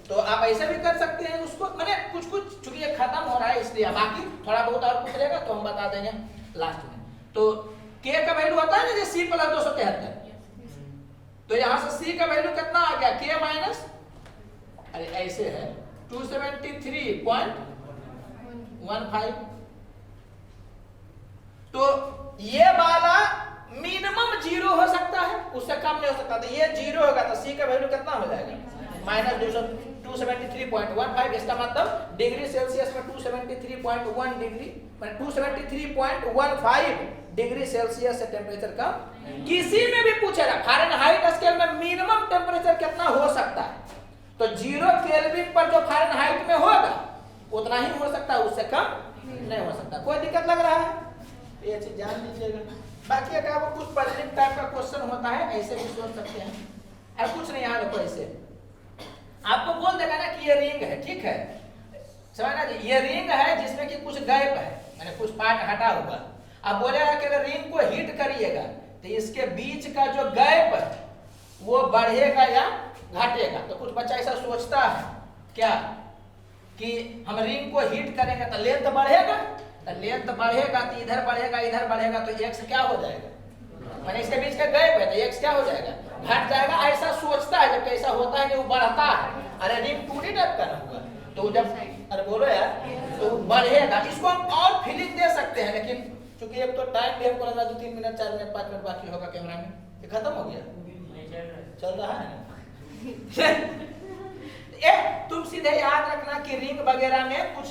तो आप ऐसे भी कर सकते हैं उसको, मैंने कुछ चूंकि ये खत्म हो रहा है इसलिए, बाकी थोड़ा बहुत और पूछ लेगा तो हम बता देंगे लास्ट में। तो k का वैल्यू होता है ना C + 273, तो यहाँ से C का वैल्यू कितना आ गया, k माइनस, अरे ऐसे है 273.15। तो ये वाला मिनिमम 0 हो सकता है, उससे कम नहीं हो सकता। तो ये 0 होगा तो C का वैल्यू कितना हो जाएगा, -273.15। इसका मतलब डिग्री सेल्सियस में 273.1 डिग्री, 273.15 डिग्री सेल्सियस से टेम्परेचर कम। किसी में भी पूछेगा फ़ारेनहाइट स्केल में मिनिमम टेम्परेचर कितना हो सकता है, तो 0 केल्विन पर जो फ़ारेनहाइट में होगा उतना ही हो सकता है, उससे कम नहीं हो सकता। कोई दिक्कत लग रहा है? ये चीज जान लीजिएगा। बाकी अगर वो कुछ पजलिंग टाइप का क्वेश्चन होता है ऐसे भी सोच सकते हैं। और कुछ नहीं, यहाँ देखो ऐसे आपको बोल देगा ना कि ये रिंग है, ठीक है, समझना जी, ये रिंग है जिसमें कि कुछ गैप है, मैंने कुछ पार्ट हटा हुआ। अब बोलेगा कि अगर रिंग को हीट करिएगा तो इसके बीच का जो गैप है वो बढ़ेगा या घटेगा। तो कुछ बच्चा ऐसा सोचता है क्या कि हम रिंग को हीट करेंगे तो लेंथ बढ़ेगा, तो लेंथ बढ़ेगा तो इधर बढ़ेगा तो x क्या हो जाएगा, मैंने इसके बीच का गैप है तो x क्या हो जाएगा, घट जाएगा। ऐसा सोचता है, जब ऐसा होता है कि वो बढ़ता है। अरे रिंग 2D टाइप का ना हुआ तो जब, अरे बोलो यार, तो बढ़ेगा। इसको हम और फीलिंग दे सकते हैं, लेकिन चूंकि एक तो टाइम भी हमको लग रहा है 2-3 मिनट 4 मिनट 5 मिनट बाकी होगा कैमरा में, ये खत्म हो गया, चल रहा है तुम सीधे याद रखना कि रिंग वगैरह में कुछ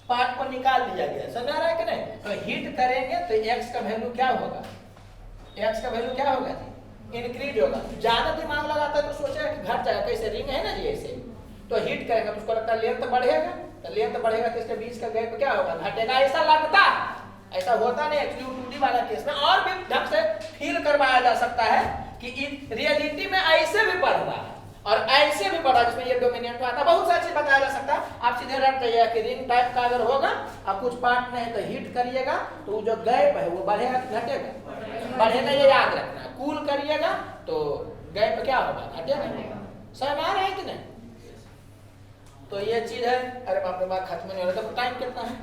पार्ट को निकाल दिया गया, समझ आ रहा है कि नहीं? तो हीट करेंगे तो x का वैल्यू क्या होगा, x का वैल्यू क्या होगा जी, इंक्रीज होगा। ज्यादा दिमाग लगाता है तो सोचेगा कि घट जाएगा, कैसे रिंग है ना जी ऐसे, तो हीट करेगा तो उसको लगता है लेंथ बढ़ेगा, तो लेंथ बढ़ेगा तो इसके बीच का गैप क्या होगा, घटेगा। ऐसा लगता, ऐसा होता नहीं। एक्चुअली 2D वाला केस में और भी ढंग से फील करवाया जा सकता है कि रियलिटी में ऐसे भी बढ़ रहा है और ऐसे भी बढ़ा, जिसमें ये डोमिनेंट आता है। बहुत सारी चीज बताया जा सकता है। आप सीधे रट जाइए कि रिंग टाइप का अगर होगा और कुछ पार्ट में है तो हीट करिएगा तो जो गैप है वो बढ़ेगा कि घटेगा, बढ़ेगा, ये याद रखना। कूल करिएगा तो गैप क्या होगा, घटेगा। समझ आ रहा है कि नहीं? तो ये चीज है। अरे बाप रे बाप, खत्म नहीं हो रहा। तो टाइम कितना है,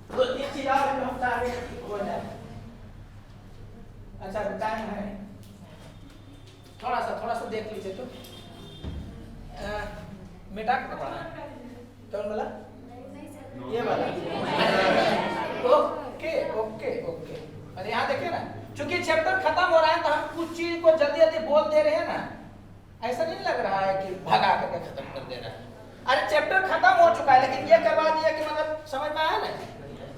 तो ये चीज और हम आगे हो जाए। अच्छा टाइम है, थोड़ा सा देख लीजिए। तो मिटा के पढ़ा कौन वाला, ये वाला। ओके। अरे यहाँ देखिए ना, चूंकि चैप्टर खत्म हो रहा है तो हम कुछ चीज को जल्दी बोल दे रहे हैं ना, ऐसा नहीं लग रहा है कि भगा करके खत्म कर दे रहा है। अरे चैप्टर खत्म हो चुका है, लेकिन ये करवा दिया कि मतलब समझ में आया ना।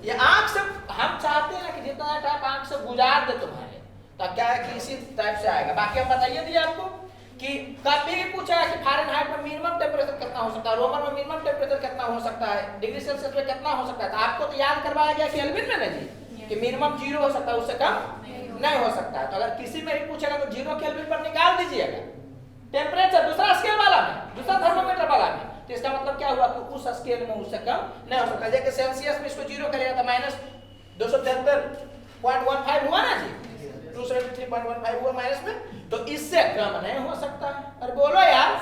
ये आंख से हम चाहते हैं कि जितना टाइम आंख से गुजार दे तुम्हारे, तब क्या है कि इसी टाइप से आएगा। बाकी हम बताइए दिए आपको कि कभी भी पूछा है कि फ़ारेनहाइट में मिनिमम टेम्परेचर कितना हो सकता है, रोमन में मिनिमम टेम्परेचर कितना हो सकता है, डिग्री सेल्सियस में कितना हो सकता है। तो आपको तो याद करवाया गया केल्विन में ना जी, कि मिनिमम 0 हो सकता है, उससे कम नहीं हो सकता है। तो अगर किसी में भी पूछेगा तो 0 केल्विन पर निकाल दीजिएगा टेम्परेचर, दूसरा स्केल वाला में, दूसरा थर्मोमीटर वाला में। तो इसका मतलब क्या हुआ कि उस स्केल में उससे कम नहीं हो सकता। जैसे सेल्सियस में इसको 0 करेगा तो -273.15 हुआ ना जी, 273.15 हुआ माइनस में, तो इससे कम नहीं हो सकता है। अरे बोलो यार।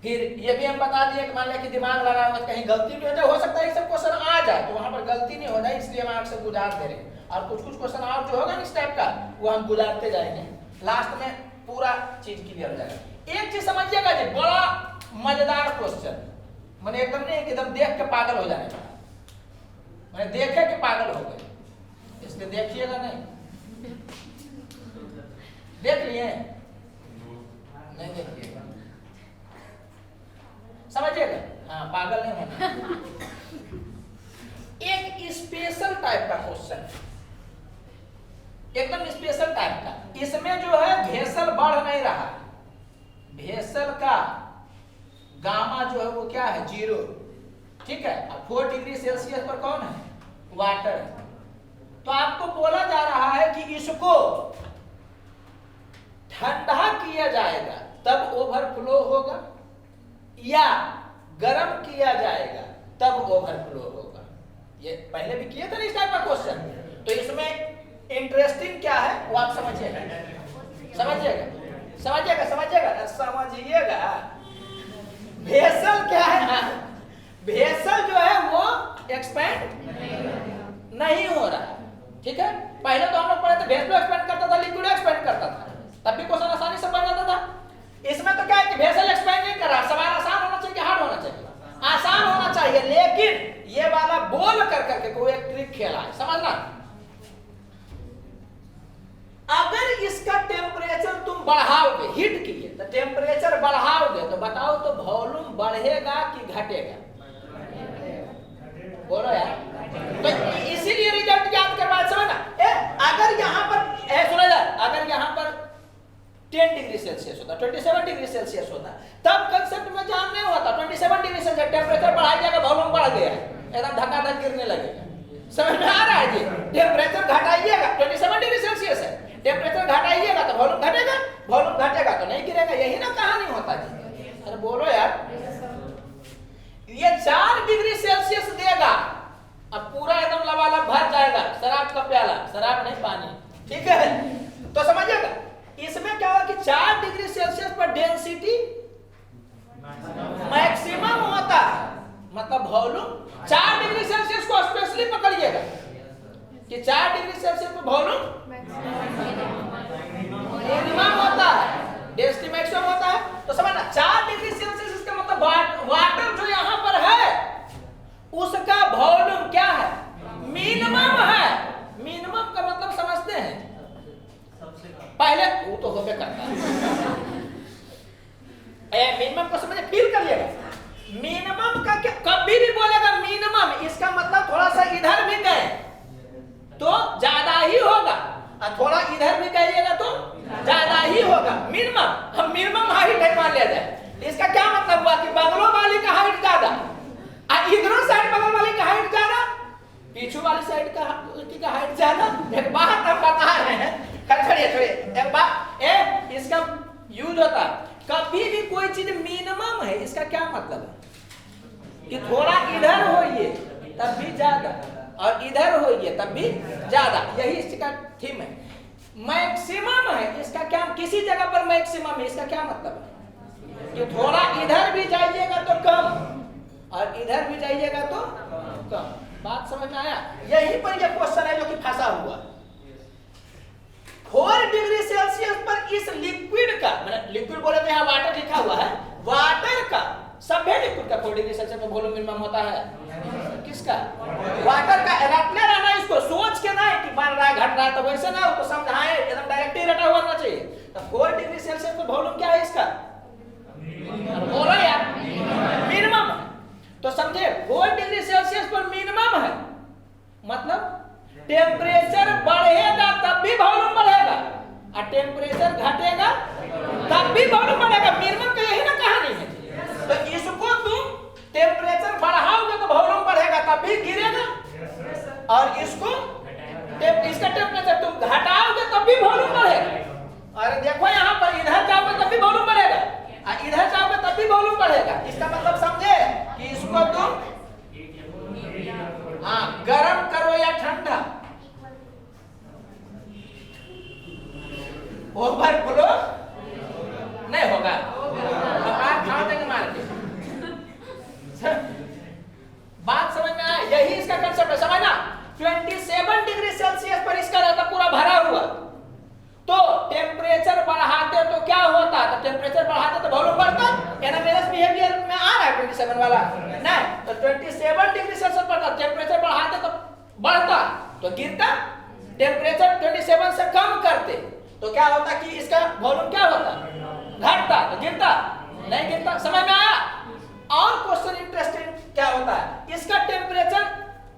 फिर ये भी हम बता दिए कि मान लिया कि दिमाग लगा हुआ कहीं गलती भी हो जाए, हो सकता है ये सब क्वेश्चन आ जाए तो वहां पर गलती नहीं हो जाए, इसलिए हम आपसे गुजार दे रहे हैं। और कुछ क्वेश्चन और जो होगा इस टाइप का वो हम गुजारते जाएंगे, लास्ट में पूरा चीज क्लियर हो जाएगा। एक चीज समझिएगा जी, बड़ा मजेदार क्वेश्चन, मैंने एकदम नहीं एकदम देख के पागल हो जाने का। मैं देखे कि पागल हो गए, इसलिए देखिएगा नहीं। देख लिए नहीं, देखिएगा, समझिएगा। हाँ, पागल नहीं होना। एक स्पेशल टाइप का क्वेश्चन, एकदम स्पेशल टाइप का। इसमें जो है भेसल बढ़ नहीं रहा, भेसल का गामा जो है वो क्या है, 0, ठीक है। अब 4 डिग्री सेल्सियस पर कौन है, वाटर है। तो आपको बोला जा रहा है कि इसको ठंडा किया जाएगा तब ओवरफ्लो होगा, या गर्म किया जाएगा तब ओवरफ्लो होगा। ये पहले भी किए थे ना इस टाइप का क्वेश्चन। तो इसमें इंटरेस्टिंग क्या है वो आप समझिएगा, समझिएगा, समझिएगा, समझिएगा, समझिएगा। भेसल क्या है, भेसल जो है वो एक्सपेंड नहीं हो रहा, ठीक है। पहले तो हम लोग पढ़े थे भेसल एक्सपेंड करता था, लिक्विड एक्सपेंड करता था, तब भी क्वेश्चन आसानी से बन जाता था। इसमें तो क्या है कि भेसल एक्सपेंड नहीं कर रहा। सवाल आसान होना चाहिए कि हार्ड होना चाहिए, आसान होना चाहिए, लेकिन ये वाला बोल कर करके कोई एक ट्रिक खेला है, समझना। अगर इसका टेम्परेचर तुम बढ़ाओगे, हीट किए तो टेम्परेचर बढ़ाओगे तो बताओ तो वॉल्यूम बढ़ेगा कि घटेगा, बोलो यार। तो इसीलिए रिजल्ट याद करवा, समझना। अगर यहाँ पर सुना जाए, अगर यहाँ पर 10 डिग्री सेल्सियस होता, 27 डिग्री सेल्सियस होता, तब कंसेप्ट में जान नहीं होता। 27 डिग्री सेल्सियस टेम्परेचर बढ़ाई जाएगा, वॉल्यूम बढ़ गया, एकदम धक्का-धक गिरने लगेगा। समझ में आ रहा है जी? टेम्परेचर घटाइएगा, 27 डिग्री सेल्सियस है, टेम्परेचर घटाइएगा तो वॉल्यूम घटेगा, वॉल्यूम घटेगा तो नहीं गिरेगा। यही ना कहानी होता जी। अरे बोलो यार, ये 4 डिग्री सेल्सियस देगा, अब पूरा एकदम लबालब भर जाएगा शराब का प्याला, शराब नहीं पानी, ठीक है। तो समझिएगा इसमें क्या होगा कि 4 डिग्री सेल्सियस पर डेंसिटी मैक्सिमम होता है, मतलब वॉल्यूम 4 डिग्री सेल्सियस को स्पेशली पकड़िएगा कि 4 डिग्री सेल्सियस पर वॉल्यूम मिनिमम होता है, डेंसिटी मैक्सिमम होता है। तो समझना 4 डिग्री सेल्सियस इसका मतलब वाटर जो यहाँ पर है उसका वॉल्यूम क्या है, मिनिमम है। मिनिमम का मतलब समझते हैं, पहले वो तो होबे करता है, मिनिमम को समझे, फील करिएगा। मिनिमम का क्या, कभी भी बोलेगा मिनिमम, इसका मतलब थोड़ा सा इधर भी गए तो ज्यादा ही होगा, और थोड़ा इधर भी गइएगा तो ज्यादा ही होगा। मिनिमम, हम मिनिमम हाइट है मान लिया जाए, इसका क्या मतलब हुआ कि बगलों वाली का हाइट ज्यादा, और इधरों साइड बगल वाली का हाइट ज्यादा, पीछू वाली साइड का हाइट ज्यादा। एक बात हम बता रहे हैं, छोड़िए, एक बात इसका यूज होता है। कभी भी कोई चीज मिनिमम है, इसका क्या मतलब है कि थोड़ा इधर होइए तब भी ज्यादा, और इधर होइए तब भी ज्यादा, यही इसका थीम है। मैक्सिमम है, इसका क्या, किसी जगह पर मैक्सिमम है, इसका क्या मतलब है कि थोड़ा इधर भी जाइएगा तो कम और इधर भी जाइएगा तो कम। बात समझ में आया? यही पर यह क्वेश्चन है जो कि फंसा हुआ। 4 डिग्री सेल्सियस पर इस लिक्विड का, मतलब लिक्विड बोले तो यहाँ वाटर लिखा हुआ है, वाटर का, सभी लिक्विड का 4 डिग्री सेल्सियस पर वॉल्यूम मिनिमम होता है। किसका? वाटर का। रटने रहना इसको, सोच के नहीं कि बढ़ रहा है घट रहा है, तो वैसे ना उसको समझाएं, एकदम डायरेक्ट ही रटा हुआ होना चाहिए। तो 4 डिग्री सेल्सियस पर वॉल्यूम क्या है इसका, बोलो यार, मिनिमम। तो समझे 4 डिग्री सेल्सियस पर मिनिमम है, मतलब टेम्परेचर बढ़ेगा तब भी वॉल्यूम बढ़ेगा, और टेम्परेचर घटेगा तब भी वॉल्यूम बढ़ेगा। मिनिमम का यही ना कहानी है। तो इसको तुम टेम्परेचर बढ़ाओगे तो वॉल्यूम बढ़ेगा तब भी गिरेगा, और इसको इसका टेम्परेचर तुम घटाओगे तब भी वॉल्यूम बढ़ेगा। और देखो यहाँ पर इधर जाओगे तब भी वॉल्यूम बढ़ेगा, और इधर जाओगे तब भी वॉल्यूम बढ़ेगा। इसका मतलब समझे कि इसको तुम गरम करो या ठंडा, ओवरफ्लो नहीं होगा, खा देंगे मार के। बात समझ में आया? यही इसका कंसेप्ट है, समझना। 27 डिग्री सेल्सियस पर इसका रहता पूरा भरा हुआ, तो टेम्परेचर बढ़ाते तो क्या होता, तो टेम्परेचर बढ़ाते तो वॉल्यूम बढ़ता। एनामेरस बिहेवियर में आ रहा है 27 वाला नहीं, तो 27 डिग्री सेल्सियस पर टेम्परेचर बढ़ाते तो टेम्परेचर 27 से कम करते तो क्या होता कि इसका वॉल्यूम क्या होता, घटता, तो गिरता नहीं, गिरता। समझ में आया? और क्वेश्चन इंटरेस्टिंग क्या होता है, इसका टेम्परेचर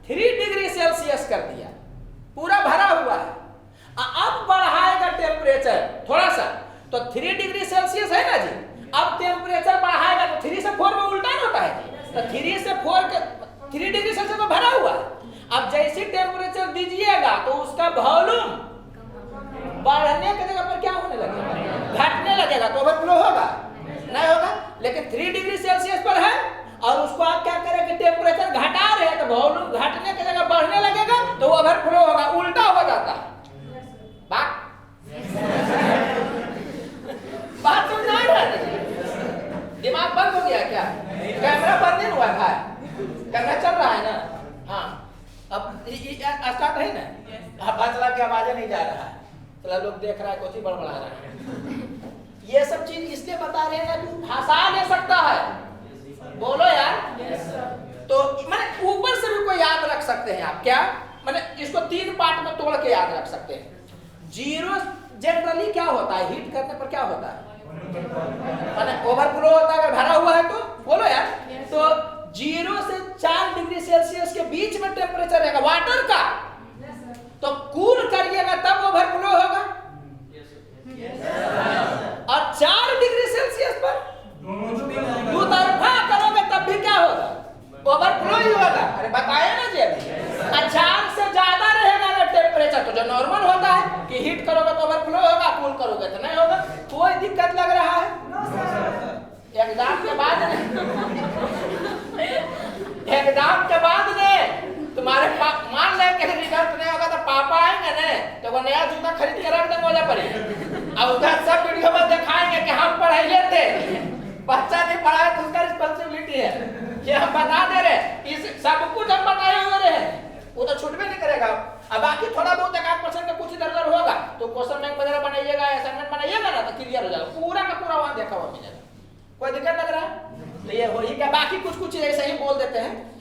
3 डिग्री सेल्सियस कर दिया, पूरा भरा हुआ है, अब बढ़ाएगा टेम्परेचर थोड़ा सा तो 3 डिग्री सेल्सियस है ना जी, अब टेम्परेचर बढ़ाएगा तो 3 से 4 में उल्टा नहीं होता है जी, तो 3 से 4 के 3 डिग्री सेल्सियस में भरा हुआ है। अब जैसे टेम्परेचर दीजिएगा तो उसका वॉल्यूम बढ़ने की जगह पर क्या होने लगेगा, घटने लगेगा, तो ओवरफ्लो होगा नहीं होगा। लेकिन 3 डिग्री सेल्सियस पर है और उसको आप क्या करें कि टेम्परेचर घटा रहे हैं तो वॉल्यूम घटने की जगह बढ़ने लगेगा तो ओवरफ्लो होगा, उल्टा हो जाता है। बात समझ आ रहा है? दिमाग बंद हो गया क्या? कैमरा बंद नहीं हुआ भाई, कैमरा चल रहा है ना? हाँ, अब स्टार्ट है ना? बंसला की आवाज नहीं जा रहा है, चला लोग देख रहा है, कुछ ही बड़बड़ा रहा है। ये सब चीज इसलिए बता रहे हैं कि भाषा ले सकता है, बोलो यार। तो मैंने ऊपर से भी कोई याद रख सकते हैं आप, क्या मैंने इसको 3 पार्ट में तोड़ के याद रख सकते हैं। जीरो जनरली क्या होता है, हीट करने पर क्या होता है, माने ओवरफ्लो होता है, अगर भरा हुआ है तो बोलो यार। तो 0 से 4 डिग्री सेल्सियस के बीच में टेम्परेचर रहेगा वाटर का, तो कूल करिएगा तब ओवरफ्लो होगा। और 4 डिग्री सेल्सियस पर दो तरफा करोगे तब भी क्या होगा, ओवरफ्लो ही होगा। अरे बताया ना जी अभी। 4 से ज्यादा रहेगा ना टेम्परेचर, तो जो नॉर्मल होता है कि हीट करोगे तो ओवरफ्लो होगा, कूल करोगे तो नहीं होगा। कोई दिक्कत लग रहा है? एग्जाम के बाद एग्जाम के बाद ने तुम्हारे मान ले कि रिजल्ट नहीं होगा तो पापा आएंगे ना तो वो नया जूता खरीद के रख देंगे मजा पड़ी, अब उधर सब वीडियो में दिखाएंगे कि हम पढ़ाई लेते, बच्चा नहीं पढ़ाया तो उसका रिस्पॉन्सिबिलिटी है, ये हम बता दे रहे, इस सब कुछ हम बताए हुए रहे, वो तो छूट भी नहीं करेगा। अब बाकी थोड़ा बहुत 1% का कुछ इधर उधर होगा तो क्वेश्चन बैंक वगैरह बनाइएगा, असाइनमेंट बनाइएगा ना तो क्लियर हो जाएगा, पूरा का पूरा वहां देखा हुआ मिलेगा। कोई दिक्कत लग रहा है? तो ये हो ही क्या, बाकी कुछ कुछ ऐसे ही बोल देते हैं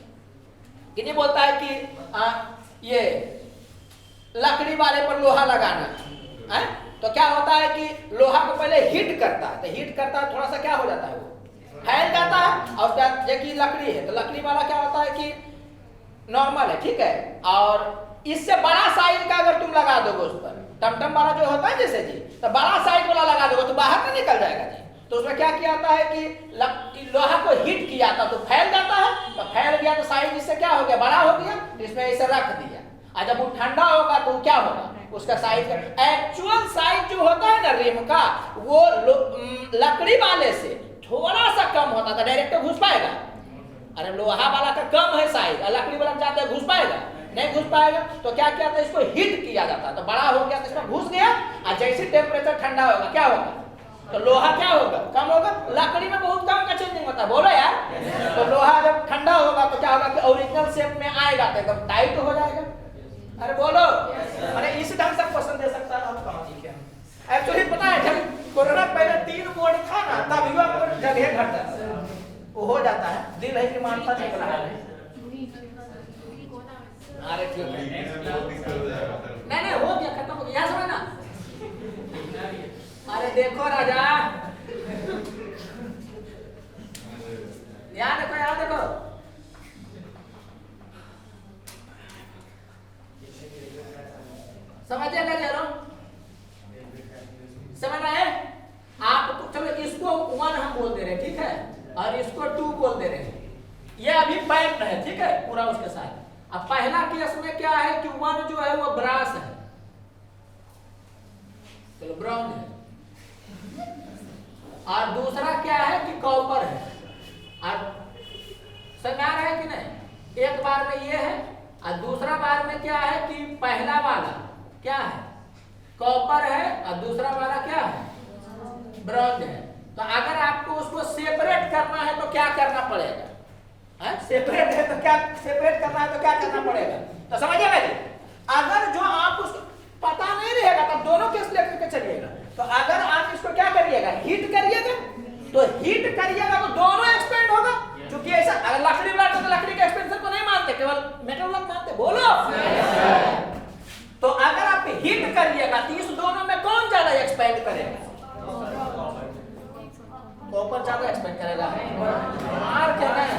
कि नहीं बोलता है कि ये लकड़ी वाले पर लोहा लगाना है, तो क्या होता है कि लोहा को पहले हीट करता है, तो हीट करता है थोड़ा सा क्या हो जाता है, वो फैल जाता है। और देखिए लकड़ी है तो लकड़ी वाला क्या होता है कि नॉर्मल है, ठीक है, और इससे बड़ा साइज का अगर तुम लगा दोगे उस पर, टमटम वाला जो होता है जैसे जी, तो बड़ा साइज वाला लगा दोगे तो बाहर में निकल जाएगा जी। तो उसमें क्या किया जाता है कि लोहा को हीट किया था तो फैल जाता है, तो फैल गया तो साइज इससे क्या हो गया, बड़ा हो गया, तो इसमें ऐसे रख दिया। और जब वो ठंडा होगा तो क्या होगा, उसका साइज एक्चुअल साइज जो होता है ना रिम का, वो लकड़ी वाले से थोड़ा सा कम होता था, डायरेक्ट घुस पाएगा। अरे लोहा वाला का कम है साइज, लकड़ी वाला जाते है घुस पाएगा, नहीं घुस पाएगा। तो क्या किया था, इसको हीट किया जाता, तो बड़ा हो गया तो इसमें घुस गया, और जैसे टेम्परेचर ठंडा होगा क्या होगा, तो लोहा क्या होगा, कम होगा। लकड़ी में बहुत कम का चेंजिंग होता है, बोलो यार। तो लोहा जब ठंडा होगा तो क्या होगा कि ओरिजिनल शेप में आएगा, तो एकदम टाइट हो जाएगा। अरे बोलो, अरे इस ढंग से क्वेश्चन दे सकता है, आप कहाँ सीखे? एक्चुअली पता है जब कोरोना पहले 3 बोर्ड था ना, तब युवा को जगह घट जाता, वो हो जाता है, दिल है कि मानता नहीं रहा है। अरे ठीक है, नहीं हो गया, खत्म हो गया, समझ ना। अरे देखो राजा, यहाँ देखो, यहाँ देखो, समझिएगा जरूर, समझ रहे हैं आप? तो चलो इसको 1 हम बोल दे रहे हैं, ठीक है, और इसको 2 बोल दे रहे हैं, ये अभी पैक्ड है, ठीक है, पूरा उसके साथ। अब पहला केस में क्या है कि 1 जो है वो ब्रास है, चलो ब्राउन है, और दूसरा क्या है कि कॉपर है। और समझ आ रहा है कि नहीं? एक बार में ये है और दूसरा बार में क्या है कि पहला वाला क्या है, कॉपर है, और दूसरा वाला क्या है, ब्रॉन्ज है। तो अगर आपको उसको सेपरेट करना है तो क्या करना पड़ेगा, सेपरेट है तो क्या सेपरेट करना है तो क्या करना पड़ेगा, तो समझिएगा जी। अगर जो आप उसको पता नहीं रहेगा तब दोनों केस लेकर के चलिएगा। तो अगर आप इसको क्या करिएगा, हीट करिएगा, तो हीट करिएगा तो दोनों एक्सपेंड होगा, क्योंकि ऐसा अगर लकड़ी वाला तो लकड़ी के एक्सपेंशन को नहीं मानते, केवल मेटल वाला मानते, बोलो। तो अगर हीट करिएगा तो इस दोनों में कौन ज्यादा एक्सपेंड करेगा? कॉपर ज्यादा एक्सपेंड करेगा। मार के नहीं,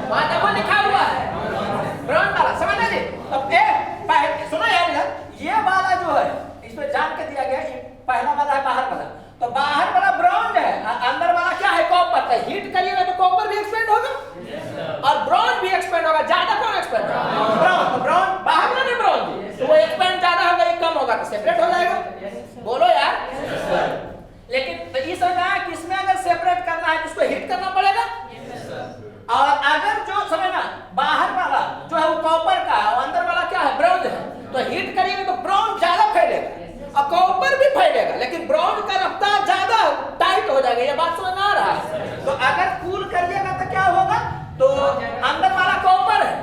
वहां देखो लिखा हुआ है ब्राउन वाला, समझ लीजिए। अब सुनो यार इधर, ये वाला जो है इसमें जान के दिया गया, ये पहला वाला है बाहर वाला, तो बाहर वाला ब्राउन है, अंदर वाला क्या है? कॉपर। तो हीट करिएगा तो कॉपर भी एक्सपेंड होगा और ब्राउन भी एक्सपेंड होगा। ज्यादा कौन एक्सपेंड होगा? ब्राउन। तो ब्राउन बाहर वाला नहीं, ब्राउन भी तो वो एक्सपेंड ज्यादा होगा, ये कम होगा, तो सेपरेट हो जाएगा। बोलो यार। लेकिन तो ये समझना है कि इसमें अगर सेपरेट करना है तो उसको हीट करना पड़ेगा। और अगर जो समझना बाहर वाला जो है वो कॉपर का है और अंदर वाला क्या है? ब्राउन है, तो हीट करिएगा तो ब्राउन ज्यादा फैलेगा और कॉपर भी फैलेगा, लेकिन ब्राउन का रफ्तार ज्यादा टाइट हो जाएगा। ये बात समझ में आ रहा है? तो अगर कूल करिएगा तो क्या होगा? तो अंदर वाला कॉपर है,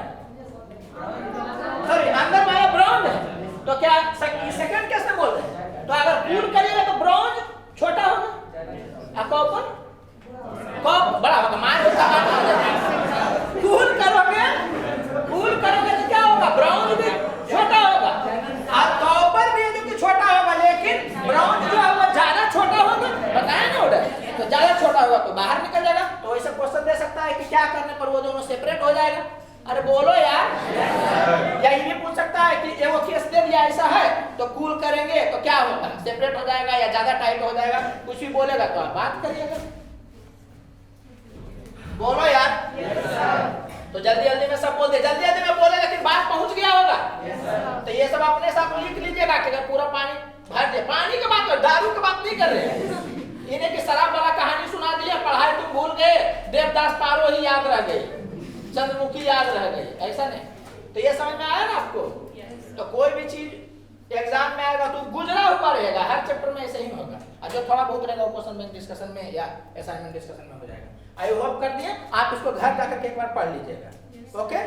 सॉरी अंदर वाला ब्राउन है, तो क्या सेकंड केस में बोल रहे हैं? तो अगर कूल करिएगा तो ब्राउन छोटा होगा और कॉपर बड़ा होगा। मान लो कूल करोगे तो क्या होगा? ब्राउन भी छोटा होगा और कॉपर भी देखिए छोटा होगा, लेकिन ब्राउन जो है वो ज्यादा छोटा होगा। बताया ना उधर, तो ज्यादा छोटा होगा तो बाहर निकल जाएगा। तो ऐसा क्वेश्चन दे सकता है कि क्या करने पर वो दोनों सेपरेट हो जाएगा। अरे बोलो यार। या ये भी पूछ सकता है कि वो केस दे दिया ऐसा है तो कूल करेंगे तो क्या होगा? सेपरेट हो जाएगा या ज्यादा टाइट हो जाएगा? कुछ भी बोलेगा तो आप बात करिएगा। बोलो यार। तो जल्दी जल्दी में सब बोल दे, जल्दी जल्दी में बोले, लेकिन बात पहुंच गया होगा। तो ये सब अपने साथ लिख लीजिएगा कि अगर पूरा पानी भर दे, पानी की बात, दारू की बात नहीं कर रहे हैं। इन्हें की शराब वाला कहानी सुना दिया, पढ़ाई तुम भूल गए, देवदास पारो ही याद रह गई, चंद्रमुखी याद रह गई, ऐसा नहीं। तो ये समझ में आया ना आपको? तो कोई भी चीज एग्जाम में आएगा तो गुजरा हुआ रहेगा, हर चैप्टर में ऐसे ही होगा, और जो थोड़ा बहुत रहेगा वो क्वेश्चन बैंक डिस्कशन में या असाइनमेंट डिस्कशन में हो जाएगा। आई होप कर दिए आप इसको घर जाकर के एक बार पढ़ लीजिएगा। ओके।